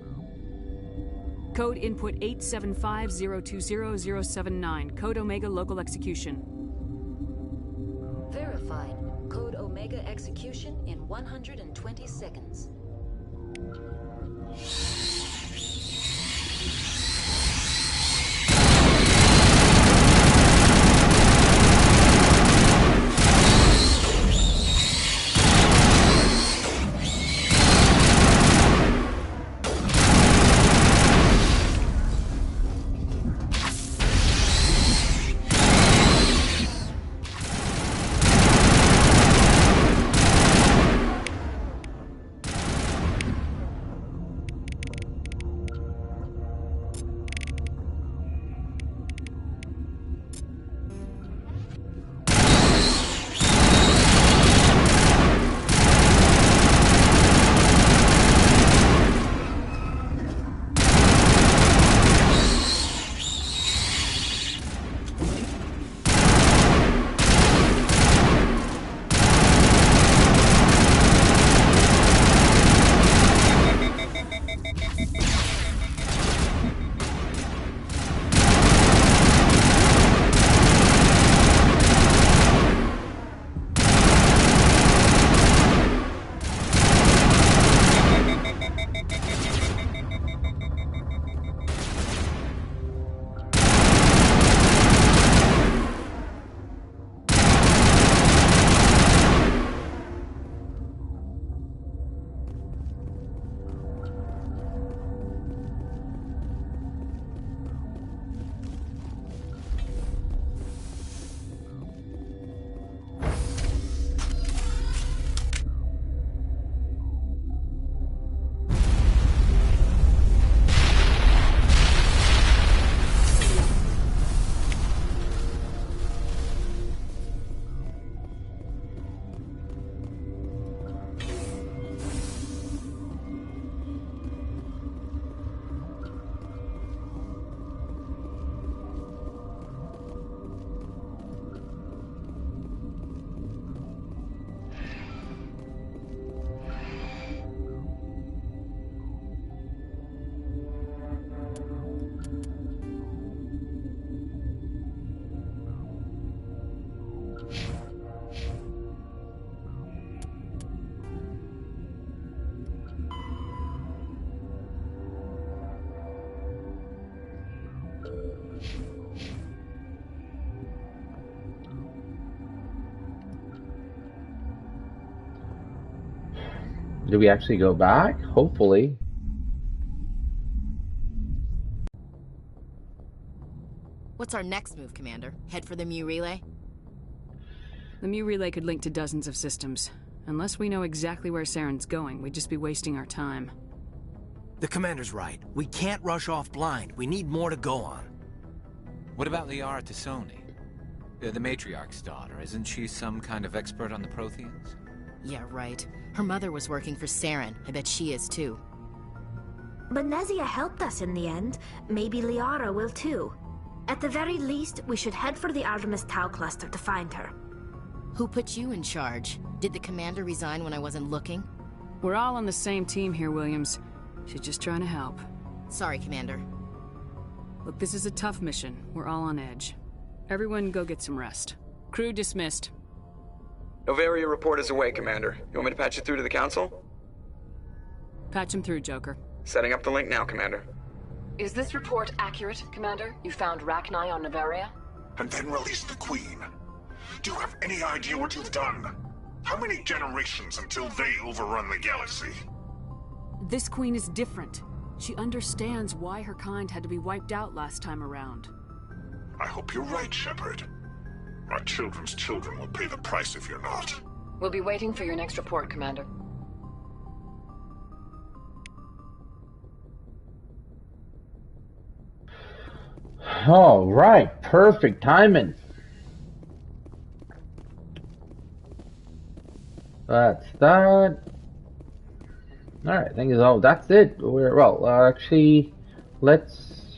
Code input 875020079. Code Omega local execution. Verified. Code Omega execution in 120 seconds. Do we actually go back? Hopefully. What's our next move, Commander? Head for the Mu relay? The Mu relay could link to dozens of systems. Unless we know exactly where Saren's going, we'd just be wasting our time. The Commander's right. We can't rush off blind. We need more to go on. What about Liara Tassoni? The matriarch's daughter. Isn't she some kind of expert on the Protheans? Yeah, right. Her mother was working for Saren. I bet she is too. But Nezia helped us in the end. Maybe Liara will too. At the very least, we should head for the Artemis Tau cluster to find her. Who put you in charge? Did the Commander resign when I wasn't looking? We're all on the same team here, Williams. She's just trying to help. Sorry, Commander. Look, this is a tough mission. We're all on edge. Everyone go get some rest. Crew dismissed. Novaria report is away, Commander. You want me to patch you through to the Council? Patch him through, Joker. Setting up the link now, Commander. Is this report accurate, Commander? You found Rachni on Novaria? And then released the Queen. Do you have any idea what you've done? How many generations until they overrun the galaxy? This Queen is different. She understands why her kind had to be wiped out last time around. I hope you're right, Shepard. My children's children will pay the price if you're not. We'll be waiting for your next report, Commander. All right, perfect timing. That's that. All right, I think that's it. Actually,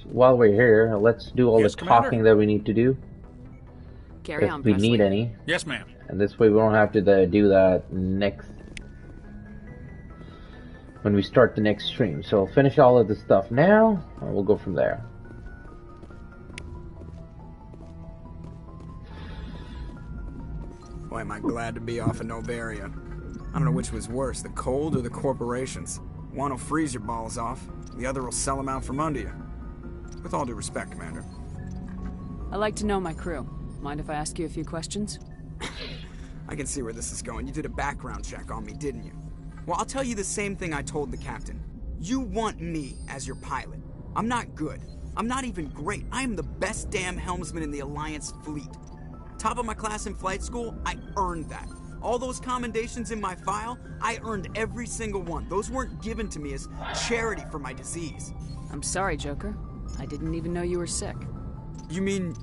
while we're here, let's do all the talking that we need to do. Carry on, if we Presley. need any. Yes, ma'am. And this way we don't have to do that next when we start the next stream. So I'll finish all of the stuff now, and we'll go from there. Boy, am I glad to be off of Novaria. I don't know which was worse, the cold or the corporations. One will freeze your balls off, the other will sell them out from under you. With all due respect, Commander. I like to know my crew. Mind if I ask you a few questions? I can see where this is going. You did a background check on me, didn't you? Well, I'll tell you the same thing I told the captain. You want me as your pilot. I'm not good. I'm not even great. I am the best damn helmsman in the Alliance fleet. Top of my class in flight school, I earned that. All those commendations in my file, I earned every single one. Those weren't given to me as charity for my disease. I'm sorry, Joker. I didn't even know you were sick. You mean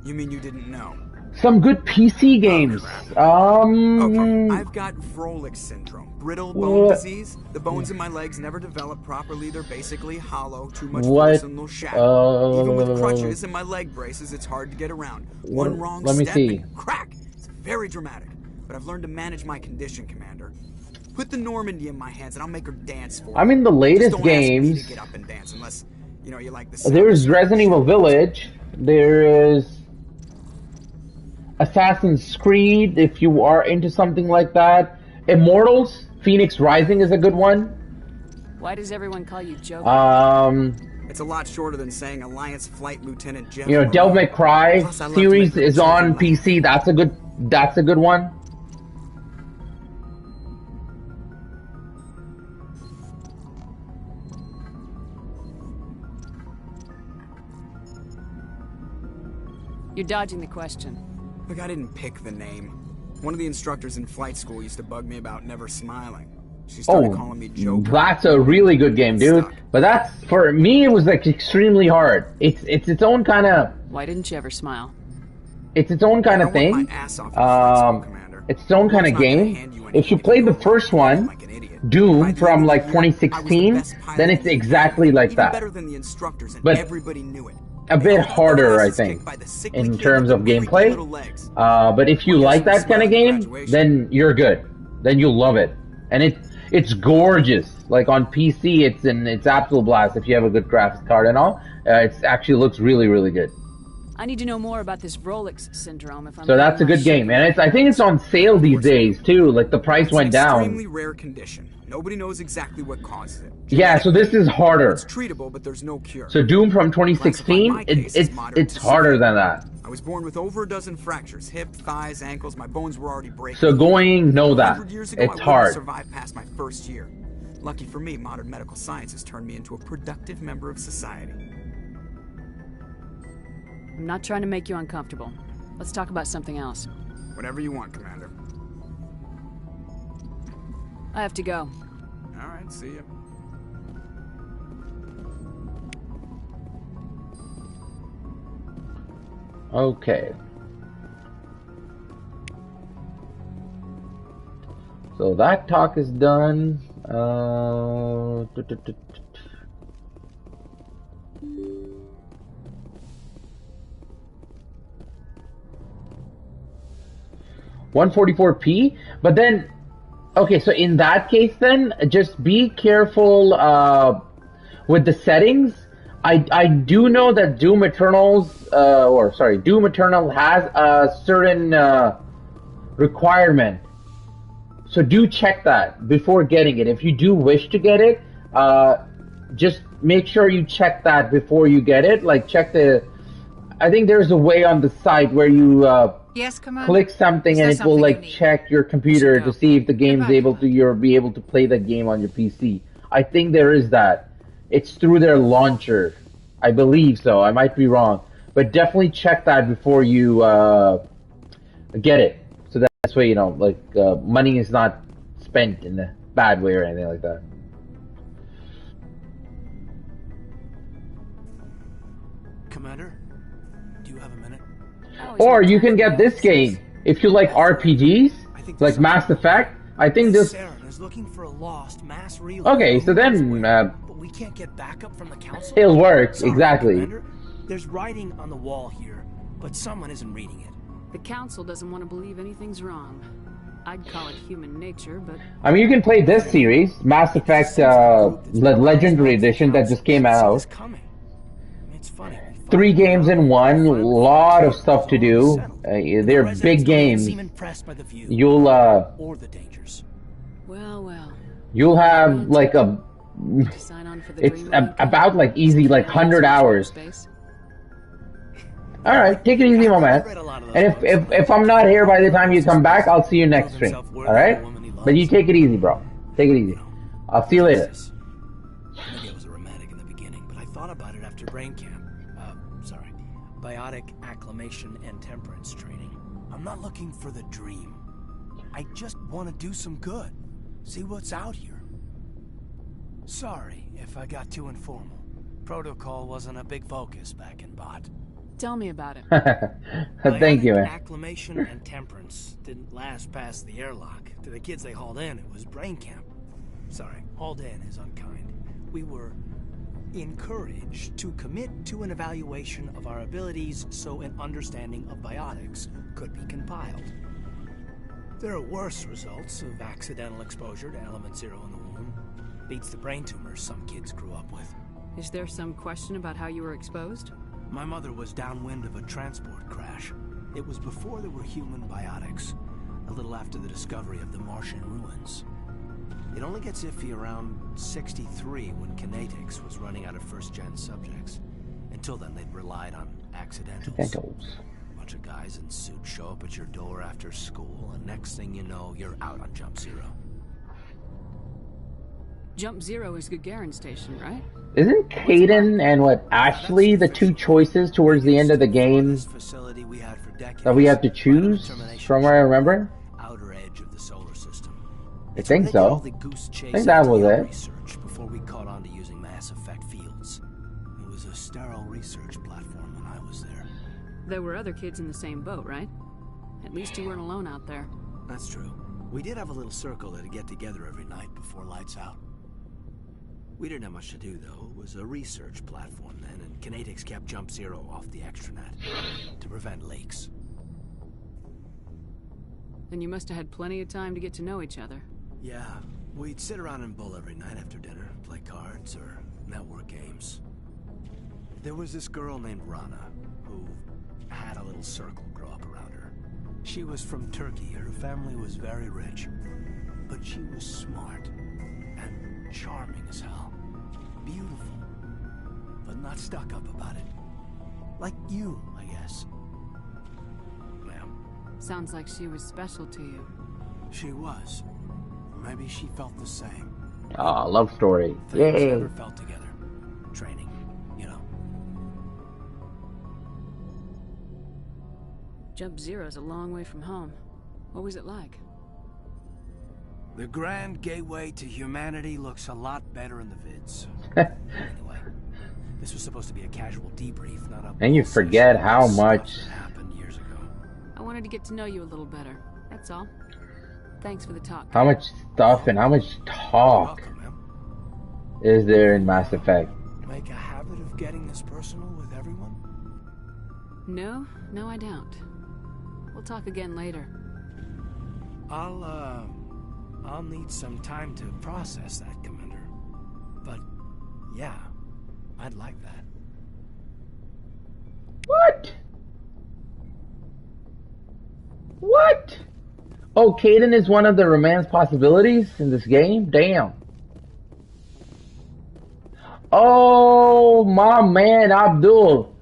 you didn't know? Some good PC games. Okay, I've got Froelich syndrome, brittle bone disease. The bones in my legs never develop properly. They're basically hollow, too much force and they'll shatter. Even with crutches and my leg braces, it's hard to get around. One wrong step and crack. It's very dramatic, but I've learned to manage my condition, Commander. Put the Normandy in my hands and I'll make her dance for you. I mean, the latest Just don't games. ask me to get up and dance unless, you know, you like the sound. There's Resident Evil Village. There is Assassin's Creed, if you are into something like that. Immortals, Phoenix Rising is a good one. Why does everyone call you Joker? It's a lot shorter than saying Alliance Flight Lieutenant Jeff. You know, Devil May Cry series is on PC. That's a good one. You're dodging the question. Look, I didn't pick the name. One of the instructors in flight school used to bug me about never smiling. She started calling me Joker. That's a really good game, dude. But that's, for me, it was like extremely hard. It's its own kind of. Why didn't you ever smile? It's its own kind of thing. It's its own kind of game. If you played the first one, Doom from like 2016, then it's exactly like that. But everybody knew it. A bit harder, I think, in terms of gameplay. But if you like that kind of game, then you're good. Then you'll love it, and it's gorgeous. Like on PC, it's absolute blast if you have a good graphics card and all. It actually looks really, really good. I need to know more about this Rolex syndrome if I'm So that's a good game, and I think it's on sale these days too. Like the price went down. Extremely rare condition. Nobody knows exactly what causes it. Yeah, so this is harder. It's treatable, but there's no cure. So Doom from 2016, it's harder than that. I was born with over a dozen fractures: hip, thighs, ankles. My bones were already breaking. So know that 100 years ago, it's I hard. Survived past my first year. Lucky for me, modern medical science has turned me into a productive member of society. I'm not trying to make you uncomfortable. Let's talk about something else. Whatever you want, Commander. I have to go. All right, see ya. Okay. So that talk is done. 144p, but then okay, so in that case then just be careful with the settings. I do know that Doom Eternal has a certain requirement, so do check that before getting it. If you do wish to get it, just make sure you check that before you get it. Like check I think there's a way on the site where you yes, Commander? click something and it will like check your computer to see if the game's able to be able to play that game on your PC. I think there is that. It's through their launcher. I believe so. I might be wrong. But definitely check that before you get it. So that's way, money is not spent in a bad way or anything like that. Commander, do you have a minute? Or you can get this game. If you like RPGs, like Mass Effect, I think this... Saren is looking for a lost mass relay. Okay, so then... but we can't get backup from the council? It'll work, Sorry, exactly. Commander. There's writing on the wall here, but someone isn't reading it. The council doesn't want to believe anything's wrong. I'd call it human nature, but... I mean, you can play this series, Mass Effect Legendary Edition that just came out. It's funny. 3 games in one, lot of stuff to do. They're big games. You'll or the dangers. Well. You'll have like a. It's about like easy, like 100 hours. All right, take it easy, my man. And if I'm not here by the time you come back, I'll see you next stream. All right, but you take it easy, bro. Take it easy. I'll see you later. Maybe I was a romantic in the beginning, but I thought about it after brain camp. Biotic acclimation and temperance training. I'm not looking for the dream. I just want to do some good. See what's out here. Sorry if I got too informal. Protocol wasn't a big focus back in Bot. Tell me about it. Thank you, man. Acclimation and temperance didn't last past the airlock. To the kids they hauled in, it was brain camp. Sorry, hauled in is unkind. We were encouraged to commit to an evaluation of our abilities so an understanding of biotics could be compiled. There are worse results of accidental exposure to element 0 in the womb. Beats the brain tumors some kids grew up with. Is there some question about how you were exposed? My mother was downwind of a transport crash. It was before there were human biotics, a little after the discovery of the Martian ruins. It only gets iffy around 63 when Kinetics was running out of first-gen subjects. Until then, they'd relied on accidentals. A bunch of guys in suits show up at your door after school, and next thing you know, you're out on Jump Zero. Jump Zero is Gagarin Station, right? Isn't Caden and Ashley the 2 choices towards the end of the game that we have to choose, from what I remember? Outer edge of the solar system. I think so. I think that was it. Research before we caught on to using mass effect fields. It was a sterile research platform when I was there. There were other kids in the same boat, right? At least you weren't alone out there. That's true. We did have a little circle that'd get together every night before lights out. We didn't have much to do, though. It was a research platform then, and Kinetics kept Jump Zero off the extranet to prevent leaks. Then you must have had plenty of time to get to know each other. Yeah, we'd sit around and bull every night after dinner, play cards or network games. There was this girl named Rana, who little circle grow up around her. She was from Turkey. Her family was very rich. But she was smart and charming as hell. Beautiful, but not stuck up about it. Like you, I guess. Ma'am. Sounds like she was special to you. She was. Maybe she felt the same. Ah, love story. Things Yay. never felt together. Training, you know. Jump Zero's a long way from home. What was it like? The grand gateway to humanity looks a lot better in the vids. Anyway, this was supposed to be a casual debrief, not a... And you forget how much... happened years ago. I wanted to get to know you a little better. That's all. Thanks for the talk. How much stuff and how much talk is there in Mass Effect? Make a habit of getting this personal with everyone? No, I don't. We'll talk again later. I'll need some time to process that, Commander. But, yeah, I'd like that. What? What? Oh, Caden is one of the romance possibilities in this game? Damn. Oh, my man, Abdul.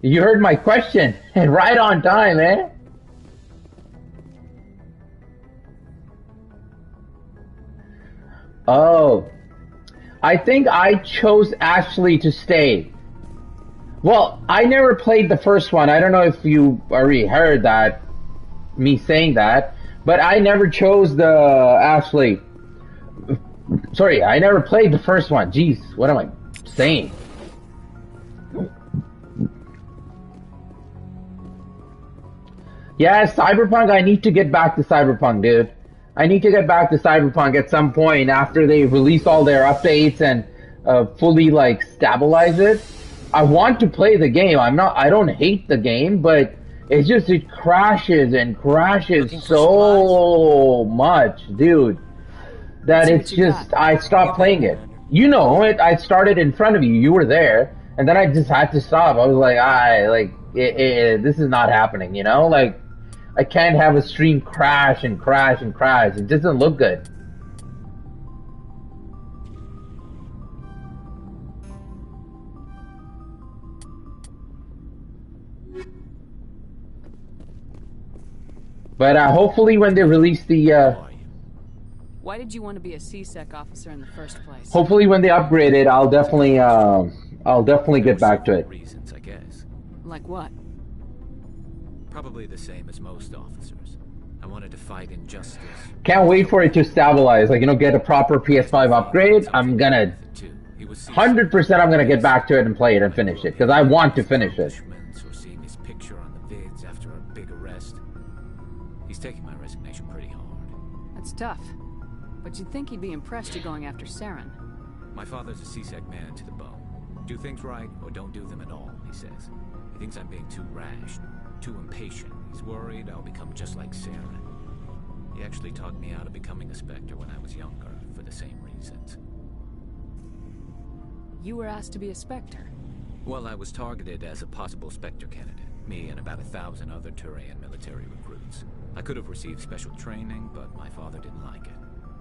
You heard my question. Right on time, man. Oh. I think I chose Ashley to stay. Well, I never played the first one. I don't know if you already heard that, me saying that, but I never chose the Ashley. Sorry, I never played the first one. Jeez, what am I saying? Yeah, Cyberpunk, I need to get back to Cyberpunk, dude. I need to get back to Cyberpunk at some point after they release all their updates and fully, like, stabilize it. I want to play the game. I don't hate the game, but it's just, it crashes and crashes so much, dude, that it's just, I stopped playing it. You know it, I started in front of you, you were there, and then I just had to stop. I was like, this is not happening, you know? Like, I can't have a stream crash and crash and crash. It doesn't look good. But hopefully when they release the... Why did you want to be a C-Sec officer in the first place? Hopefully when they upgrade it, I'll definitely get back to it. Reasons, I guess. Like what? Probably the same as most officers. I wanted to fight injustice. Can't wait for it to stabilize. Like, you know, get a proper PS5 upgrade. I'm gonna... 100% I'm gonna get back to it and play it and finish it. Because I want to finish it. Or seeing his picture on the vids after a big arrest. He's taking my resignation pretty hard. That's tough. But you'd think he'd be impressed you're going after Saren. My father's a C-Sec man to the bone. Do things right or don't do them at all, he says. He thinks I'm being too rash, too impatient. He's worried I'll become just like Saren. He actually talked me out of becoming a Spectre when I was younger, for the same reasons. You were asked to be a Spectre? Well, I was targeted as a possible Spectre candidate. Me and about 1,000 other Turian military recruits. I could have received special training, but my father didn't like it.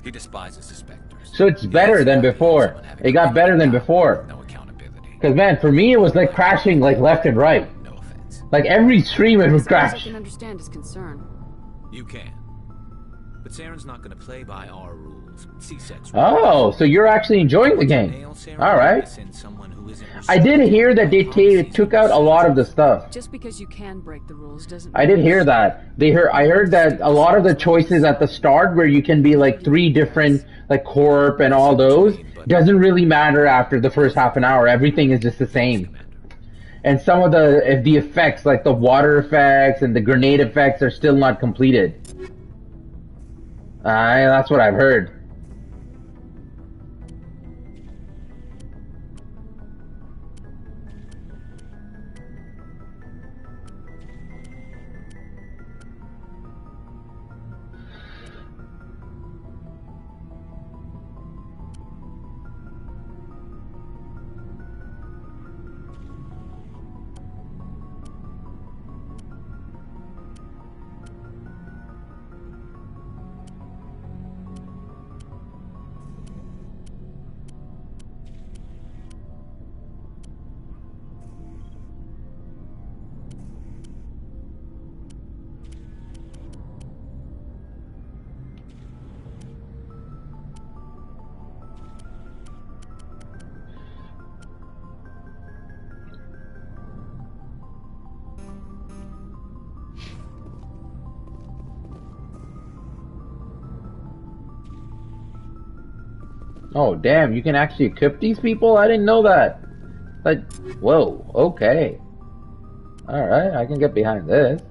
He despises the Spectres. So it's better than before. It got better than before. No accountability. Because, man, for me it was like crashing like left and right. No offense. Like every stream it would crash. I can understand his concern. You can. But Saren's not going to play by our rules. C-Sec's rules. Oh, so you're actually enjoying the game. Alright. I did hear that they took out a lot of the stuff. Just because you can break the rules doesn't... I did hear that. I heard that a lot of the choices at the start where you can be like 3 different, like Corp and all those, doesn't really matter after the first half an hour. Everything is just the same. And some of the effects, like the water effects and the grenade effects, are still not completed. That's what I've heard. Oh, damn, you can actually equip these people? I didn't know that. Like, whoa, okay. Alright, I can get behind this.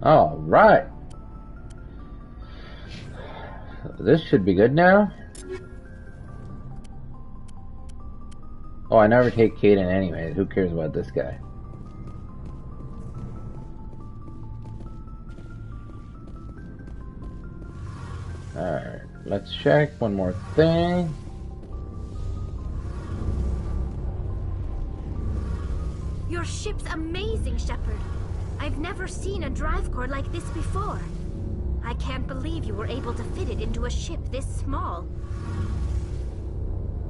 All right. This should be good now. Oh, I never take Caden anyways. Who cares about this guy? Alright, let's check one more thing. Your ship's amazing, Shepard. I've never seen a drive core like this before. I can't believe you were able to fit it into a ship this small.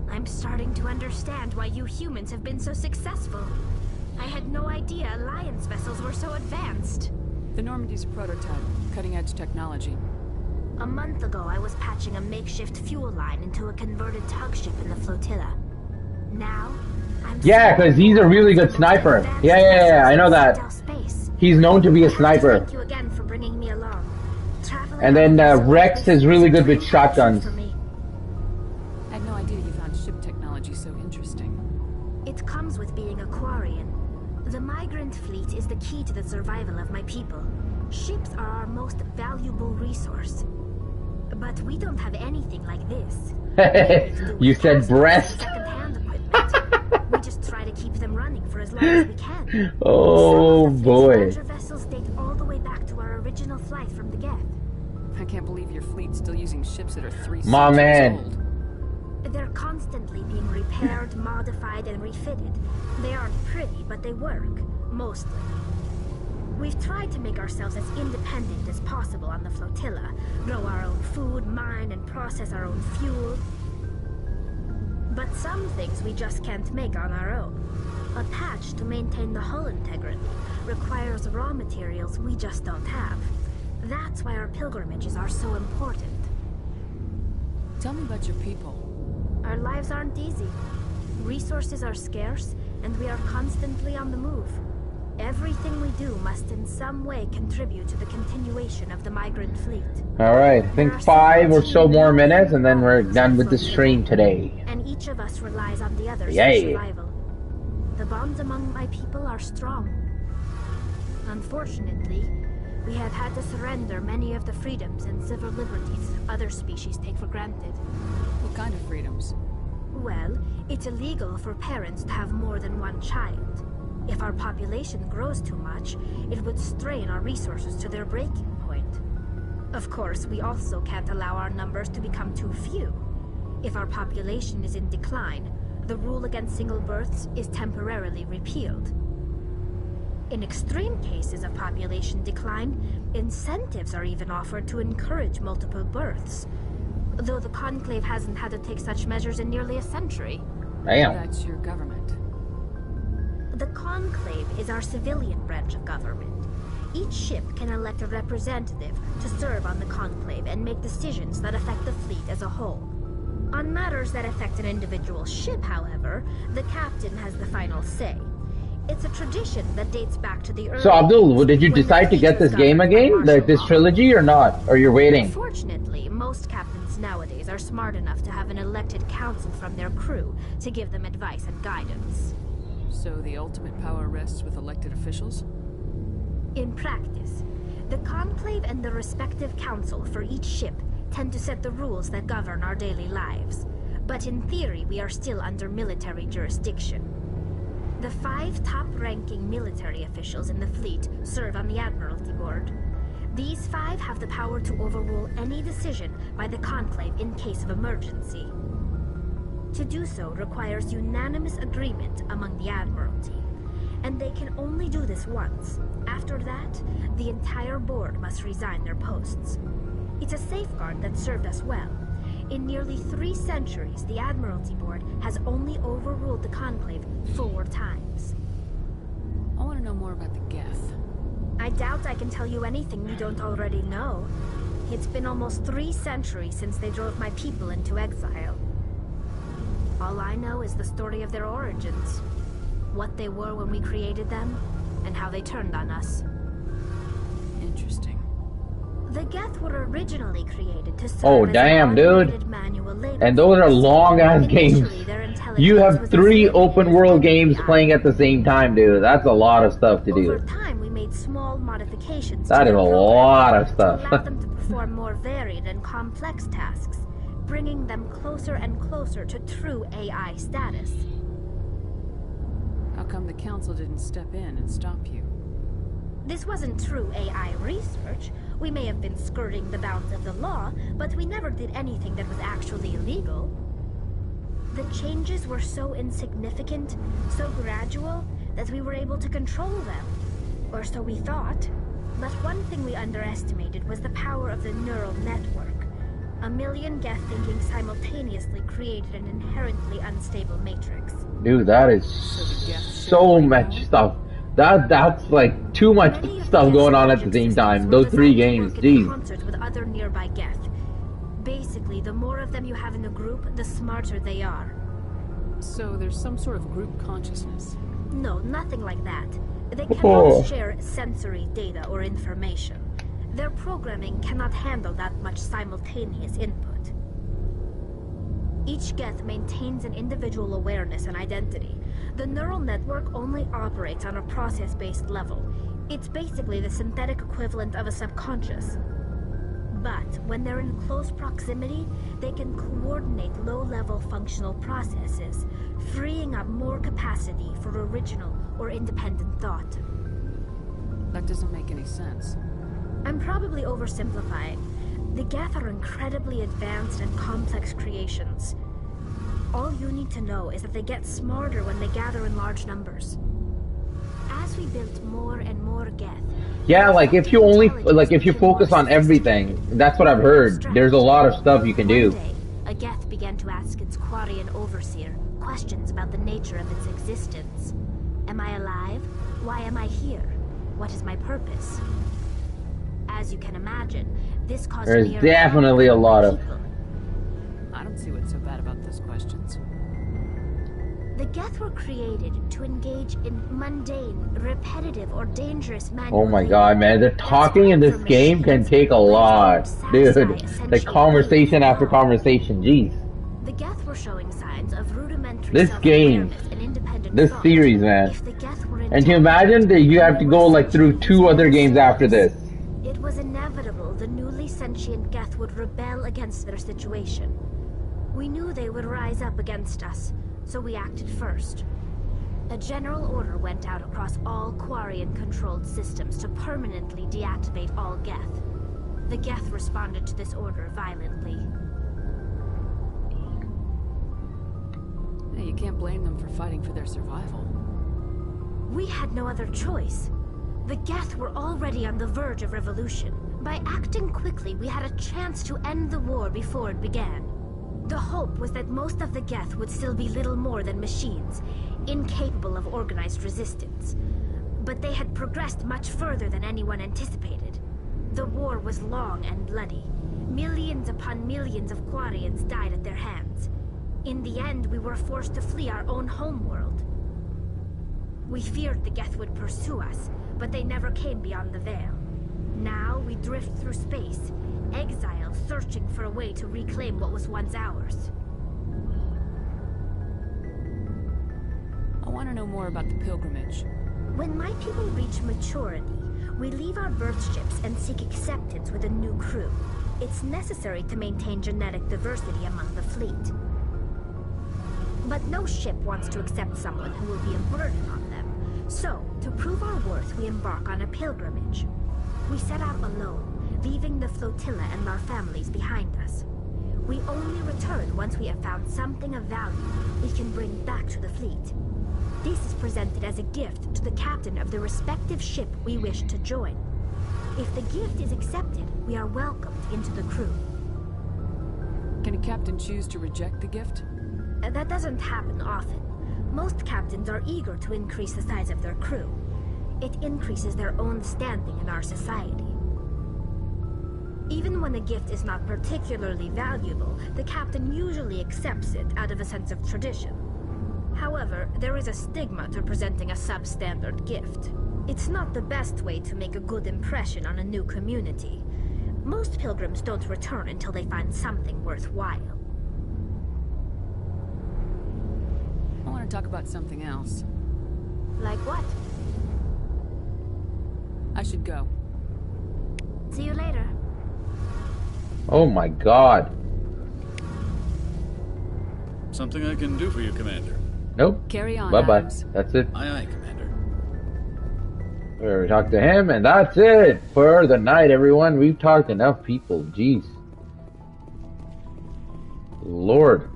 I'm starting to understand why you humans have been so successful. I had no idea Alliance vessels were so advanced. The Normandy's a prototype, cutting-edge technology. A month ago, I was patching a makeshift fuel line into a converted tug ship in the flotilla. Now, yeah, because he's a really good sniper. Yeah, I know that. He's known to be a sniper. Thank you again for bringing me along. And then Rex is really good with shotguns. I had no idea you found ship technology so interesting. It comes with being a Quarian. The migrant fleet is the key to the survival of my people. Ships are our most valuable resource. But we don't have anything like this. You said breast. We just try to keep them running for as long as we can. Oh boy. Larger vessels date all the way back to our original flight from the Geth. I can't believe your fleet's still using ships that are 3 My centuries man. old. They're constantly being repaired, modified, and refitted. They aren't pretty, but they work. Mostly. We've tried to make ourselves as independent as possible on the flotilla. Grow our own food, mine, and process our own fuel. But some things we just can't make on our own. A patch to maintain the hull integrity requires raw materials we just don't have. That's why our pilgrimages are so important. Tell me about your people. Our lives aren't easy. Resources are scarce, and we are constantly on the move. Everything we do must in some way contribute to the continuation of the migrant fleet. Alright, I think 5 or so more minutes and then we're done with the stream today. And each of us relies on the others Yay. for survival. The bonds among my people are strong. Unfortunately, we have had to surrender many of the freedoms and civil liberties other species take for granted. What kind of freedoms? Well, it's illegal for parents to have more than one child. If our population grows too much, it would strain our resources to their breaking point. Of course, we also can't allow our numbers to become too few. If our population is in decline, the rule against single births is temporarily repealed. In extreme cases of population decline, incentives are even offered to encourage multiple births. Though the Conclave hasn't had to take such measures in nearly a century. Damn. That's your government. The Conclave is our civilian branch of government. Each ship can elect a representative to serve on the Conclave and make decisions that affect the fleet as a whole. On matters that affect an individual ship, however, the captain has the final say. It's a tradition that dates back to the early So Abdul, days did you when the decide to fleet get was this game governed by again? martial Like this law. trilogy or not? Or you're waiting? Fortunately, most captains nowadays are smart enough to have an elected council from their crew to give them advice and guidance. So the ultimate power rests with elected officials? In practice, the Conclave and the respective council for each ship tend to set the rules that govern our daily lives. But in theory, we are still under military jurisdiction. The 5 top-ranking military officials in the fleet serve on the Admiralty Board. These 5 have the power to overrule any decision by the Conclave in case of emergency. To do so requires unanimous agreement among the Admiralty, and they can only do this once. After that, the entire board must resign their posts. It's a safeguard that served us well. In nearly 3 centuries, the Admiralty Board has only overruled the Conclave 4 times. I want to know more about the Geth. I doubt I can tell you anything you don't already know. It's been almost 3 centuries since they drove my people into exile. All I know is the story of their origins. What they were when we created them, and how they turned on us. Interesting. The Geth were originally created to serve Oh as damn, an dude! automated manual labor And those are long-ass games. Initially, their intelligence You have was 3 as open-world games playing at the same time, dude. That's a lot of stuff to Over do. time, we made small modifications That to is their a program lot of to stuff. allow them to perform more varied and complex tasks, bringing them closer and closer to true AI status. How come the council didn't step in and stop you? This wasn't true AI research. We may have been skirting the bounds of the law, but we never did anything that was actually illegal. The changes were so insignificant, so gradual, that we were able to control them. Or so we thought. But one thing we underestimated was the power of the neural network. A million Geth thinking simultaneously created an inherently unstable matrix. Dude, that is so much stuff. That's like too much stuff going on at the same time. Those 3 games, jeez. Concert with other nearby Geth. Basically, the more of them you have in a group, the smarter they are. So there's some sort of group consciousness? No, nothing like that. They cannot share sensory data or information. Their programming cannot handle that much simultaneous input. Each Geth maintains an individual awareness and identity. The neural network only operates on a process-based level. It's basically the synthetic equivalent of a subconscious. But when they're in close proximity, they can coordinate low-level functional processes, freeing up more capacity for original or independent thought. That doesn't make any sense. I'm probably oversimplifying. The Geth are incredibly advanced and complex creations. All you need to know is that they get smarter when they gather in large numbers. As we built more and more Geth... Yeah, like if you focus on everything, that's what I've heard. There's a lot of stuff you can do. One day, a Geth began to ask its Quarian overseer questions about the nature of its existence. Am I alive? Why am I here? What is my purpose? As you can imagine, this caused There's me definitely a lot of... I don't see what's so bad about those questions. The Geth were created to engage in mundane, repetitive, or dangerous manual Oh my labor. god, man, the talking in this game can take a lot. Dude, like conversation after conversation, jeez. The Geth were showing signs of rudimentary This game, self-awareness and independent this thought. series, man. If the Geth were And to imagine that you have to go like through 2 other games after this. It was inevitable the newly sentient Geth would rebel against their situation. We knew they would rise up against us, so we acted first. A general order went out across all Quarian-controlled systems to permanently deactivate all Geth. The Geth responded to this order violently. Hey, you can't blame them for fighting for their survival. We had no other choice. The Geth were already on the verge of revolution. By acting quickly, we had a chance to end the war before it began. The hope was that most of the Geth would still be little more than machines, incapable of organized resistance. But they had progressed much further than anyone anticipated. The war was long and bloody. Millions upon millions of Quarians died at their hands. In the end, we were forced to flee our own homeworld. We feared the Geth would pursue us, but they never came beyond the Veil. Now we drift through space, exiled, searching for a way to reclaim what was once ours. I want to know more about the pilgrimage. When my people reached maturity, We leave our birth ships and seek acceptance with a new crew. It's necessary to maintain genetic diversity among the fleet. But no ship wants to accept someone who will be a burden on them. So, to prove our worth, we embark on a pilgrimage. We set out alone, leaving the flotilla and our families behind us. We only return once we have found something of value we can bring back to the fleet. This is presented as a gift to the captain of the respective ship we wish to join. If the gift is accepted, we are welcomed into the crew. Can a captain choose to reject the gift? That doesn't happen often. Most captains are eager to increase the size of their crew. It increases their own standing in our society. Even when a gift is not particularly valuable, the captain usually accepts it out of a sense of tradition. However, there is a stigma to presenting a substandard gift. It's not the best way to make a good impression on a new community. Most pilgrims don't return until they find something worthwhile. I want to talk about something else. Like what? I should go. See you later. Oh my god. Something I can do for you, Commander. Nope. Carry on, Bye-bye. Adams. That's it. Aye, aye, Commander. We talked to him, and that's it for the night, everyone. We've talked to enough people. Jeez. Lord.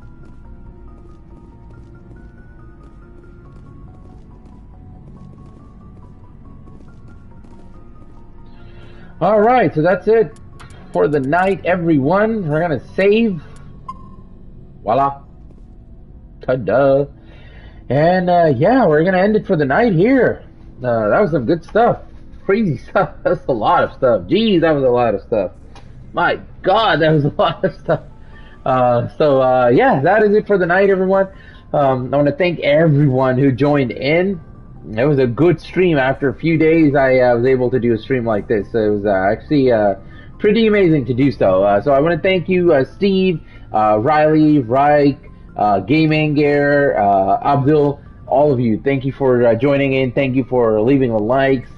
Alright, so that's it for the night, everyone. We're gonna save. Voila. Ta-da. And, yeah, we're gonna end it for the night here. That was some good stuff. Crazy stuff. That's a lot of stuff. Jeez, that was a lot of stuff. My God, that was a lot of stuff. Yeah, that is it for the night, everyone. I want to thank everyone who joined in. It was a good stream. After a few days, I was able to do a stream like this. So it was actually pretty amazing to do so. So I want to thank you, Steve, Riley, Reich, Gaming Gear, Abdul, all of you. Thank you for joining in. Thank you for leaving the likes.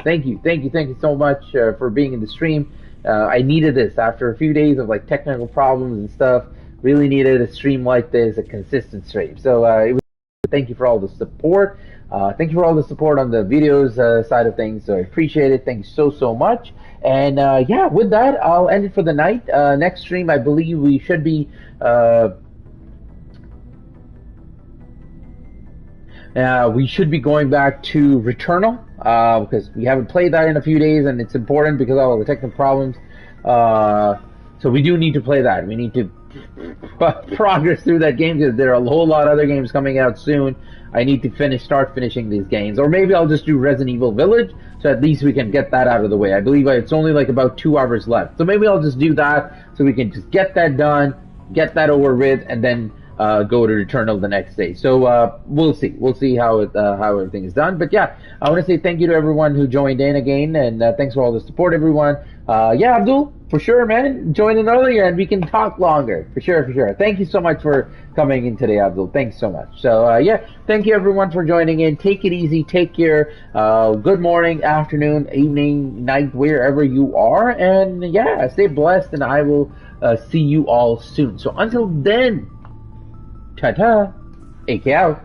Thank you so much for being in the stream. I needed this after a few days of like technical problems and stuff. Really needed a stream like this, a consistent stream. So it was. Thank you for all the support. Thank you for all the support on the videos side of things. So I appreciate it. Thank you so much. And yeah, with that, I'll end it for the night. Next stream, I believe we should be. We should be going back to Returnal because we haven't played that in a few days, and it's important because of all the technical problems. So we do need to play that. We need to progress through that game because there are a whole lot of other games coming out soon. I need to start finishing these games, or maybe I'll just do Resident Evil Village, so at least we can get that out of the way. I believe it's only like about 2 hours left, so maybe I'll just do that so we can just get that done, get that over with, and then go to Returnal the next day. So we'll see how everything is done. But yeah, I want to say thank you to everyone who joined in again, and thanks for all the support, everyone. Yeah, Abdul, for sure, man, join in earlier and we can talk longer, for sure. Thank you so much for coming in today, Abdul. Thanks so much. So yeah, thank you everyone for joining in. Take it easy, take care. Good morning, afternoon, evening, night, wherever you are, and yeah, stay blessed, and I will see you all soon. So until then, ta-ta, AK out.